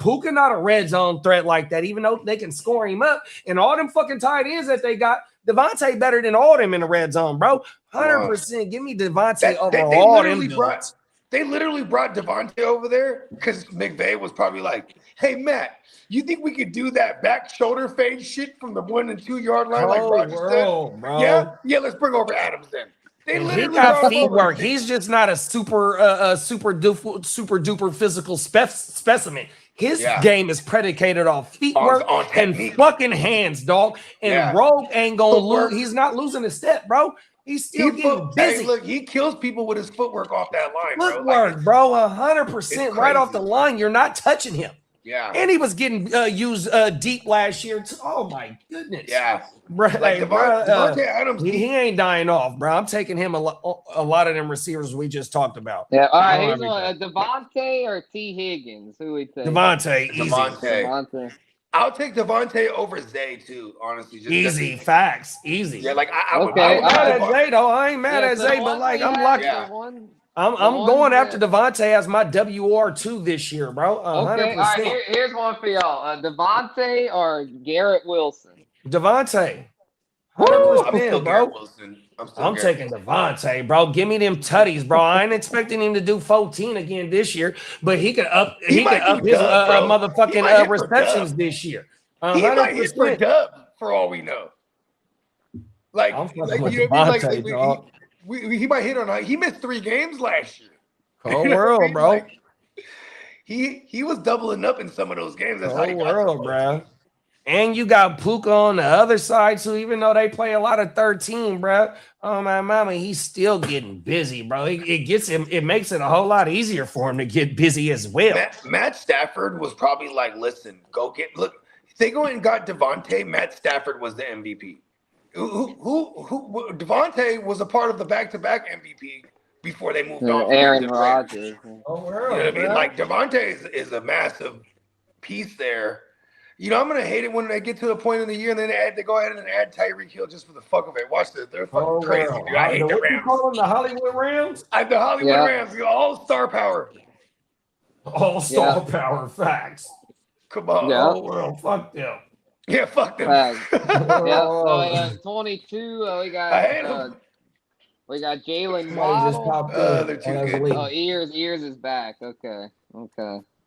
Puka not a red zone threat like that, even though they can score him up. And all them fucking tight ends that they got, Devontae better than all them in the red zone, bro. 100%. Give me Devontae over all them dudes. They literally brought Devontae over there because McVay was probably like, hey, Matt, you think we could do that back shoulder fade shit from the 1 and 2 yard line like Rodgers said? Bro. Yeah, let's bring over Adams then. They And he literally got brought feet him over. work. He's just not a super duper physical specimen. His game is predicated off feet work on and technique. fucking hands, dog. And Rogue ain't gonna lose. He's not losing a step, bro. He's still getting busy. Hey, look, he kills people with his footwork off that line, bro. Footwork, bro, 100% right off the line. You're not touching him. Yeah. And he was getting used deep last year too. Oh my goodness. Yeah. Bro, Like Devontae Adams, he ain't dying off, bro. I'm taking him a lot of them receivers we just talked about. Yeah, all right. Here's one: Devontae or T. Higgins? Who we take? Devontae, easy. Devontae. I'll take Devontae over Zay too, honestly. Just easy, facts, easy. Yeah, like I would. Okay, I would mad at Zay though. I ain't mad at Zay, but like I'm locked. Yeah. I'm going after Devontae as my WR2 this year, bro. 100%. Okay, all right. Here's one for y'all: Devontae or Garrett Wilson? Devontae. 100%, bro. I'm taking Devontae, bro. Give me them tutties, bro. I ain't expecting him to do 14 again this year, but he could up his motherfucking receptions this year. 100%. He might hit for dub for all we know. Like, you know what I mean? Like, he might hit on. He missed 3 games last year. Whole world, bro. Like, he was doubling up in some of those games. That's how he got world, bro. And you got Puka on the other side too, even though they play a lot of 13, bro. Oh my mama, he's still getting busy, bro. It gets him, it makes it a whole lot easier for him to get busy as well. Matt Stafford was probably like, listen, look, if they go and got Devontae, Matt Stafford was the MVP. Who Devontae was a part of the back-to-back MVP before they moved on. Aaron Rodgers. Oh, world, you know what I mean? Like Devontae is a massive piece there. You know, I'm gonna hate it when they get to the point in the year and then they go ahead and add Tyreek Hill just for the fuck of it. Watch this. They're fucking crazy, dude. I hate the Rams. You call them the Hollywood Rams? The Hollywood Rams, all-star power. All-star power, facts. Come on. Oh, world, fuck them. Yeah, fuck them. So 22, we got Jalen Waddle. Ears is back. Okay.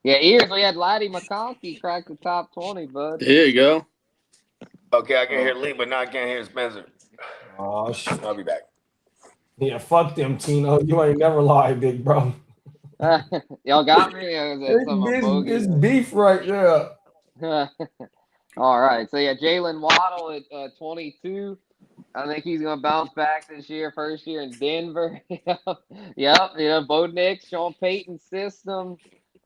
Yeah, Ears. We had Laddie McConkey crack the top 20, bud. There you go. Okay, I can hear Lee, but now I can't hear Spencer. Oh shit! I'll be back. Yeah, fuck them, Tino. You ain't never lied, big bro. Y'all got me. It's beef right there. All right, so yeah, Jalen Waddle at 22. I think he's gonna bounce back this year. First year in Denver. Yep. Bo Nix, Sean Payton's system.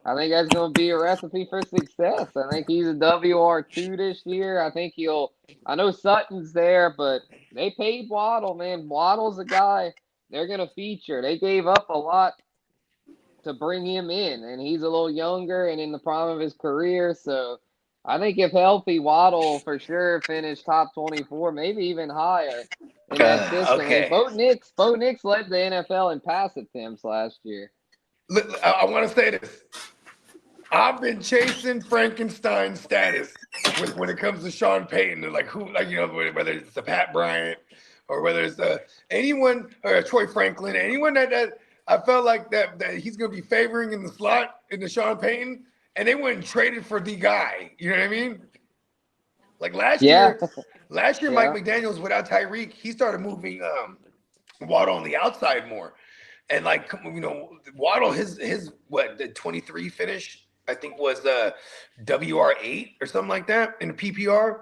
I think that's going to be a recipe for success. I think he's a WR2 this year. I think I know Sutton's there, but they paid Waddle, man. Waddle's a guy they're going to feature. They gave up a lot to bring him in, and he's a little younger and in the prime of his career. So I think if healthy, Waddle for sure finish top 24, maybe even higher in that system. Okay. Bo Nix led the NFL in pass attempts last year. Look, I want to say this. I've been chasing Frankenstein status when it comes to Sean Payton. Whether it's the Pat Bryant, or whether it's anyone or Troy Franklin, anyone that I felt like that he's going to be favoring in the slot in the Sean Payton, and they went and traded for the guy. You know what I mean? Like last year, Mike McDaniels without Tyreek, he started moving Waddle on the outside more. And like, you know, Waddle, his the 23 finish, I think was WR8 or something like that in the PPR.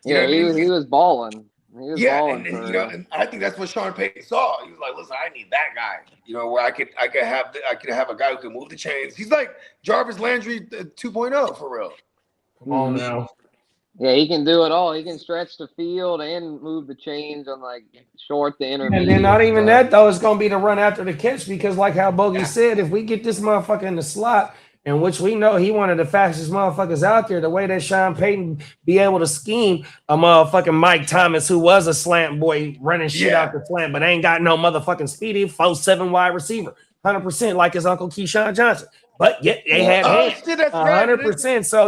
He was balling. He was balling. And you know, and I think that's what Sean Payton saw. He was like, listen, I need that guy. You know, where I could have a guy who can move the chains. He's like Jarvis Landry 2.0 for real. Come on now. Yeah, he can do it all. He can stretch the field and move the chains on like short to intermediate. And then not even that though, it's gonna be to run after the catch because like how Bogey said, if we get this motherfucker in the slot, in which we know he one of the fastest motherfuckers out there, the way that Sean Payton be able to scheme a motherfucking Mike Thomas who was a slant boy running shit out the slant, but ain't got no motherfucking speedy 4-7 wide receiver, 100% like his uncle Keyshawn Johnson. But yet they had 100%. So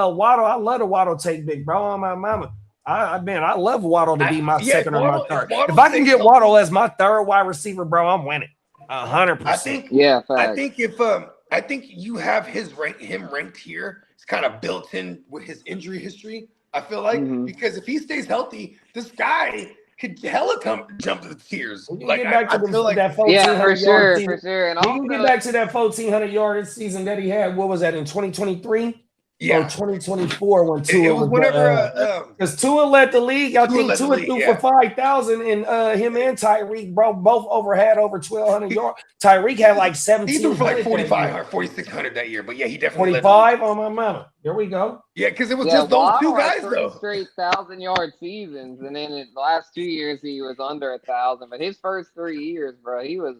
Waddle, I love the Waddle take, big bro. On my mama, I love Waddle to be my second or my third. If I can get Waddle as my third wide receiver, bro, I'm winning 100%. I think you have him ranked here. It's kind of built in with his injury history. I feel like because if he stays healthy, this guy could hella jump to the tiers. Like I feel like that 1,400 for sure. And we can get back to that 1,400 yard season that he had. What was that in 2023? Or 2024 when Tua it was whenever because Tua led the league. I think Tua threw for 5,000, and him and Tyreek, bro, both had over 1,200 yards. Tyreek had like 17. He threw for like 4,500 or 4,600 that year, but yeah, he definitely 45 on my mama. There we go. Yeah, because it was just those two guys though. Straight 1,000-yard seasons, and then in the last 2 years he was under 1,000. But his first 3 years, bro, he was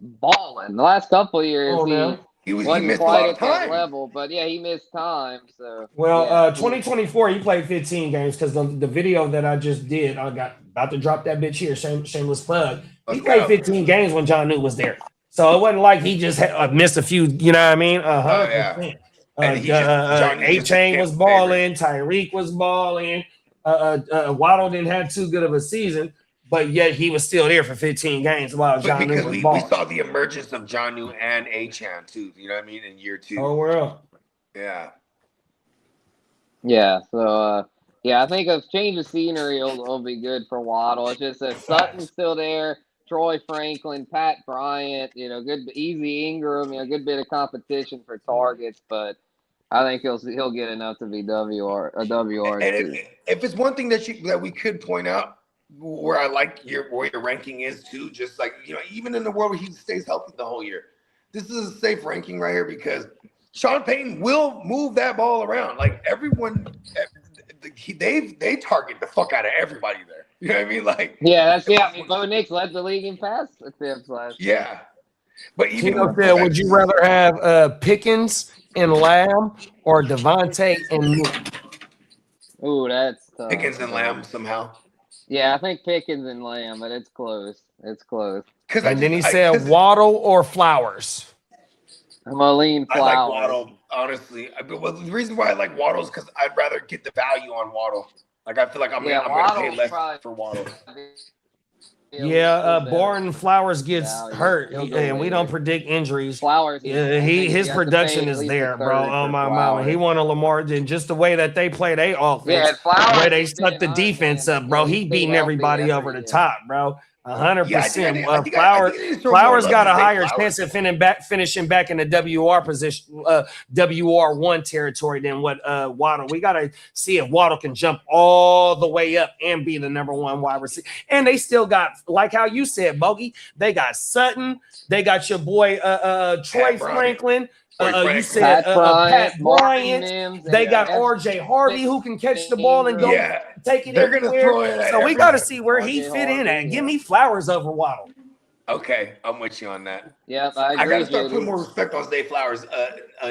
balling. The last couple of years, he wasn't quite at that level, but yeah, he missed time. So 2024 he played 15 games because the video that I just did, I got about to drop that bitch here. Shameless plug. He played 15 games when John Newton was there, so it wasn't like he just missed a few. You know what I mean? 100%. A-Chain was balling. Tyreek was balling. Waddle didn't have too good of a season. But yet he was still there for 15 games while John Newton was balling. We saw the emergence of John Newton and A-Chan too. You know what I mean? In year 2. Oh, world. Yeah. Yeah. So I think a change of scenery will be good for Waddle. It's just that Sutton's still there, Troy Franklin, Pat Bryant. You know, good Easy Ingram. You know, good bit of competition for targets, but I think he'll get enough to be WR. And if it's one thing that we could point out, where I like where your ranking is too, just like, you know, even in the world where he stays healthy the whole year, this is a safe ranking right here because Sean Payton will move that ball around. Like everyone, they target the fuck out of everybody there. You know what I mean? Like Bo Nix led the league in pass attempts last year. Yeah, but even would you rather have Pickens and Lamb or Devontae and Newton? Ooh, that's tough. Pickens and Lamb somehow. Yeah, I think Pickens and Lamb, but it's close. And then he said Waddle or Flowers. I'm gonna lean Flowers. I like Waddle, honestly. Well, the reason why I like Waddle is because I'd rather get the value on Waddle. Like I feel like I'm gonna pay less for Waddle. Born Flowers gets hurt, and we don't predict injuries. Flowers, his production is there, bro. Oh my mama, he won a Lamar, and just the way that they play their offense, the way they stuck the defense up, bro. He beating everybody over the top, bro. 100%. Flowers got a higher chance of finishing back in the WR position, WR1 territory than what Waddle. We got to see if Waddle can jump all the way up and be the number 1 wide receiver. And they still got, like how you said, Bogey, they got Sutton, they got your boy Troy Franklin. You said Pat Bryant. They got RJ Harvey who can catch the ball and go take it. They're gonna throw it. So we got to see where he fit in at. Give me Flowers over Waddle. Okay, I'm with you on that. Yeah, I got to start putting more respect on Zay Flowers'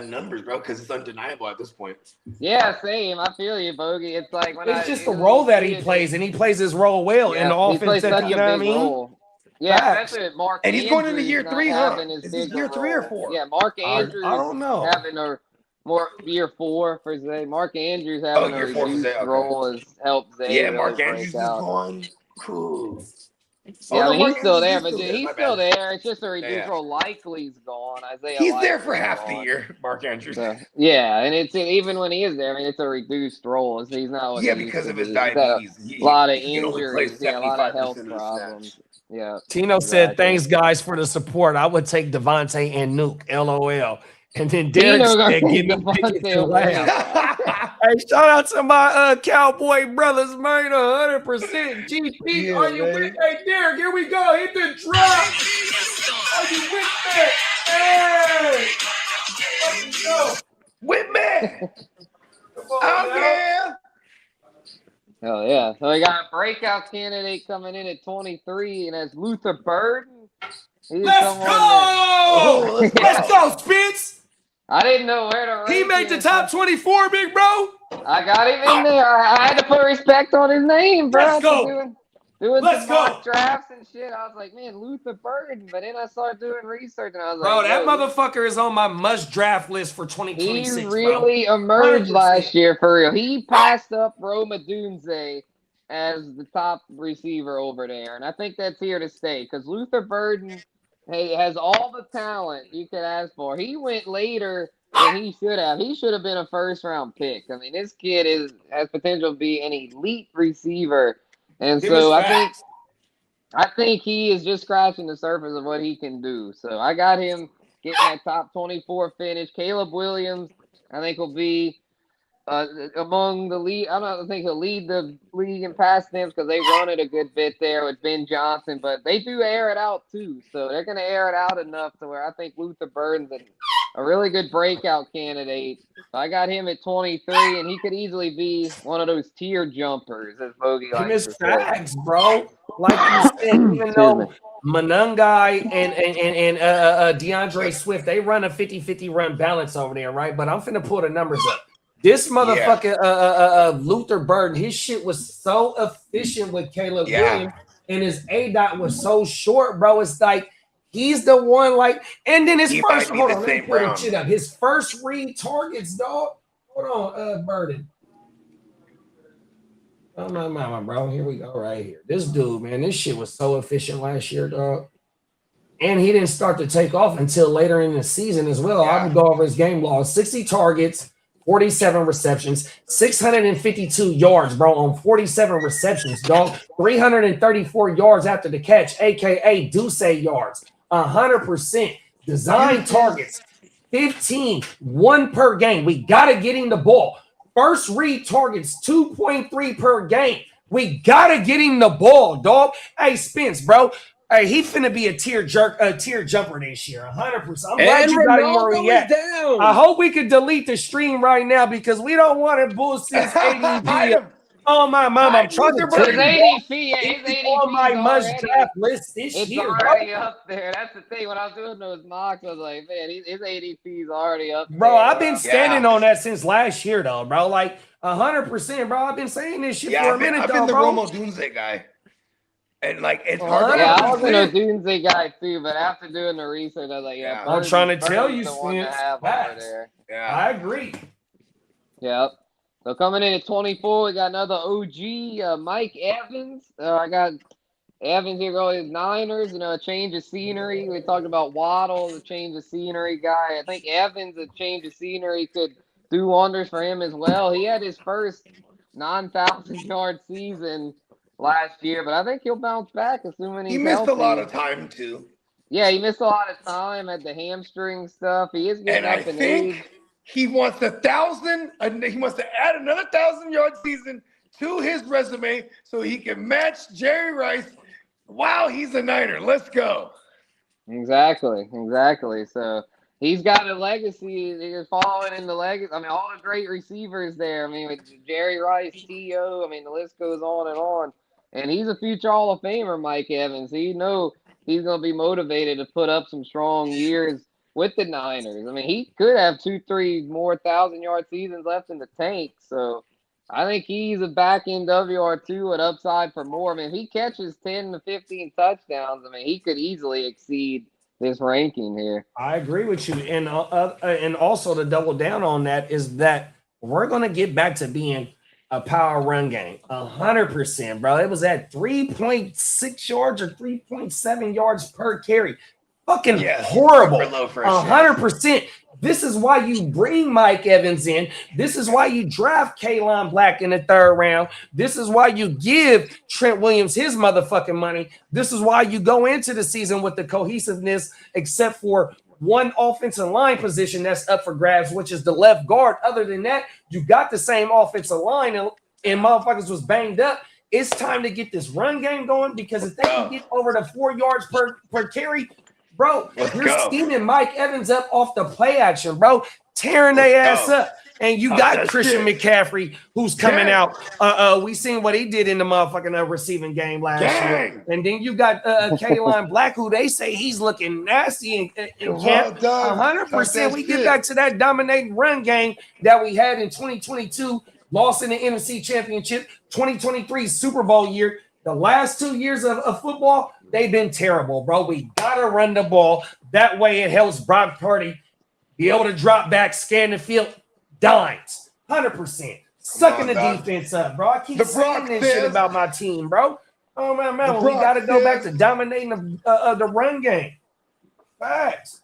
numbers, bro, because it's undeniable at this point. Yeah, same. I feel you, Bogey. It's like it's just the role that he plays, and he plays his role well in the offense. You know what I mean? Role. Yeah, especially with Mark. And he's going into year 3, huh? Is this year 3 or 4? Yeah, Mark Andrews. I don't know. Having a more year 4 for Zay. Mark Andrews having a reduced role has helped Zay. Yeah, Mark Andrews is gone. Yeah, I mean, he's still there, but he's still there. It's just a reduced role. Likely's gone. He's there for half the year, Mark Andrews. So, yeah, and it's even when he is there, I mean, it's a reduced role. So he's not what he used because to of his be. diabetes. A lot of injuries, a lot of health problems. Yeah. Tino said, "Thanks, guys, for the support. I would take Devontae and Nuke. LOL." And then Derek said, "Give me Pickett to laugh." Hey, shout out to my Cowboy brothers, man. 100% GP. Are you with? Hey, Derek, here we go. Hit the drop. Are you with that? Hey, let's go. With me. Oh yeah. Hell yeah. So we got a breakout candidate coming in at 23, and that's Luther Burden. Let's go! Let's go, Spence! I didn't know where to rank He made the top 24, big bro. I got him in there. I had to put respect on his name, bro. Let's go. Doing some mock drafts and shit. I was like, man, Luther Burden. But then I started doing research, and I was bro, like, that motherfucker is on my must draft list for 2026. He really emerged 100%. Last year, for real. He passed up Rome Odunze as the top receiver over there. And I think that's here to stay because Luther Burden has all the talent you could ask for. He went later than he should have. He should have been a first-round pick. I mean, this kid has potential to be an elite receiver. And so I think he is just scratching the surface of what he can do. So I got him getting that top 24 finish. Caleb Williams, I think, will be among the lead. I don't think he'll lead the league in pass attempts because they run it a good bit there with Ben Johnson, but they do air it out too. So they're going to air it out enough to where I think Luther Burden's a really good breakout candidate. So I got him at 23, and he could easily be one of those tier jumpers, as Bogey likes to say. Facts, bro. Like you said, even though Manungai and DeAndre Swift, they run a 50-50 run balance over there, right? But I'm finna pull the numbers up. This motherfucker, Luther Burden, his shit was so efficient with Caleb Williams, and his ADOT was so short, bro. It's like he's the one, like, and then his first, hold on, let me pull the shit up. His first read targets, dog. Hold on, Burden. Oh my mama, bro. Here we go, right here. This dude, man, this shit was so efficient last year, dog. And he didn't start to take off until later in the season as well. I would go over his game log: 60 targets. 47 receptions, 652 yards, bro, on 47 receptions, dog. 334 yards after the catch, a.k.a. Deuce yards. 100% design targets, 15, 1 per game. We got to get him the ball. First read targets, 2.3 per game. We got to get him the ball, dog. Hey, Spence, bro. Hey, he finna be a tier jumper this year, 100%. I'm glad you got him where he at. I hope we could delete the stream right now because we don't want to bullshit ADP. Oh my mama, I'm trying to bring his on my must draft list this year. It's already up there. That's the thing. When I was doing those mocks, I was like, man, his ADP is already up there. Bro, I've been standing on that since last year, though, bro. Like 100%, bro. I've been saying this shit for a minute, I've been the Romo Dunze guy. And like it's hard. Yeah, I wasn't a Dunze guy too, but after doing the research, I was like, yeah. I'm trying to tell you, Spence. Yeah, I agree. Yep. So coming in at 24, we got another OG, Mike Evans. I got Evans here going Niners, a change of scenery. We talked about Waddle, the change of scenery guy. I think Evans, a change of scenery could do wonders for him as well. He had his first 9,000-yard season last year, but I think he'll bounce back assuming he missed a lot of time too. Yeah, he missed a lot of time at the hamstring stuff. He is getting up in age. He wants 1,000. He wants to add another 1,000-yard season to his resume so he can match Jerry Rice. Wow, he's a Niner. Let's go. Exactly. So he's got a legacy. He's following in the legacy. I mean, all the great receivers there. I mean, with Jerry Rice, T.O., I mean, the list goes on and on. And he's a future Hall of Famer, Mike Evans. So you know he's going to be motivated to put up some strong years with the Niners. I mean, he could have 2-3 more 1,000-yard seasons left in the tank. So I think he's a back-end WR2 with upside for more. I mean, if he catches 10 to 15 touchdowns, I mean, he could easily exceed this ranking here. I agree with you. And also to double down on that is that we're going to get back to being a power run game. 100%, bro. It was at 3.6 yards or 3.7 yards per carry. Fucking horrible. 100%. This is why you bring Mike Evans in. This is why you draft Keyron Black in the 3rd round. This is why you give Trent Williams his motherfucking money. This is why you go into the season with the cohesiveness, except for one offensive line position that's up for grabs, which is the left guard. Other than that, you got the same offensive line, and motherfuckers was banged up. It's time to get this run game going, because if they can get over the 4 yards per carry, bro, you're scheming Mike Evans up off the play action, bro, tearing their ass up. And you got Christian McCaffrey, who's coming out. We seen what he did in the motherfucking receiving game last year. And then you got Keyron Black, who they say he's looking nasty in camp. 100%. We get back to that dominating run game that we had in 2022, lost in the NFC Championship, 2023 Super Bowl year. The last 2 years of football, they've been terrible, bro. We got to run the ball. That way it helps Brock Purdy be able to drop back, scan the field, dimes. 100%. Sucking the defense up, bro. I keep saying this shit about my team, bro. Oh, man. We got to go back to dominating the run game. Facts.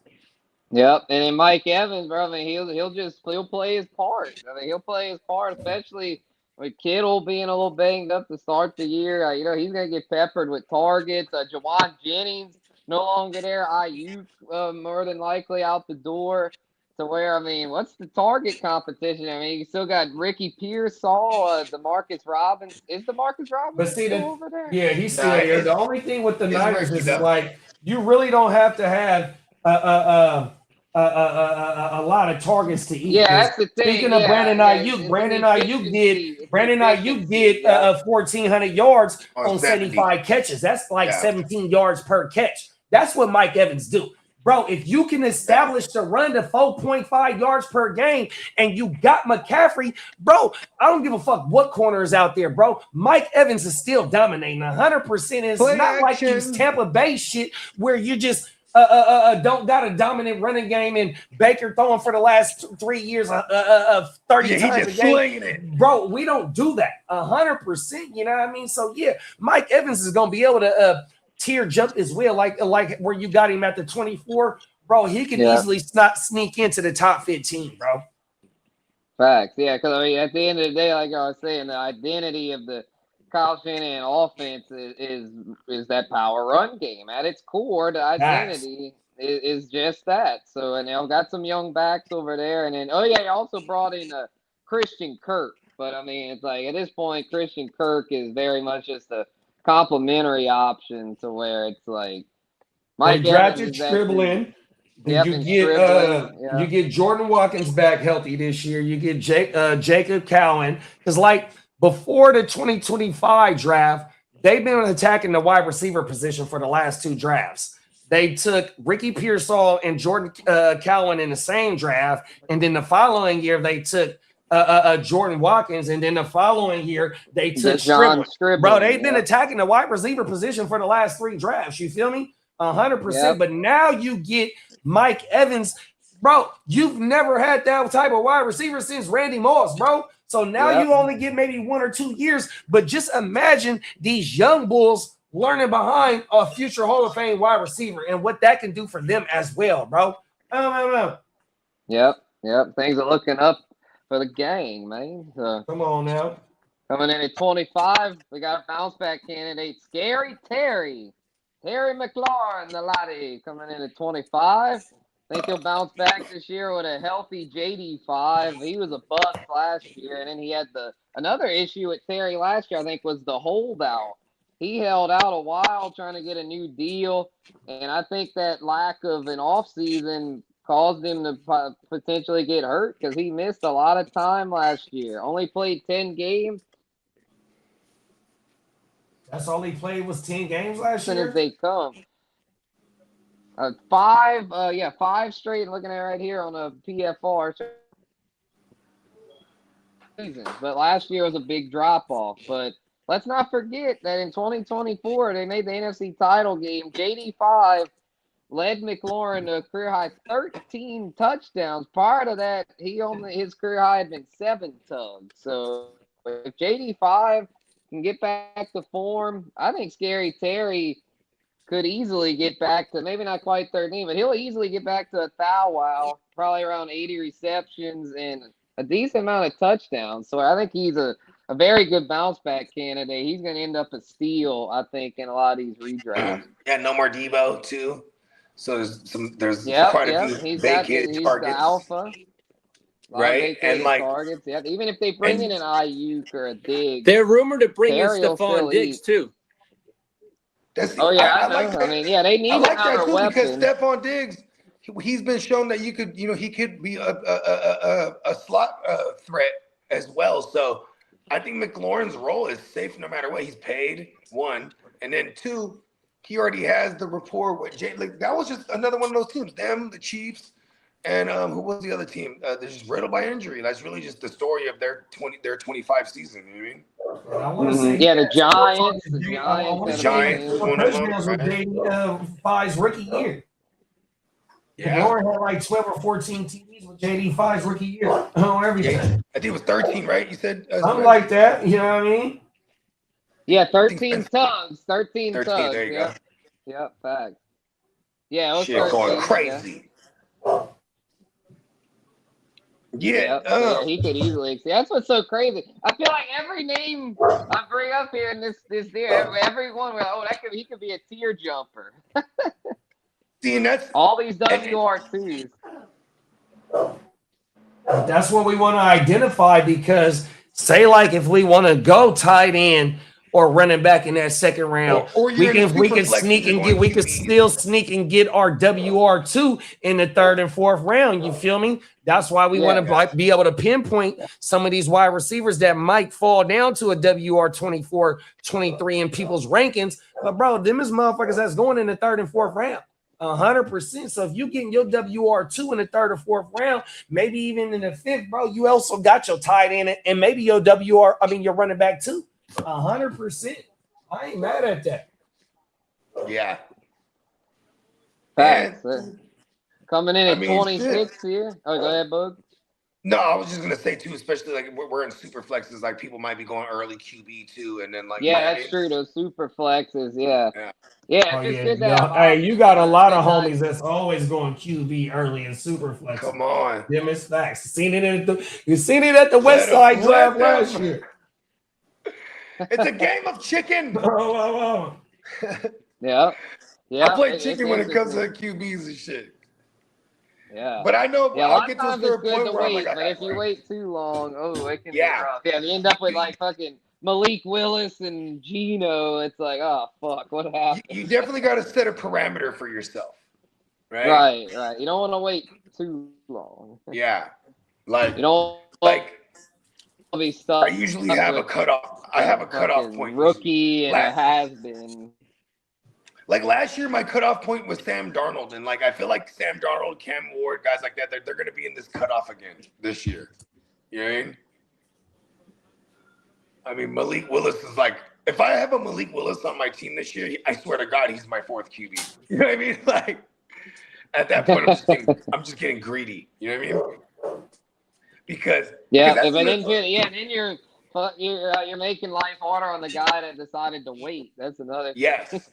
Yep, and then Mike Evans, bro, I mean, he'll play his part. I mean, he'll play his part, especially with Kitteh being a little banged up to start the year. He's going to get peppered with targets. Jawan Jennings no longer there. IU more than likely out the door. To where, I mean, what's the target competition? I mean, you still got Ricky Pearsall, DeMarcus Robbins. Is DeMarcus Robbins still over there? Yeah, he's still here. The only thing with the Niners is like, you really don't have to have a lot of targets to eat. Yeah, that's the thing. Speaking of Brandon Ayuk, Brandon Ayuk did 1,400 yards on 75 catches. That's like 17 yards per catch. That's what Mike Evans do. Bro, if you can establish the run to 4.5 yards per game and you got McCaffrey, bro, I don't give a fuck what corner is out there, bro. Mike Evans is still dominating 100%. It's not like these Tampa Bay shit where you just don't got a dominant running game and Baker throwing for the last 3 years 30 times a game. Bro, we don't do that 100%. You know what I mean? So, yeah, Mike Evans is going to be able to tier jump as well, like where you got him at the 24, bro. He can easily sneak into the top 15, bro. Facts, yeah. Because I mean, at the end of the day, like I was saying, the identity of the Kyle Shanahan offense is that power run game. At its core, the identity is just that. So, and they've got some young backs over there, and then he also brought in Christian Kirk. But I mean, it's like at this point, Christian Kirk is very much just a complimentary option to where it's like Mike drafted Striblin. You get Jordan Watkins back healthy this year. You get Jacob Cowan, because like before the 2025 draft, they've been attacking the wide receiver position for the last 2 drafts. They took Ricky Pearsall and Jordan Cowan in the same draft, and then the following year they took Jordan Watkins, and then the following year they took Striblin. Bro, they've been attacking the wide receiver position for the last 3 drafts. You feel me? 100%. But now you get Mike Evans, bro. You've never had that type of wide receiver since Randy Moss, bro. So now you only get maybe 1 or 2 years. But just imagine these young bulls learning behind a future Hall of Fame wide receiver and what that can do for them as well, bro. Yep. Things are looking up for the gang, man. Come on now. Coming in at 25, we got a bounce back candidate, Scary Terry McLaurin, the laddie, coming in at 25. I think he'll bounce back this year with a healthy JD5. He was a bust last year, and then he had another issue with Terry last year, I think, was the holdout. He held out a while trying to get a new deal, and I think that lack of an offseason caused him to potentially get hurt because he missed a lot of time last year. Only played 10 games. That's all he played was 10 games last year? As they come. 5 straight, looking at right here on a PFR. But last year was a big drop-off. But let's not forget that in 2024, they made the NFC title game. JD5 led McLaurin to a career high 13 touchdowns. Prior to that, his career high had been 7 tugs. So If JD5 can get back to form, I think Scary Terry could easily get back to maybe not quite 13, but he'll easily get back to a wow, probably around 80 receptions and a decent amount of touchdowns. So I think he's a very good bounce back candidate. He's going to end up a steal, I think, in a lot of these redrafts. Yeah, no more Debo too. So there's quite a few he's vacated targets. The alpha. Right, and like targets. Yeah, even if they bring in an Ayuk or a Diggs, they're rumored to bring in Stefon Diggs too. I like that. I mean, yeah, they need another weapon because Stefon Diggs, he's been shown that he could be a slot threat as well. So I think McLaurin's role is safe no matter what. He's paid, one, and then two, he already has the rapport with Jay. Like that was just another one of those teams. Them, the Chiefs. And who was the other team? They're just riddled by injury. That's really just the story of their 25 season. You know what I mean? The Giants. The Giants. Touchdowns with JD5's rookie year. Yeah. Warren had like 12 or 14 TVs with JD5's rookie year. Everything. Yeah, I think it was 13, right? You said something like that. You know what I mean? Yeah, 13 tugs. 13 tugs. There you go. Yep, facts. Yeah, it was shit 13, going crazy. Yeah, he could easily. That's what's so crazy. I feel like every name I bring up here in this year, everyone, he could be a tier jumper. See, and that's all these WR2s. That's what we want to identify because, say, like if we want to go tight end or running back in that second round, we can sneak and get. We could still sneak and get our WR2 in the third and fourth round. You feel me? That's why we want to be able to pinpoint some of these wide receivers that might fall down to a WR 24, 23 in people's rankings. But bro, them is motherfuckers that's going in the third and fourth round. 100%. So if you getting your WR2 in the third or fourth round, maybe even in the fifth, bro, you also got your tight end and maybe your your running back too. 100%. I ain't mad at that. Yeah. Facts. Coming in at 26 here. Oh, go ahead, Bug. No, I was just gonna say too, especially like we're in super flexes, like people might be going early QB too, and then like that's true. Those super flexes, Hey, you got a lot of homies that's always going QB early and super flex. Come on, them is facts. You seen it at the West Side draft last year. It's a game of chicken. Yeah. I play chicken when it comes to QBs and shit. Yeah. But I know I'll get to a certain point where I'm like, but if you wait too long, it can be rough. Yeah, you end up with like fucking Malik Willis and Geno. It's like, oh fuck, what happened? You definitely got to set a parameter for yourself, right? Right. You don't want to wait too long. Yeah, like you don't be stuck. I usually have a cutoff. I have a cutoff point. Rookie and it has been. Like last year, my cutoff point was Sam Darnold, and like I feel like Sam Darnold, Cam Ward, guys like that, they're going to be in this cutoff again this year. You know what I mean? I mean, Malik Willis is like, if I have a Malik Willis on my team this year, I swear to God, he's my fourth QB. You know what I mean? Like at that point, I'm just getting greedy. You know what I mean? Because then you're making life harder on the guy that decided to wait. That's another thing. Yes.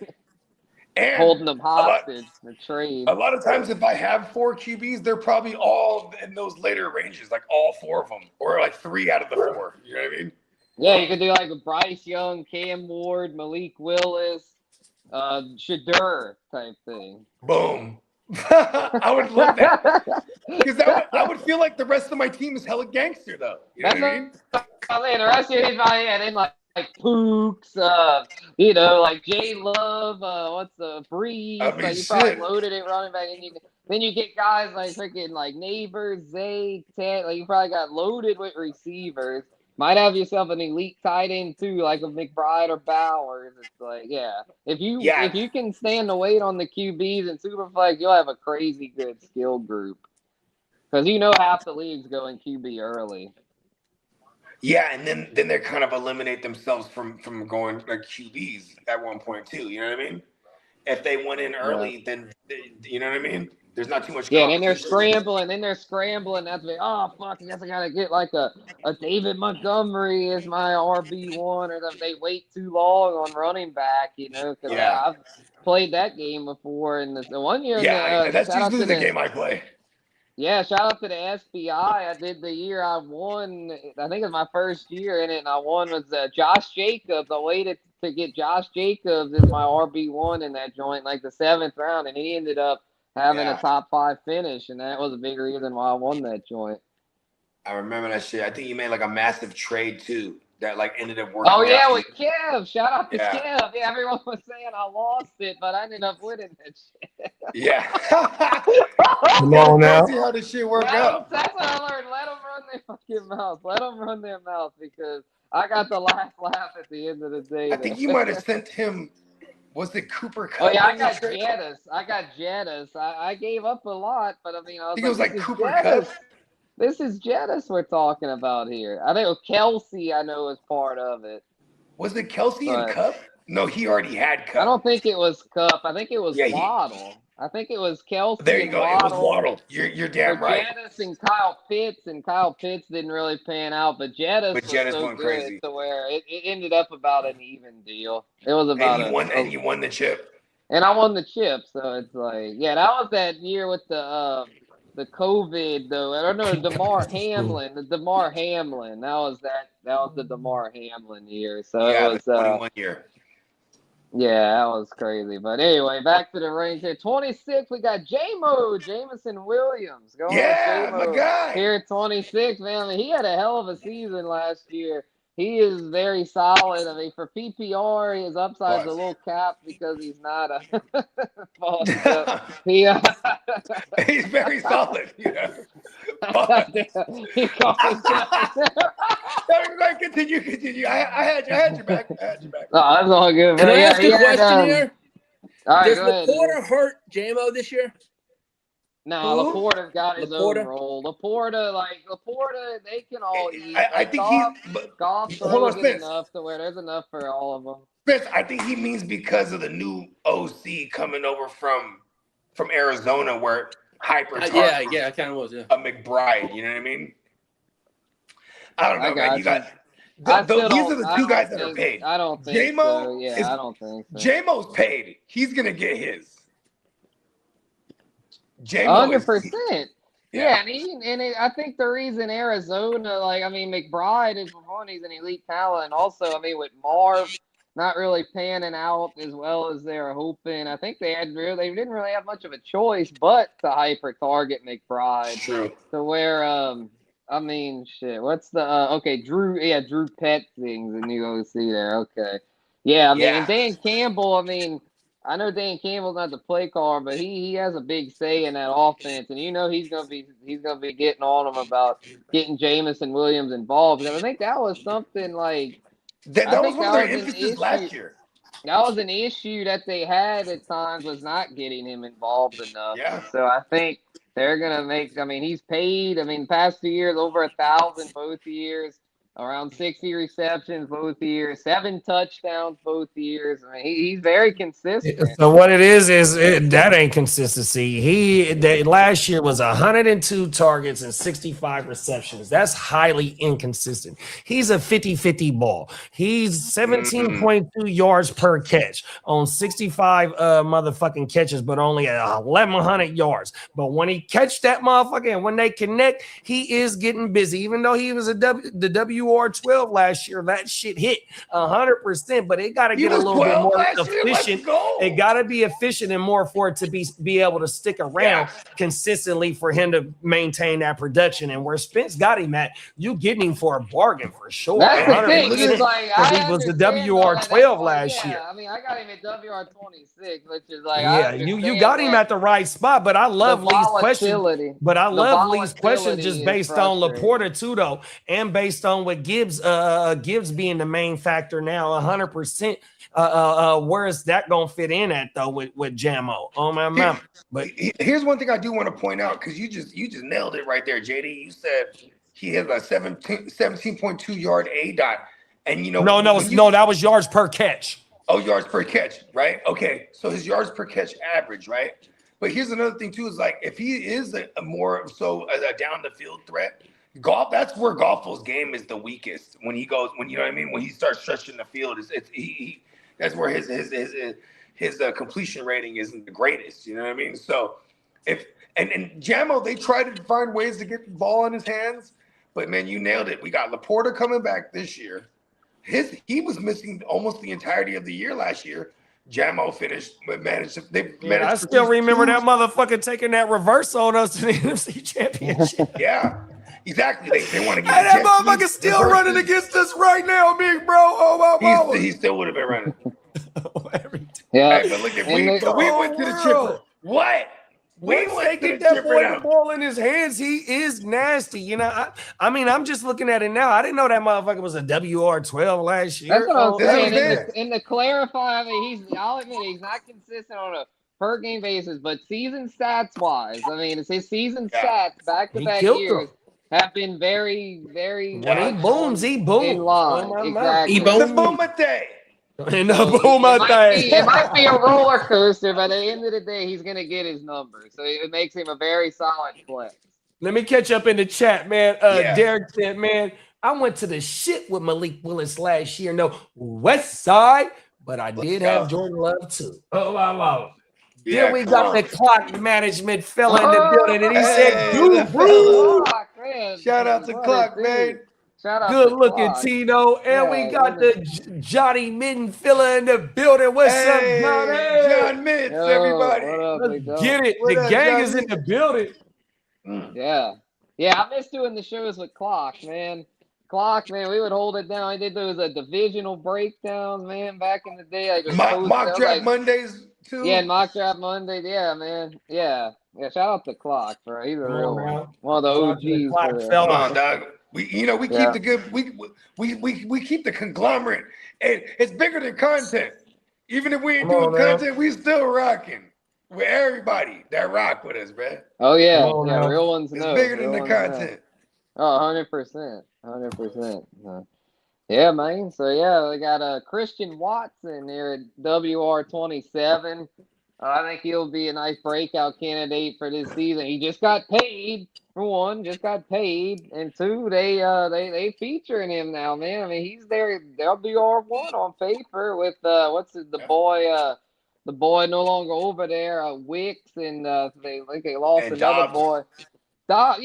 And holding them hostage, the trade. A lot of times, if I have 4 QBs, they're probably all in those later ranges, like all 4 of them, or like 3 out of the 4. You know what I mean? Yeah, you could do like a Bryce Young, Cam Ward, Malik Willis, Shedeur type thing. Boom. I would love that because I would feel like the rest of my team is hella gangster, though. You know what I mean? The rest of your team, then like Pooks, like J Love, Breeze. You probably loaded it running back, and then you get guys like freaking like Neighbors, Zay, Ted. Like you probably got loaded with receivers. Might have yourself an elite tight end too, like a McBride or Bowers. It's like, if you can stand the weight on the QBs and Superflex, you'll have a crazy good skill group. Because half the league's going QB early. Yeah, and then they kind of eliminate themselves from going like QBs at one point too. You know what I mean? If they went in early, then you know what I mean. There's not too much. Yeah, then they're scrambling. That's like, oh fuck, I guess I gotta get like a David Montgomery as my RB1, or they wait too long on running back, because I've played that game before. And the one year, that's usually the game I play. Yeah, shout out to the SBI. I did the year I won. I think it was my first year in it, and I won was Josh Jacobs. I waited to get Josh Jacobs as my RB1 in that joint, like the 7th round, and he ended up having a top 5 finish, and that was a big reason why I won that joint. I remember that shit. I think you made like a massive trade too that like ended up working. Oh yeah, with Kev. Shout out to Kev. Yeah, everyone was saying I lost it, but I ended up winning that shit. Yeah. Come on now. See how this shit worked out. That's what I learned. Let them run their fucking mouth. Let them run their mouth, because I got the last laugh at the end of the day. I think you might have sent him. Was it Cooper Kupp? Oh yeah, I got Jettis. I gave up a lot, but I mean, I think it was like Cooper Kupp. This is Jettis we're talking about here. I think it was Kelsey. I know was part of it. Was it Kelsey and Kupp? No, he already had Kupp. I don't think it was Kupp. I think it was Waddle. I think it was Kelsey. There you go. Waddle. It was Waddle. You're damn right. Jettis and Kyle Pitts, didn't really pan out, but Jettis was so went good crazy to where it ended up about an even deal. It was about and you won the chip. And I won the chip, so it's like, that was that year with the COVID though. I don't know, DeMar Hamlin. That was the DeMar Hamlin year. So it was 21 year. Yeah, that was crazy. But anyway, back to the range here. 26, we got Jameson Williams. My guy. Here at 26, man. I mean, he had a hell of a season last year. He is very solid. I mean, for PPR, his upside's a little capped because he's not a he's very solid. Continue. I had your back. Oh, that's all good. Can I ask a question here? All right, does Laporta hurt JMO this year? No, Laporta's got his own role. Laporta, they can all eat. I think Goff throws enough to where there's enough for all of them. Spence, I think he means because of the new OC coming over from Arizona, where hyper. I kind of was. Yeah. A McBride, you know what I mean? I don't know, man. You got. These are the two guys that are paid. I don't think so. Yeah, I don't think so. J-Mo's paid. He's gonna get his. 100%. Yeah, and I think the reason Arizona, McBride is one, he's an elite talent, and also, with Marv not really panning out as well as they were hoping, I think they didn't really have much of a choice but to hyper target McBride. True. To where what's the Drew Pett things in new OC there. Okay. Yeah, and Dan Campbell, I know Dan Campbell's not the play caller, but he has a big say in that offense, and he's gonna be getting on him about getting Jameson Williams involved. And I think that was something that was one of their emphasis last year. That was an issue that they had at times, was not getting him involved enough. Yeah. So I think they're gonna make. He's paid. Past 2 years over 1,000 both years. Around 60 receptions both years, 7 touchdowns both years. He's very consistent. So what it is that ain't consistency. Last year was 102 targets and 65 receptions. That's highly inconsistent. He's a 50-50 ball. He's 17.2 yards per catch on 65 motherfucking catches, but only 1,100 yards. But when he catch that motherfucker and when they connect, he is getting busy. Even though he was the WR12 last year, that shit hit 100%, but it got to get a little bit more efficient. It got to be efficient and more for it to be able to stick around consistently for him to maintain that production. And where Spence got him at, you getting him for a bargain for sure. That's the thing. He was the WR12 last year. I got him at WR26, which is you got him at the right spot. But I love Lee's question. But I love Lee's question just based on Laporta too, though, and based on what Gibbs being the main factor now, 100%. Where is that gonna fit in at though with Jamo? Oh my mama. But here's one thing I do want to point out, because you just nailed it right there, JD. You said he has a 17.2 yard A dot, and no, that was yards per catch. Oh, yards per catch, right? Okay, so his yards per catch average, right? But here's another thing too: is like if he is a more so a down the field threat, golf. That's where Goffle's game is the weakest. When he goes, when you know what I mean, when he starts stretching the field, he that's where his completion rating isn't the greatest. You know what I mean? So if and Jamo, they try to find ways to get the ball in his hands, but man, you nailed it. We got Laporta coming back this year. He was missing almost the entirety of the year last year. Jamo managed to. I still remember that motherfucker taking that reverse on us to the NFC Championship. Yeah, exactly. They want to get that motherfucker still running against us right now, big bro. Oh my God. He still would have been running. Yeah, hey, but look at we went to the chipper. What? We went to that boy the ball in his hands. He is nasty. You know, I mean, I'm just looking at it now. I didn't know that motherfucker was a WR12 last year. That's what I'm saying. And to clarify, I mean, I'll admit he's not consistent on a per game basis, but season stats wise, I mean, it's his season stats back to back years have been very, very. When he booms, he booms. In line. Exactly. He booms. The boom-a-day. It might be a roller coaster, but at the end of the day, he's gonna get his number. So it makes him a very solid flex. Let me catch up in the chat, man. Derek said, man, I went to the shit with Malik Willis last year. No West Side, but I did have Jordan Love too. Oh, wow. Yeah, then we got the clock management fella in the building, and he said, "Dude, bro." Shout out to Clock, man. Good looking Tino, and we got the Johnny Mitten fella in the building. What's up, Johnny? John Mitts, everybody. Let's get it. The gang is in the building. Yeah, I miss doing the shows with Clock, man. Clock, man, we would hold it down. I did those divisional breakdowns, man, back in the day. Mock draft Mondays too. Yeah, mock draft Mondays. Yeah, man. Yeah. Shout out to Clock, bro. He's a real one of the OGs. Come on, dog. We keep the good. We keep the conglomerate, and it's bigger than content. Even if we ain't doing content, we still rocking with everybody that rock with us, bro. Oh yeah, real ones it's know. It's bigger than the content. Oh, 100%. Yeah, man. So yeah, we got Christian Watson there at WR27. I think he'll be a nice breakout candidate for this season. He just got paid. For one, and two, they featuring him now, man. I mean, he's their WR1 on paper with the boy no longer over there, Wicks, and they lost and another Dobbs. boy. Dobbs,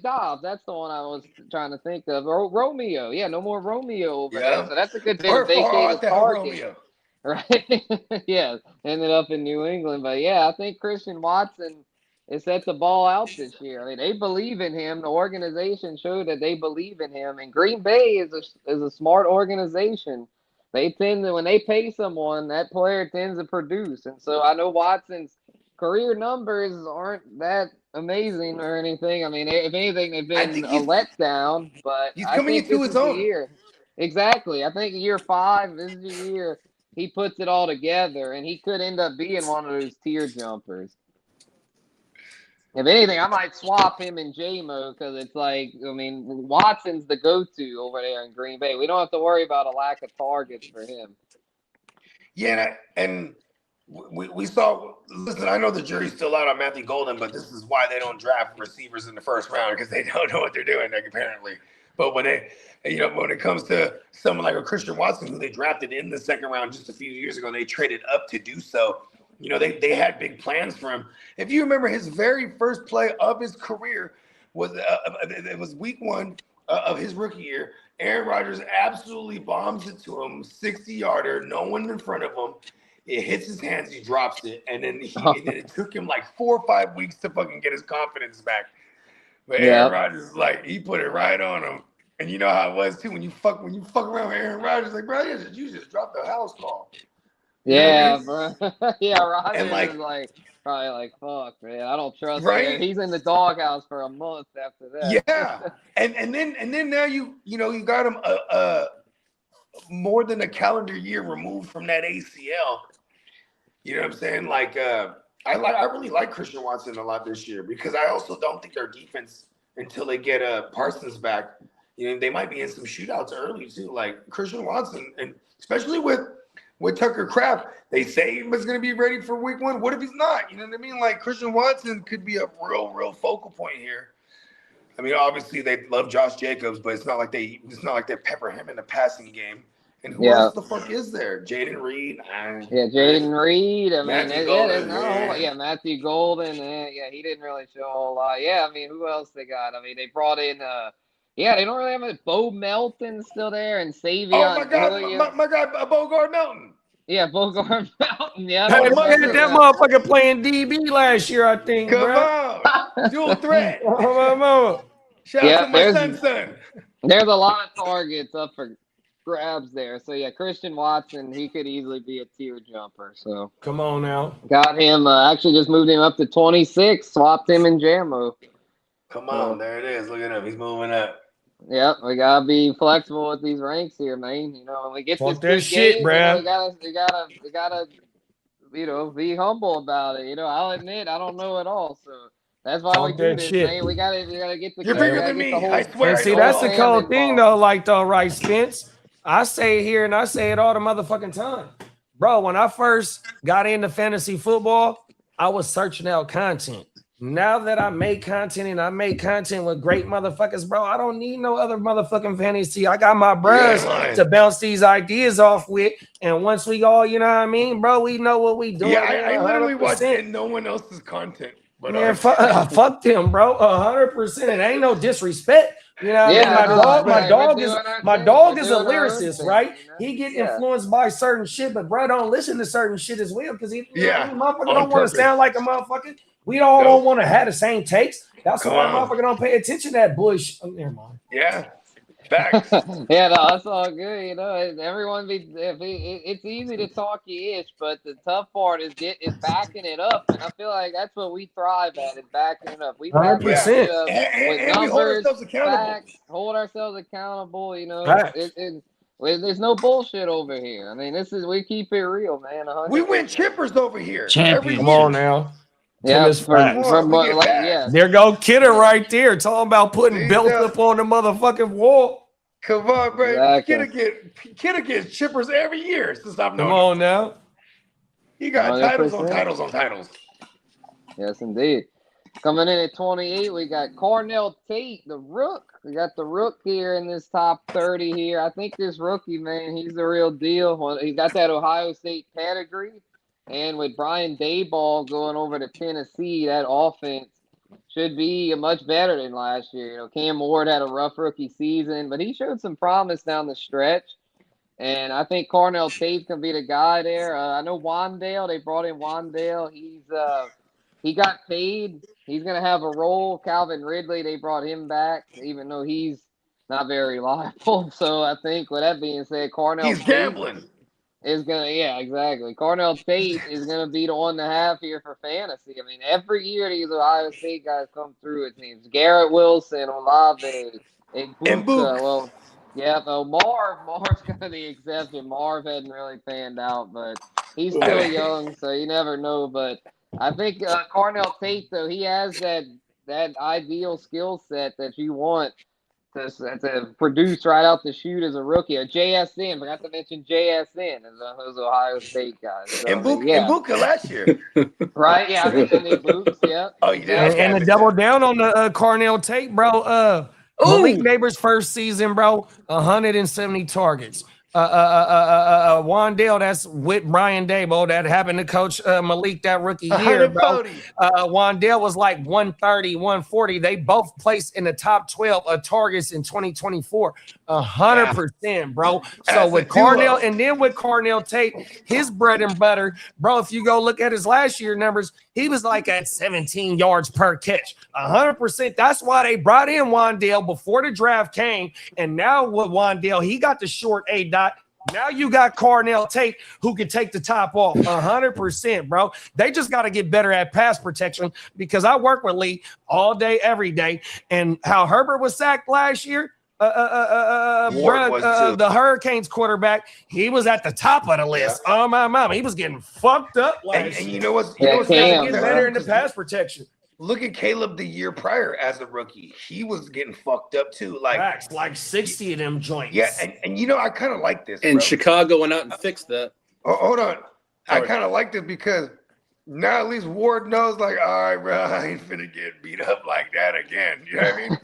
Dobbs. That's the one I was trying to think of. Romeo, no more Romeo over there. So that's a good bit of vacated target. Right? Yeah, ended up in New England, but yeah, I think Christian Watson is set the ball out this year. I mean, they believe in him. The organization showed that they believe in him, and Green Bay is a smart organization. They tend to, when they pay someone, that player tends to produce, and so I know Watson's career numbers aren't that amazing or anything. I mean, if anything, they've been a letdown, but he's coming into his own year. Exactly. I think year 5 this is the year he puts it all together, and he could end up being one of those tier jumpers. If anything, I might swap him and J-Mo because it's like, I mean, Watson's the go-to over there in Green Bay. We don't have to worry about a lack of targets for him. Yeah, and we saw, listen, I know the jury's still out on Matthew Golden, but this is why they don't draft receivers in the first round, because they don't know what they're doing, like, apparently. But when it comes to someone like a Christian Watson, who they drafted in the second round just a few years ago, they traded up to do so. You know, they had big plans for him. If you remember, his very first play of his career was it was week 1 of his rookie year. Aaron Rodgers absolutely bombs it to him, 60-yarder, no one in front of him. It hits his hands, he drops it, and then it took him like 4 or 5 weeks to fucking get his confidence back. But Aaron Rodgers, like, he put it right on him. And you know how it was too when you fuck around with Aaron Rodgers, like, bro, you just dropped the house call. Yeah, bro. Yeah, Rodgers is probably like, fuck, man, I don't trust him. He's in the doghouse for a month after that. Yeah, and then now you got him more than a calendar year removed from that ACL. You know what I'm saying? Like, I really like Christian Watson a lot this year, because I also don't think their defense, until they get Parsons back, they might be in some shootouts early too. Like Christian Watson, and especially with with Tucker Kraft. They say he was going to be ready for week 1. What if he's not? You know what I mean? Like Christian Watson could be a real focal point here. I mean, obviously they love Josh Jacobs, but it's not like they pepper him in the passing game. And who else the fuck is there? Jaden Reed. Jaden Reed. I mean, Matthew Golden, Matthew Golden. He didn't really show a whole lot. Yeah, I mean, who else they got? I mean, they brought in. They don't really have it. Bo Melton's still there, and Savion. Oh my God, my guy Bogard Melton. Yeah, Bogard Melton. Yeah, that motherfucker playing DB last year, I think. Come on, dual threat. Shout out to my son. There's a lot of targets up for grabs there. So yeah, Christian Watson, he could easily be a tier jumper. So come on now. Got him. Actually, just moved him up to 26. Swapped him in Jammo. Come on, there it is. Look at him. He's moving up. Yep, we gotta be flexible with these ranks here, man. You know, when we get Fuck this that shit, game, bro. we gotta, be humble about it. You know, I'll admit I don't know it all, so that's why we do this, man. We gotta get the. You're bigger than me. I swear. And see, that's the cold thing, though. Right, Spence. I say it here and I say it all the motherfucking time, bro. When I first got into fantasy football, I was searching out content. Now that I make content and I make content with great motherfuckers, bro, I don't need no other motherfucking fantasy. I got my bros to bounce these ideas off with. And once we all, you know what I mean, bro, we know what we doing. Yeah, I literally watch no one else's content. But man, fuck them, bro. 100%. It ain't no disrespect. You know what I mean? My dog is a lyricist, right? He get influenced by certain shit, but bro, don't listen to certain shit as well because motherfucker don't want to sound like a motherfucker. We all don't want to have the same takes. That's why motherfucker don't pay attention to that bullshit. Oh, never mind. Yeah. Facts. That's all good. You know, it's easy to talk ish, but the tough part is backing it up, and I feel like that's what we thrive at, is backing it up. We 100%. With numbers, we hold ourselves accountable. Facts, hold ourselves accountable. You know, there's no bullshit over here. I mean, we keep it real, man. 100%. We win chippers over here. Champion. Come on now. Yeah, there go Kitteh right there, talking about putting belts up on the motherfucking wall. Come on, bro. Exactly. Kitteh gets chippers every year since I've known. Come on now. He got titles on titles on titles. Yes, indeed. Coming in at 28, we got Carnell Tate, the Rook. We got the Rook here in this top 30 here. I think this rookie, man, he's the real deal. He got that Ohio State pedigree. And with Brian Daboll going over to Tennessee, that offense should be much better than last year. You know, Cam Ward had a rough rookie season, but he showed some promise down the stretch. And I think Carnell Tate can be the guy there. I know Wandale. They brought in Wandale. He got paid. He's going to have a role. Calvin Ridley, they brought him back, even though he's not very reliable. So I think with that being said, he's gambling. Exactly. Carnell Tate is gonna be the one to have here for fantasy. I mean, every year these Ohio State guys come through. It seems Garrett Wilson, Olave, and Buka. Marv's kind of the exception. Marv hadn't really panned out, but he's still young, so you never know. But I think Carnell Tate, though, he has that ideal skill set that you want to produce right out the chute as a rookie. JSN, forgot to mention JSN as those Ohio State guys. So, and Buka last year. Right, yeah. I think Books, yeah. Oh, yeah. And to double down on the Carnell Tate, bro, Malik Neighbors' first season, bro, 170 targets. Wandale, that's with Brian Daboll, that happened to coach Malik that rookie year, bro. Wandale was like 130, 140. They both placed in the top 12 of targets in 2024. 100%, bro. So with Carnell, and then with Carnell Tate, his bread and butter, bro, if you go look at his last year numbers, he was like at 17 yards per catch. 100%. That's why they brought in Wandale before the draft came. And now with Wandale, he got the short A dot. Now you got Carnell Tate who can take the top off. 100%, bro. They just got to get better at pass protection because I work with Lee all day, every day. And how Herbert was sacked last year, the Hurricanes quarterback, he was at the top of the list. Oh my mama, he was getting fucked up last year. And you know what's getting better in the pass protection. Look at Caleb the year prior as a rookie. He was getting fucked up too. Like 60 of them joints. Yeah, and you know, I kind of like this. And bro. Chicago went out and fixed that. Oh, hold on. Sorry. I kind of like this because now at least Ward knows, like, all right, bro, I ain't finna get beat up like that again. You know what I mean?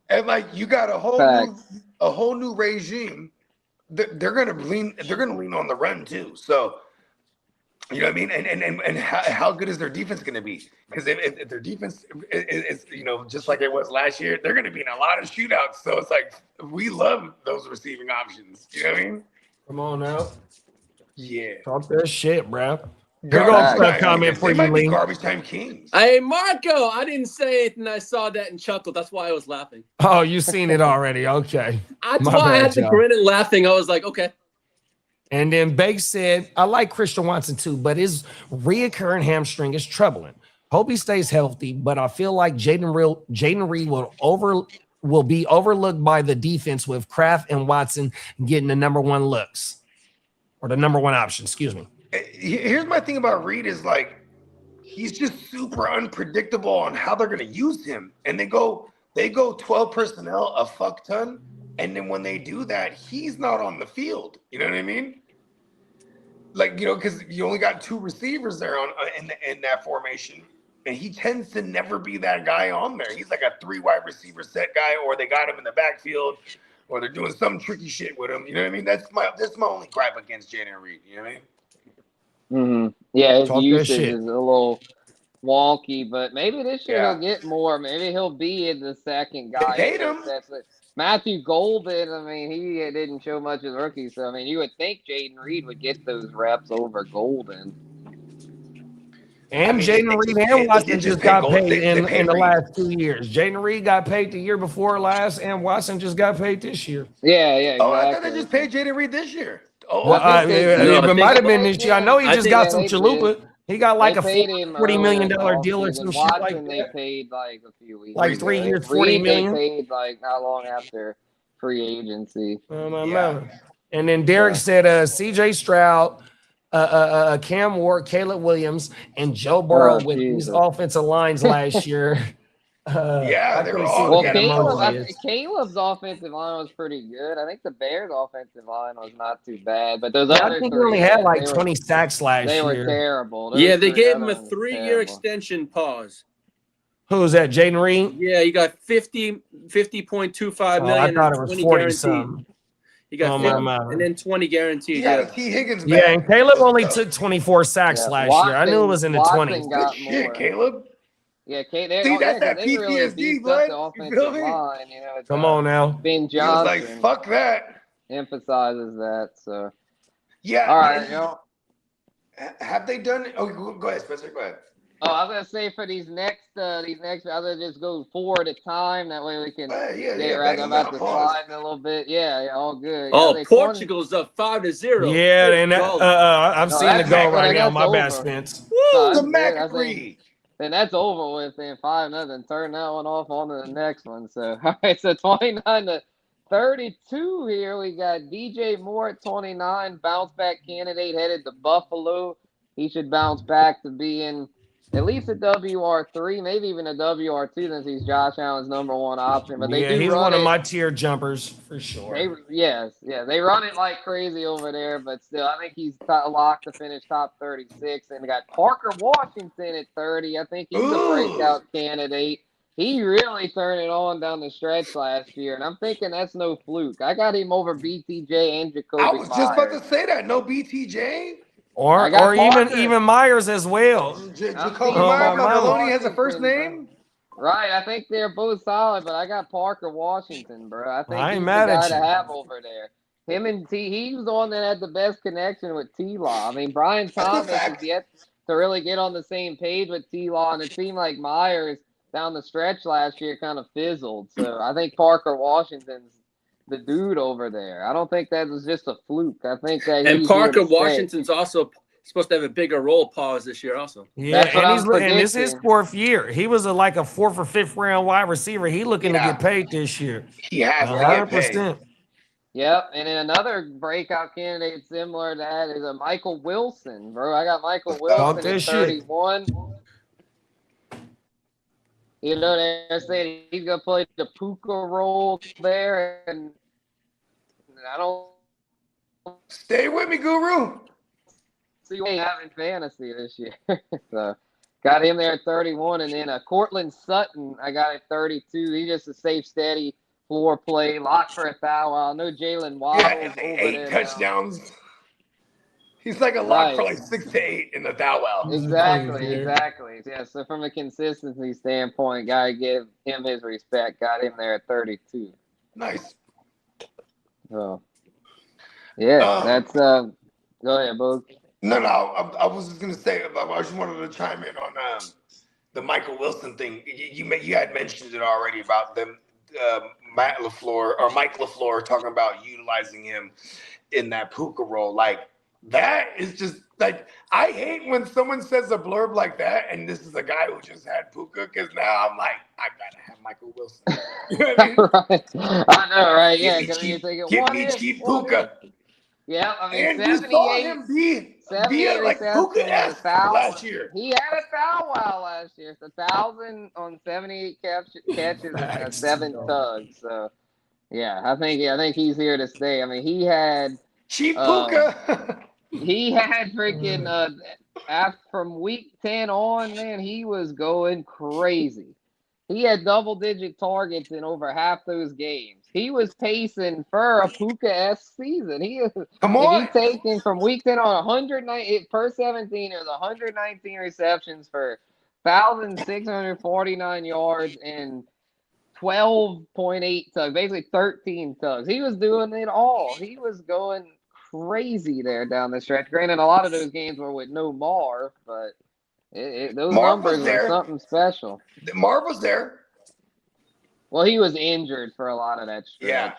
And like, you got a whole new regime. They're gonna lean on the run too. So, you know what I mean? And how good is their defense gonna be? Because if their defense is just like it was last year, they're gonna be in a lot of shootouts. So it's like we love those receiving options. You know what I mean? Come on now. Yeah. Talk that shit, bro. Here goes a comment for you, Lee. Garbage time kings. Hey, Marco, I didn't say anything. I saw that and chuckled. That's why I was laughing. Oh, you seen it already. Okay. That's why I had to grin and laughing. I was like, okay. And then Bake said, I like Christian Watson too, but his reoccurring hamstring is troubling. Hope he stays healthy, but I feel like Jaden Reed will be overlooked by the defense with Kraft and Watson getting the number one looks. Or the number one option, excuse me. Here's my thing about Reed is like he's just super unpredictable on how they're gonna use him. And they go 12 personnel a fuck ton. And then when they do that, he's not on the field. You know what I mean? Like, because you only got 2 receivers there in that formation. And he tends to never be that guy on there. He's like a 3 wide receiver set guy, or they got him in the backfield, or they're doing some tricky shit with him. You know what I mean? That's my only gripe against Jaden Reed. You know what I mean? Mm-hmm. Yeah, his usage is a little wonky, but maybe this year he'll get more. Maybe he'll be the second guy. They hate him. Matthew Golden, I mean, he didn't show much as a rookie, so I mean, you would think Jaden Reed would get those reps over Golden. And Jaden Reed and Watson just got paid in the last 2 years. Jaden Reed got paid the year before last, and Watson just got paid this year. Yeah, exactly. Oh, I thought they just paid Jaden Reed this year. It might have been this year. I know he just got some chalupa. He got like a $40 million deal or some shit like that. They paid like a few weeks. Like 3 years, $40 million. They paid like not long after free agency. And then Derek said CJ Stroud, Cam Ward, Caleb Williams, and Joe Burrow with these offensive lines last year. They were all. Well, Caleb's offensive line was pretty good. I think the Bears' offensive line was not too bad, but those other 3 he only had like 20 sacks last year. They were terrible. Yeah, they gave him a 3-year extension pause. Who's that? Jaden Reed? Yeah, you got $50.25 million. I thought it was 40 something. You got 50, and then 20 guaranteed. Yeah, T. Higgins. Yeah, and Caleb only took 24 sacks last year. I knew it was in the 20s. Good shit, Caleb. Yeah, that's that PTSD, bud. You feel me? Line, Come on now. Ben Johnson. Like, fuck that. Emphasizes that. So. Yeah. All right. Have they done it? Oh, go ahead, Spencer. Go ahead. Oh, I was gonna say for these next, I'll just go 4 at a time. That way we can get right about the slide a little bit. Yeah, all good. Oh, Portugal's up 5-0. Yeah, and I've seen the goal right now. My bad, Spence. Woo, the McAfee. Then that's over with. Then 5-0. Turn that one off on to the next one. So all right, so 29-32 here. We got DJ Moore at 29, bounce back candidate headed to Buffalo. He should bounce back to being at least a WR3, maybe even a WR2 since he's Josh Allen's number 1 option. But he's one of my tier jumpers for sure. They run it like crazy over there, but still, I think he's locked to finish top 36. And we got Parker Washington at 30. I think he's a breakout candidate. He really turned it on down the stretch last year, and I'm thinking that's no fluke. I got him over BTJ and Jacoby I was just about to say that. No BTJ? Or even Myers as well. Jacoby Myers Maloney has a first name? Right, I think they're both solid, but I got Parker Washington, bro. I think I ain't he's mad the at guy you. to have over there. Him and he was the one that had the best connection with T-Law. I mean, Brian Thomas is yet to really get on the same page with T-Law, and it seemed like Myers down the stretch last year kind of fizzled. So I think Parker Washington's the dude over there. I don't think that was just a fluke. I think that and Parker Washington's also supposed to have a bigger role pause this year also. Yeah, and this is his 4th year. He was like a 4th or 5th round wide receiver. He looking to get paid this year. He has to get paid. Yep, and then another breakout candidate similar to that is a Michael Wilson, bro. I got Michael Wilson at 31. You know, they're saying he's going to play the Puka role there, and I don't... Stay with me, Guru. see what we have in fantasy this year. So got him there at 31, and then Cortland Sutton, I got at 32. He's just a safe, steady floor play, lock for a foul. I know Jalen Waddle's over 8 touchdowns. He's like a lock for like 6 to 8 in the thou wow. Exactly. Yeah, so from a consistency standpoint, gotta give him his respect. Got him there at 32. Nice. So, yeah, that's go ahead, Boog. No, I was just gonna say, I just wanted to chime in on the Michael Wilson thing. You had mentioned it already about them, Mike LaFleur talking about utilizing him in that Puka role. Like, that is just like, I hate when someone says a blurb like that, and this is a guy who just had Puka, because now I'm like, I gotta have Michael Wilson. You know what I mean? Right. I know, right? Yeah, give me cheap Puka. Yeah, I mean, and 78, we saw him be like Puka-esque last year. He had a foul wow last year. It's 1,000 on 78 catches and 7 tugs. So, yeah, I think he's here to stay. I mean, he had cheap Puka. He had freaking from week 10 on, man, he was going crazy. He had double-digit targets in over half those games. He was pacing for a Puka-esque season. Come on. If you take him from week 10 on 109 per 17, it was 119 receptions for 1,649 yards and 12.8 tugs, basically 13 tugs. He was doing it all. He was going crazy there down the stretch. Granted, a lot of those games were with no Marv, but those numbers were something special. Marv was there. Well, he was injured for a lot of that stretch.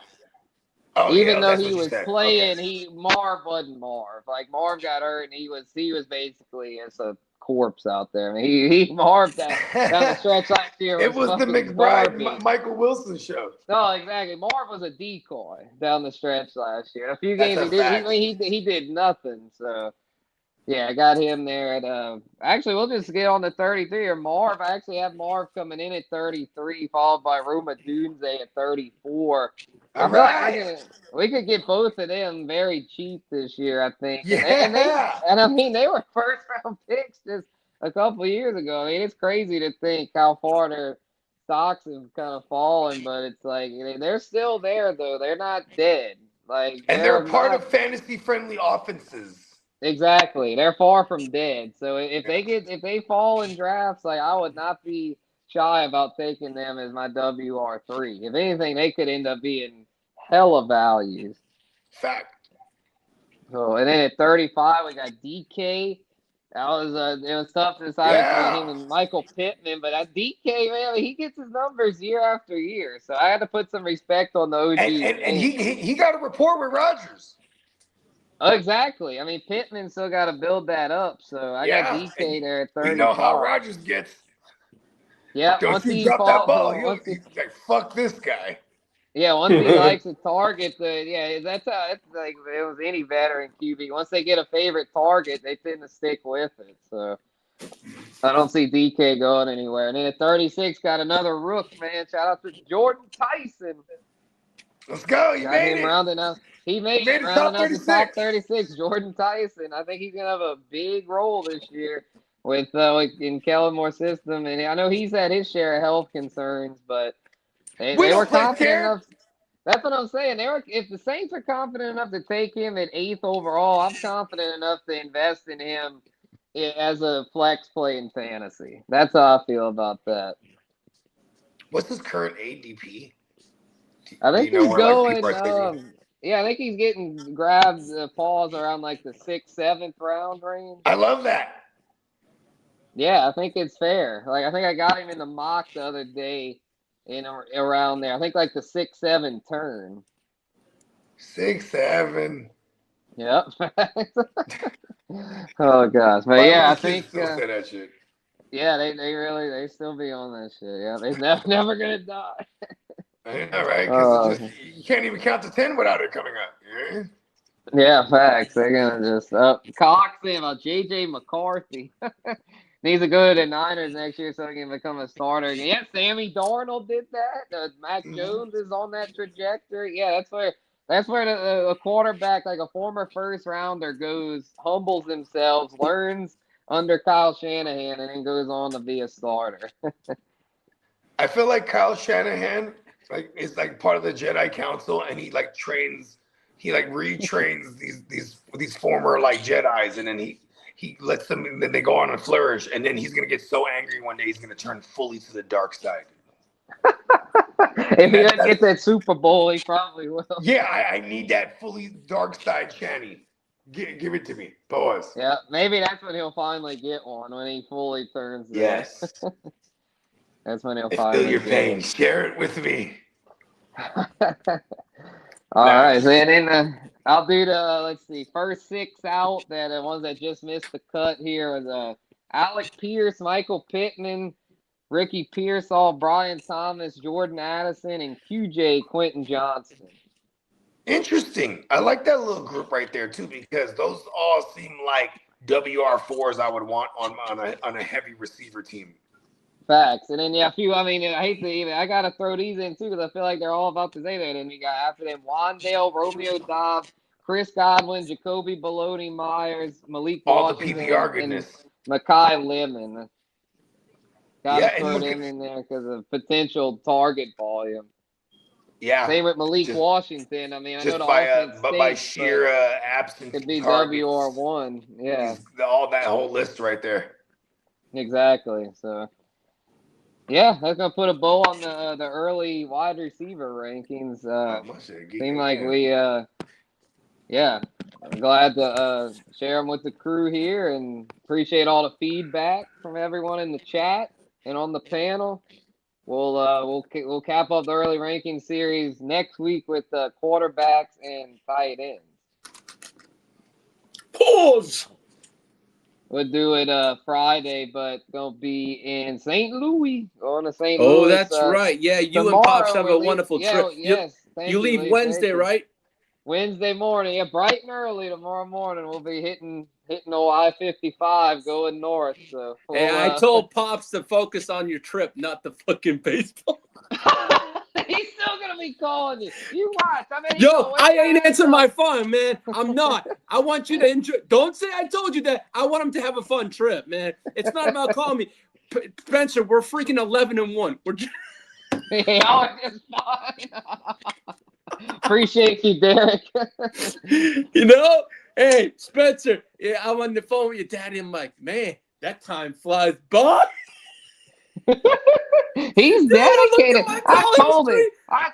Yeah. Even though he was playing, Marv wasn't Marv. Like, Marv got hurt, and he was basically as a corpse out there. I mean, he Marv down the stretch last year. It was the McBride Michael Wilson show. No, exactly. Marv was a decoy down the stretch last year. A few games he did nothing. So, yeah, I got him there at actually, we'll just get on to 33 or Marv. I actually have Marv coming in at 33, followed by Ruma Dunze at 34. All right. Like we could get both of them very cheap this year, I think. Yeah. And I mean, they were first round picks just a couple of years ago. I mean, it's crazy to think how far their stocks have kind of fallen, but it's like they're still there though. They're not dead. Like, and they're part of fantasy friendly offenses. Exactly. They're far from dead. So if they fall in drafts, like, I would not be shy about taking them as my WR3. If anything, they could end up being hella values. Fact. So, and then at 35, we got DK. That was it was tough to decide between him and Michael Pittman, but DK, man, he gets his numbers year after year. So I had to put some respect on the OG. And he got a rapport with Rodgers. Oh, exactly. I mean, Pittman still got to build that up. So I got DK there at 35. You know how Rodgers gets. Yeah. Don't you drop that ball. He's like, fuck this guy. Yeah, once he likes a target, that's how it's like if it was any veteran QB. Once they get a favorite target, they tend to stick with it. So I don't see DK going anywhere. And then at 36, got another rook, man. Shout out to Jordan Tyson. Let's go. He made it. Rounding up. He made it rounding up the top 36. Jordan Tyson. I think he's gonna have a big role this year with in Kellen Moore's system. And I know he's had his share of health concerns, but they were confident enough. That's what I'm saying. If the Saints are confident enough to take him at 8th overall, I'm confident enough to invest in him as a flex play in fantasy. That's how I feel about that. What's his current ADP? I think he's going. I think he's getting grabbed paws around like the 6th, 7th round range. I love that. Yeah, I think it's fair. Like, I think I got him in the mock the other day around there. I think like the 6-7 turn. 6-7. Yep. Oh gosh, but yeah, I think. Say that shit. Yeah, they still be on that shit. Yeah, they're never gonna die. Yeah, right. Because you can't even count to 10 without it coming up. Yeah. Yeah, facts. They're gonna just Cox saying about JJ McCarthy. Needs to go to the Niners next year so he can become a starter. Yeah, Sammy Darnold did that. Mac Jones is on that trajectory. Yeah, that's where That's where a quarterback, like a former first rounder, goes, humbles themselves, learns under Kyle Shanahan, and then goes on to be a starter. I feel like Kyle Shanahan is like part of the Jedi Council, and he like retrains these former like Jedis, and then he lets them, and then they go on and flourish, and then he's gonna get so angry one day he's gonna turn fully to the dark side. If he doesn't get that Super Bowl, he probably will. Yeah, I need that fully dark side Shanny. Give it to me, boys. Yeah, maybe that's when he'll finally get one, when he fully turns. Yes. That's when he'll I finally feel your get pain. it. Share it with me. All right, so then I'll do the, let's see, first 6 out. The ones that just missed the cut here was Alec Pierce, Michael Pittman, Ricky Pearsall, Brian Thomas, Jordan Addison, and QJ Quentin Johnson. Interesting. I like that little group right there too, because those all seem like WR4s I would want on a heavy receiver team. Facts. And then, yeah, a few, I mean, I hate to even, I got to throw these in too, because I feel like they're all about to say that. And we got after them Wandale, Romeo Dobbs, Chris Godwin, Jacoby Baloney Myers, Malik All Washington, the PPR goodness. and Mekhi Lemon. Got to throw and them in there because of potential target volume. Yeah. Same with Malik Washington. I mean, I know the offense by sheer absence could be targets, WR1. Yeah. All that whole list right there. Exactly. So, yeah, that's going to put a bow on the early wide receiver rankings. Seem like we, I'm glad to share them with the crew here, and appreciate all the feedback from everyone in the chat and on the panel. We'll cap off the early ranking series next week with quarterbacks and tight ends. Pause. We'll do it Friday, but gonna be in St. Louis. Going to St. Louis. Oh, that's right. Yeah, you and Pops have a wonderful trip. Yes. You leave Wednesday, right? Wednesday morning, yeah, bright and early tomorrow morning. We'll be hitting old I-55 going north. So I told Pops to focus on your trip, not the fucking baseball. He's still gonna be calling you. You watch. I mean, I ain't answering my phone, man. I'm not. I want you to enjoy. Don't say I told you that. I want him to have a fun trip, man. It's not about calling me. Spencer, we're freaking 11-1. We're just... it's fine. Appreciate you, Derek. Hey, Spencer, I'm on the phone with your daddy. I'm like, man, that time flies by. He's dedicated. I told him. I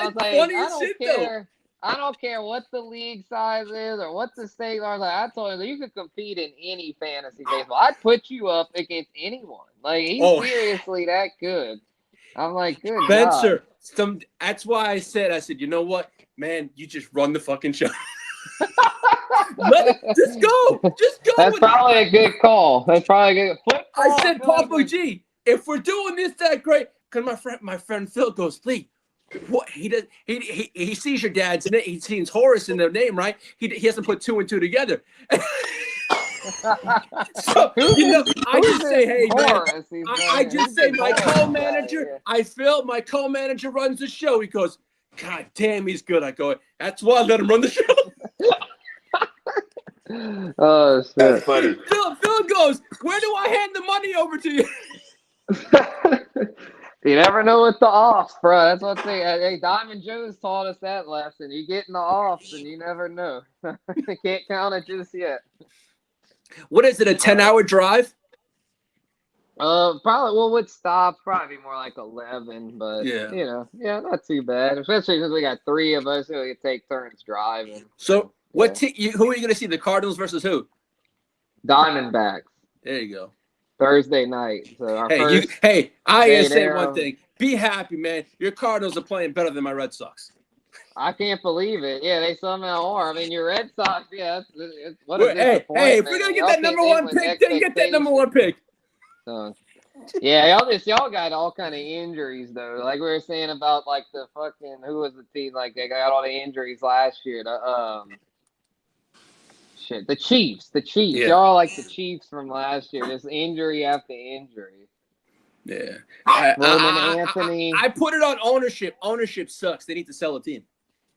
was like, I don't care what the league size is or what the state are. Like, I told him you could compete in any fantasy baseball. I'd put you up against anyone. Like, he's seriously that good. I'm like, good Spencer, that's why I said, you know what, man, you just run the fucking show. Just go. That's probably a good call. That's probably a good. I said, Papa G, if we're doing this that great, because my friend Phil goes, Lee, what he does? He sees your dad's name. He sees Horace in the name, right? He hasn't put 2 and 2 together. So, I just say, hey, man. I just say my co-manager. I feel my co-manager runs the show. He goes, God damn, he's good. I go, that's why I let him run the show. Oh, shit. That's funny. Phil goes, where do I hand the money over to you? You never know with the offs, bro. That's what they. Hey, Diamond Jones taught us that lesson. You get in the offs, and you never know. You can't count it just yet. What is it? A 10-hour drive? Probably. Well, with stops, probably more like 11. But not too bad. Especially because we got 3 of us who can take turns driving. So, who are you going to see? The Cardinals versus who? Diamondbacks. There you go. Thursday night. So our I gotta say one thing. Be happy, man. Your Cardinals are playing better than my Red Sox. I can't believe it. Yeah, they somehow are. I mean, your Red Sox, hey, if we're gonna get that number 1 pick, then get that number 1 pick. So, yeah, y'all got all kind of injuries though. Like we were saying about like the fucking who was the team? Like they got all the injuries last year. The Chiefs. Yeah. Y'all like the Chiefs from last year. Just injury after injury. Yeah. Roman Anthony. I put it on ownership. Ownership sucks. They need to sell a team.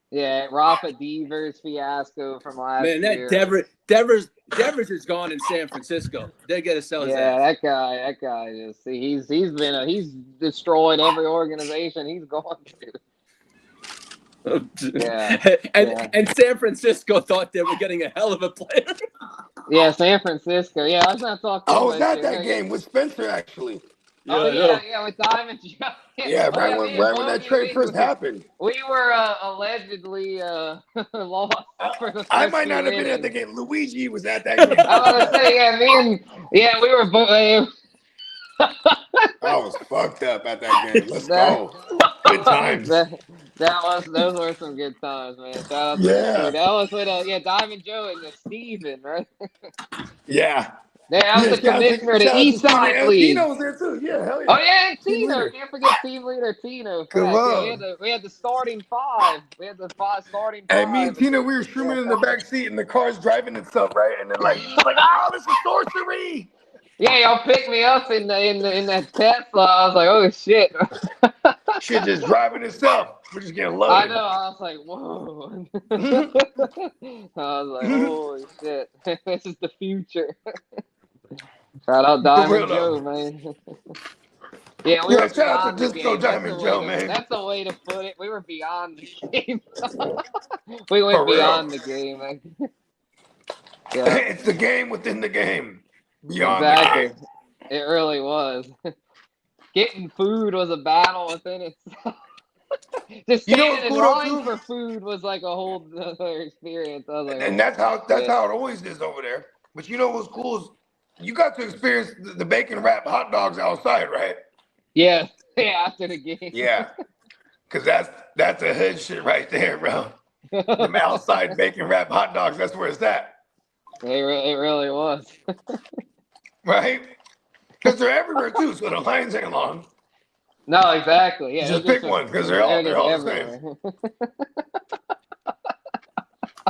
Yeah, Rafa Devers fiasco from last year. Man, that Devers is gone in San Francisco. They got to sell his ass. That guy just he's destroyed every organization he's gone to. And San Francisco thought they were getting a hell of a player. Yeah, San Francisco. Yeah, I was not talking. I was at that game with Spencer actually. Yeah, with Diamond Joe. Yeah, right when that trade first happened. We were allegedly lost. For the I might not have been at the game. Luigi was at that game. I was gonna say, we were both. I was fucked up at that game. Let's go. Good times. Those were some good times, man. Shout out to that was with Diamond Joe and Steven, right? Yeah. I was the commissioner of the Eastside League. Tino was there too. Yeah, hell yeah. Oh yeah, Tino. Can't forget team leader Tino. Come on. Yeah, we had the starting five. We had the starting five. And me and Tina, we were streaming in the back seat, and the car's driving itself, right? And then like, this is sorcery. Yeah, y'all picked me up in that Tesla. I was like, oh shit. Shit just driving itself. We're just getting loaded. I know. I was like, whoa. I was like, holy shit. This is the future. Shout out Diamond Joe, man. Yeah, we were shout out to the Disco game. Diamond Joe, man. That's the way to put it. We were beyond the game. We went beyond the game, man. Yeah. It's the game within the game. Beyond exactly. the game. It really was. Getting food was a battle within itself. Just standing in line for food was like a whole other experience. I was like, and that's how it always is over there. But you know what's cool is you got to experience the bacon wrap hot dogs outside, right? Yeah, after the game. Yeah, because that's a hood shit right there, bro. Them outside bacon wrap hot dogs, that's where it's at. It really was. Right? Because they're everywhere too, so the lines ain't long. No, exactly. Yeah, just pick one because they're all the same.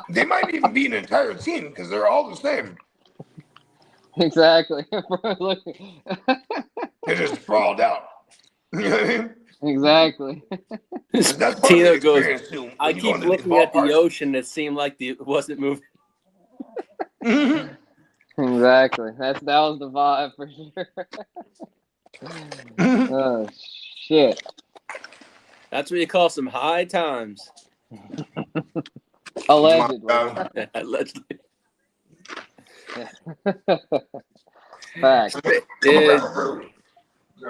They might even be an entire team because they're all the same. Exactly. They're just sprawled out. You know what I mean? Exactly. That's Tina goes, too, I keep looking at the ocean that seemed like it wasn't moving. Exactly. That was the vibe for sure. Oh shit. That's what you call some high times. Allegedly. Allegedly. Facts.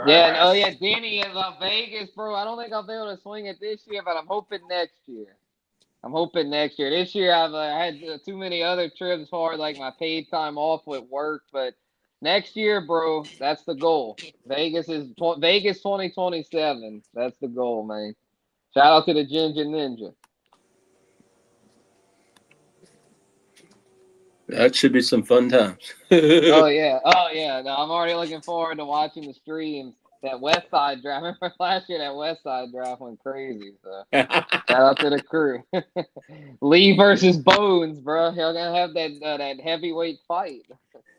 Yeah, Danny is Vegas, bro. I don't think I'll be able to swing it this year, but I'm hoping next year. This year I've had too many other trips for like my paid time off with work, but next year, bro, that's the goal. Vegas 2027. That's the goal, man. Shout out to the Ginger Ninja. That should be some fun times. Oh yeah. No, I'm already looking forward to watching the streams. That West Side draft. Remember last year that West Side draft went crazy. So shout out to the crew. Lee versus Bones, bro. Y'all gonna have that heavyweight fight.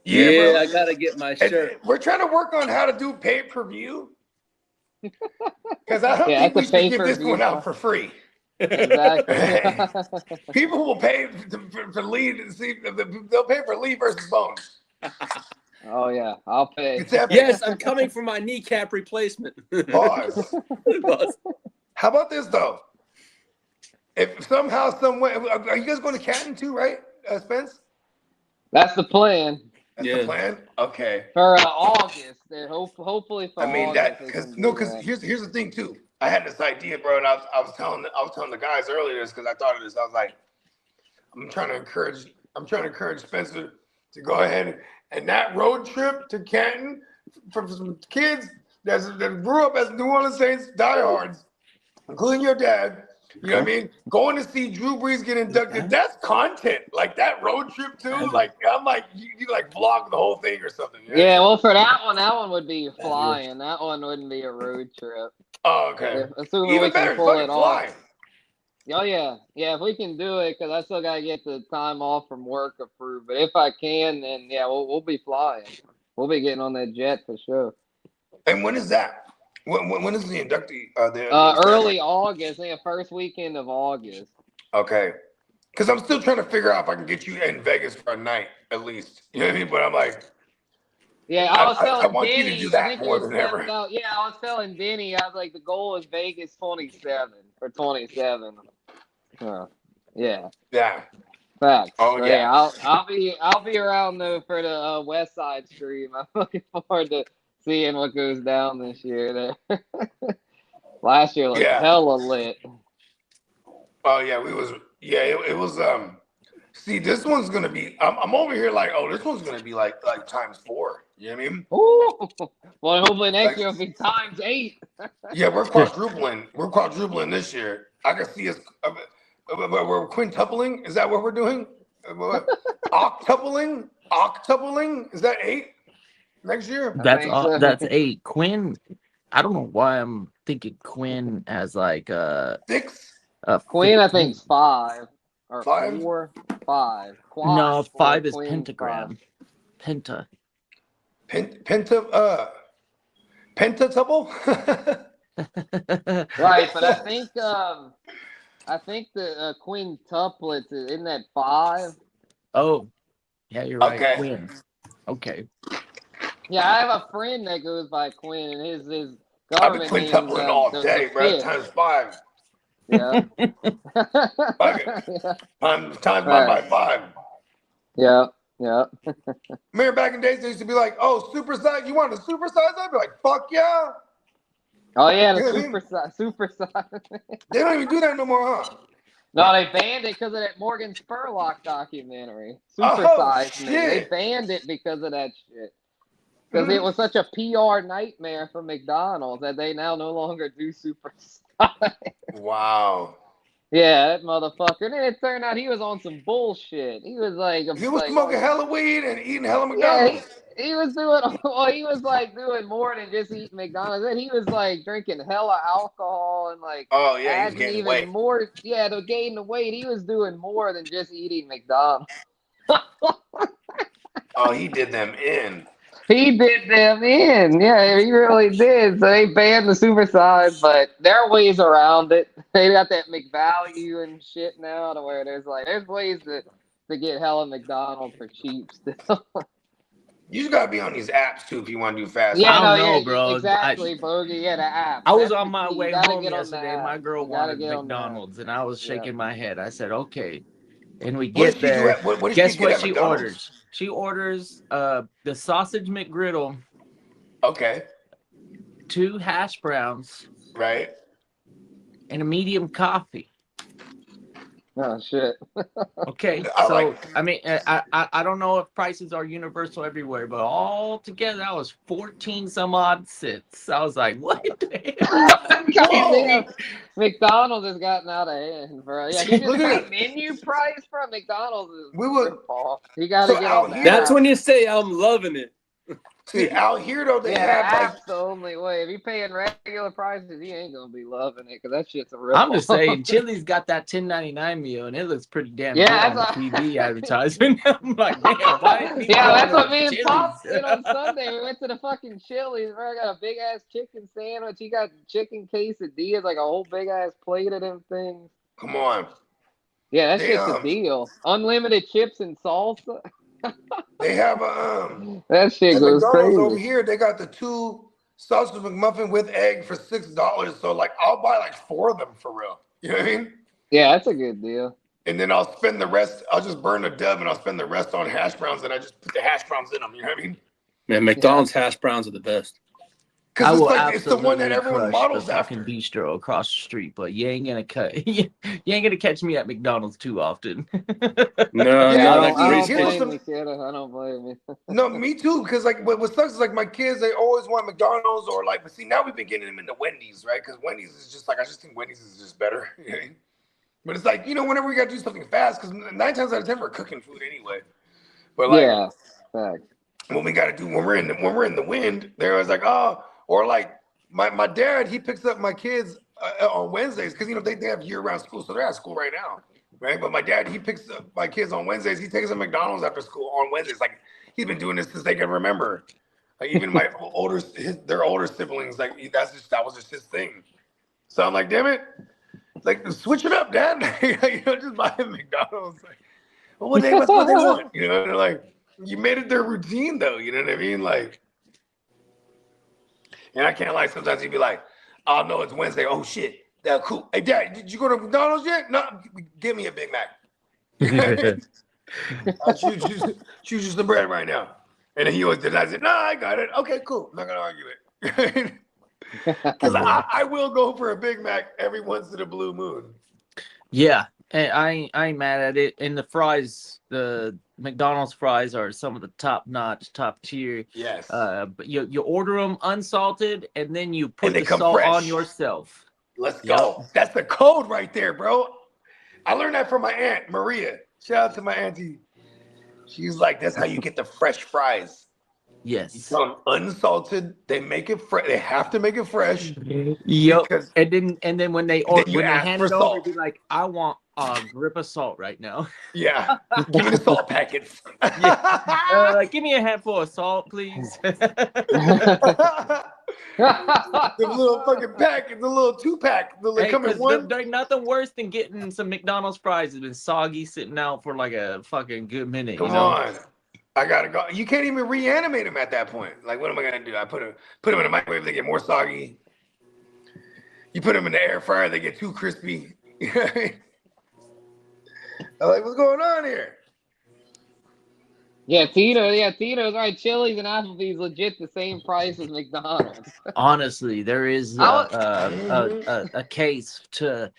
Yeah, I gotta get my shirt. We're trying to work on how to do pay-per-view. Because I don't think we should give this one out for free. Exactly. People will pay for Lee to see. They'll pay for Lee versus Bones. Oh yeah, I'll pay. Yes, I'm coming for my kneecap replacement. Pause. How about this though? If somehow, some way, are you guys going to Canton too, right, Spence? That's the plan. That's the plan. Okay. For August, hopefully for. I mean August, because here's the thing too. I had this idea, bro, and I was telling the guys earlier this because I thought of this. I was like, I'm trying to encourage Spencer to go ahead and that road trip to Canton for some kids that grew up as New Orleans Saints diehards, including your dad. You know what I mean? Going to see Drew Brees get inducted, that's content. Like that road trip too. Like I'm like you like vlog the whole thing or something. You know? Yeah, well for that one would be flying. That one wouldn't be a road trip. Oh, okay. Assuming Even we can better, pull it off. flying. Oh yeah, if we can do it, because I still gotta get the time off from work approved. But if I can, then yeah, we'll be flying. We'll be getting on that jet for sure. And when is that? When is the inductee? Early August, first weekend of August. Okay. Because I'm still trying to figure out if I can get you in Vegas for a night at least. You know what I mean? But I'm like, yeah, I was telling I want Denny, you to do I that think more it was than ever. yeah, I was telling Denny, I was like, the goal is Vegas 27 for 27. Yeah. Yeah. Facts. Oh So, yeah. I'll be around though for the West Side stream. I'm looking forward to seeing what goes down this year. There, last year was hella lit. Oh yeah, it was see, this one's gonna be I'm over here like, oh, this one's gonna be like times 4. You know what I mean? Ooh. Well, hopefully next year will be times 8. Yeah, we're quadrupling. We're quadrupling this year. I can see us we're quintupling. Is that what we're doing? Octupling? Octupling? Is that 8 next year? That's 8. Quinn, I don't know why I'm thinking Quinn as like 6. Quinn, I think, is 5 or 5? 4, 5. Quad, no, 5 is Quinn's pentagram. 5. Pentatuple? Right, but I think the quintuplets isn't that 5? Oh, yeah, you're right. Okay. Quinn. Okay. Yeah, I have a friend that goes by Quinn, and his I've been government name is quintupling all day, the bro. fifth. Times 5. Yeah. Times by 5. Yeah. Yeah. Remember back in days, they used to be like, "Oh, supersize! You want to supersize?" I'd be like, "Fuck yeah!" Oh yeah, the You know what I mean? super size. They don't even do that no more, huh? No, they banned it because of that Morgan Spurlock documentary. Super Oh, size me. They shit. banned it because of that shit. Because it was such a PR nightmare for McDonald's that they now no longer do super size. Wow. Yeah, that motherfucker. And then it turned out he was on some bullshit. He was like, He was smoking hella weed and eating hella McDonald's. Yeah, he was doing. Well, he was like doing more than just eating McDonald's. Then he was like drinking hella alcohol and like Oh yeah, he's adding gaining even weight. more. Yeah, to gain the weight, he was doing more than just eating McDonald's. Oh, he did them in. He did them in. Yeah, he really did. So they banned the supersize, but there are ways around it. They got that McValue and shit now to where there's ways to get hella McDonald's for cheap still. You just gotta be on these apps too if you want to do fast. Yeah, I don't know, bro. Exactly, Bogey. Yeah, the app. I was on my way home yesterday. My girl wanted get McDonald's, and I was shaking my head. I said, "Okay." And we What get there. Guess what she McDonald's? orders? She orders the sausage McGriddle. Okay. 2 hash browns. Right. And a medium coffee. Oh shit. Okay, so I mean, I don't know if prices are universal everywhere, but all together that was 14 some odd cents. I was like, what the hell? McDonald's has gotten out of hand, bro. Yeah, he just got menu price from McDonald's. You gotta get on that. That's when you say I'm loving it. See, out here though, they have that's the only way. If you're paying regular prices, you ain't gonna be loving it because that shit's a rip. I'm just saying, Chili's got that $10.99 meal, and it looks pretty damn good on the TV advertisement. I'm like, damn, why? That's what me and Pop did on Sunday. We went to the fucking Chili's. I got a big ass chicken sandwich. He got chicken quesadillas, like a whole big ass plate of them things. Come on. Yeah, that's just a deal. Unlimited chips and salsa. They have that shit goes crazy. Over here, they got the 2 sausage McMuffin with egg for $6. So like, I'll buy like 4 of them for real. You know what I mean? Yeah, that's a good deal. And then I'll spend the rest. I'll just burn a dub and I'll spend the rest on hash browns, and I just put the hash browns in them. You know what I mean? Man, McDonald's hash browns are the best. I will it's the one that everyone models the fucking bistro across the street, but you ain't gonna catch me at McDonald's too often. No, I don't blame you. No, me too. Because like, what sucks is like my kids, they always want McDonald's or like. But see, now we've been getting them into Wendy's, right? Because Wendy's is just like, I just think Wendy's is just better. You know? But it's like, whenever we gotta do something fast, because 9 times out of 10 we're cooking food anyway. But like, when we gotta do when we're in the wind, they're always like, oh. Or like my dad, he picks up my kids on Wednesdays because they have year-round school, so they're at school right now, right? But my dad, he picks up my kids on Wednesdays. He takes them to McDonald's after school on Wednesdays. Like he's been doing this since they can remember. Like even my their older siblings, like that was just his thing. So I'm like, damn it, Like, switch it up, Dad. Just buy a McDonald's. Like, well, that's what they want. They're like, you made it their routine, though. You know what I mean? Like, and I can't lie. Sometimes you'd be like, oh, no, it's Wednesday. Oh, shit. That's cool. Hey, Dad, did you go to McDonald's yet? No, give me a Big Mac. I'll choose just the bread right now. And then he always denies it. No, I got it. Okay, cool. I'm not going to argue it. Because I will go for a Big Mac every once in a blue moon. Yeah, and I ain't mad at it. And the fries, the McDonald's fries are some of the top-notch, top-tier. Yes. But you order them unsalted, and then you put the salt fresh on yourself. Let's go. That's the code right there, bro. I learned that from my aunt, Maria. Shout out to my auntie. She's like, that's how you get the fresh fries. Yes. You tell them unsalted. They make it fresh. They have to make it fresh. Yep. And then when they hand it over, be like, I want a grip of salt right now. Yeah. Give me the salt packets. Give me a handful of salt, please. The little fucking packet, the little 2-pack. They come in one. There's nothing worse than getting some McDonald's fries that's been soggy sitting out for like a fucking good minute. Come on. I gotta go. You can't even reanimate them at that point. Like, what am I gonna do? I put them in the microwave, they get more soggy. You put them in the air fryer, they get too crispy. I'm like, what's going on here? Yeah, Tito's right. Chili's and Applebee's legit the same price as McDonald's. Honestly, there is a case to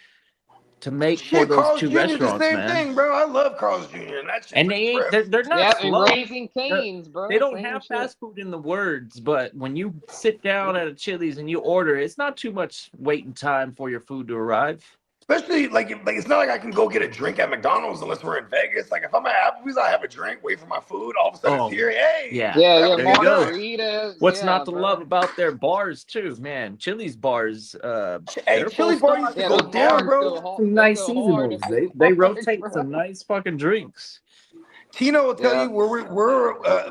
make for those Carl's two Jr. restaurants, the same man. thing, bro. I love Carl's Jr. And they're not slow. And Raising Cane's, bro. They don't have fast food in the words, but when you sit down at a Chili's and you order, it's not too much waiting time for your food to arrive. Especially like it's not like I can go get a drink at McDonald's unless we're in Vegas. Like if I'm at Applebee's, I have a drink, wait for my food. All of a sudden it's here. Hey, yeah. There you go. Margaritas. What's not to love about their bars too, man? Chili's bars. Hey, Chili's bar used to go down, bro. Some nice seasonals. They rotate some nice fucking drinks. Tino will tell you where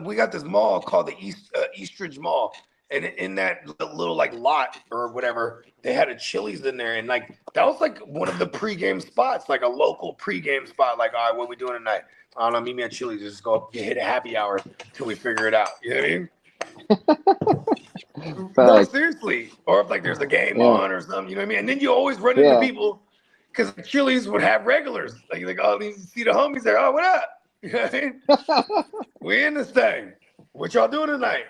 we got this mall called the Eastridge Mall. And in that little like lot or whatever, they had a Chili's in there, and like that was like one of the pregame spots, like a local pregame spot. Like, all right, what are we doing tonight? I don't know. Meet me at Chili's. Just go hit a happy hour till we figure it out. You know what I mean? No, seriously. Or if like there's a game on or something, you know what I mean? And then you always run into people because Chili's would have regulars. Like oh, you see the homies there. Oh, what up? You know what I mean? We in this thing. What y'all doing tonight?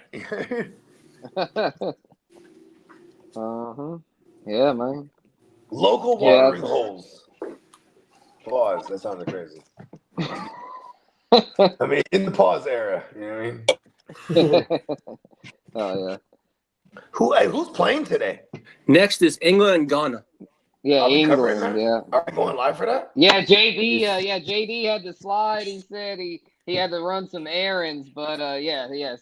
Yeah, man. Local watering holes. Pause. That sounded crazy. I mean, in the pause era. You know what I mean? Oh yeah. Who's playing today? Next is England and Ghana. Yeah, England. Yeah. Are we going live for that? Yeah, JD. JD had to slide. He said he had to run some errands, but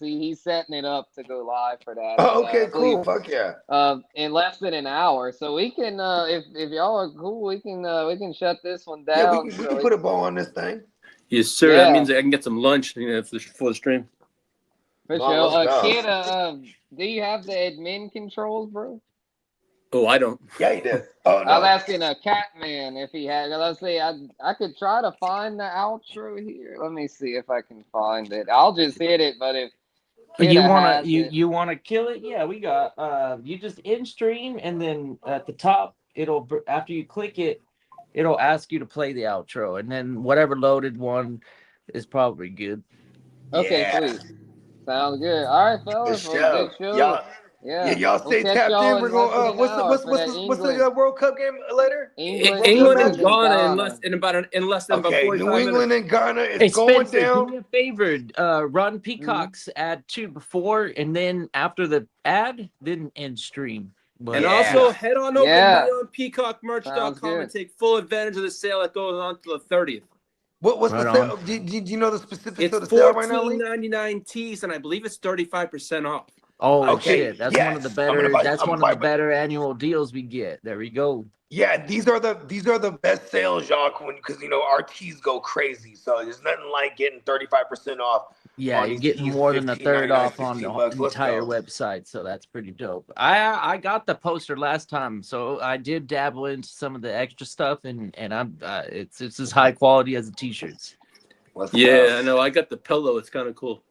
he's setting it up to go live for that. Oh, okay, cool. Fuck yeah. In less than an hour, so we can if y'all are cool, we can shut this one down. Yeah, we can put a bow on this thing. Yes, sir. Yeah. That means I can get some lunch for the stream. For sure. Kid, do you have the admin controls, bro? Oh, I don't. Yeah, he did. Oh, no. I was asking a Catman if he had. Let's see. I could try to find the outro here. Let me see if I can find it. I'll just hit it. But if you wanna kill it, yeah, we got. You just in stream, and then at the top, it'll after you click it, it'll ask you to play the outro, and then whatever loaded one is probably good. Okay, sweet. Sounds good. All right, fellas. Good show. Y'all stay tapped in. We're going. What's the World Cup game later? England and Ghana in less than about 45 minutes. New England and Ghana is going down. Do me a favor. Run Peacock's ad 2 before, and then after the ad, then end stream. But also head on over to PeacockMerch.com and take full advantage of the sale that goes on till the 30th. What's the sale? Do you know the specifics of the sale right now? It's $14.99 tees, and I believe it's 35% off. Oh Okay, shit! That's one of the yes. better. That's one of the better annual deals we get. There we go. Yeah, these are the best sales, Jacques, because our tees go crazy. So there's nothing like getting 35% off. Yeah, On you're these getting tees, more than a third off on the $15, $16. Let's entire go. website, so that's pretty dope. I got the poster last time, so I did dabble into some of the extra stuff, and I'm it's as high quality as the t-shirts. I know. I got the pillow. It's kind of cool.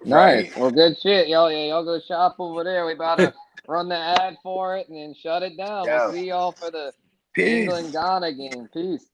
Nice. Well, good shit, y'all. Yeah, y'all go shop over there. We about to run the ad for it and then shut it down. We'll see y'all for the England-Ghana game. Peace.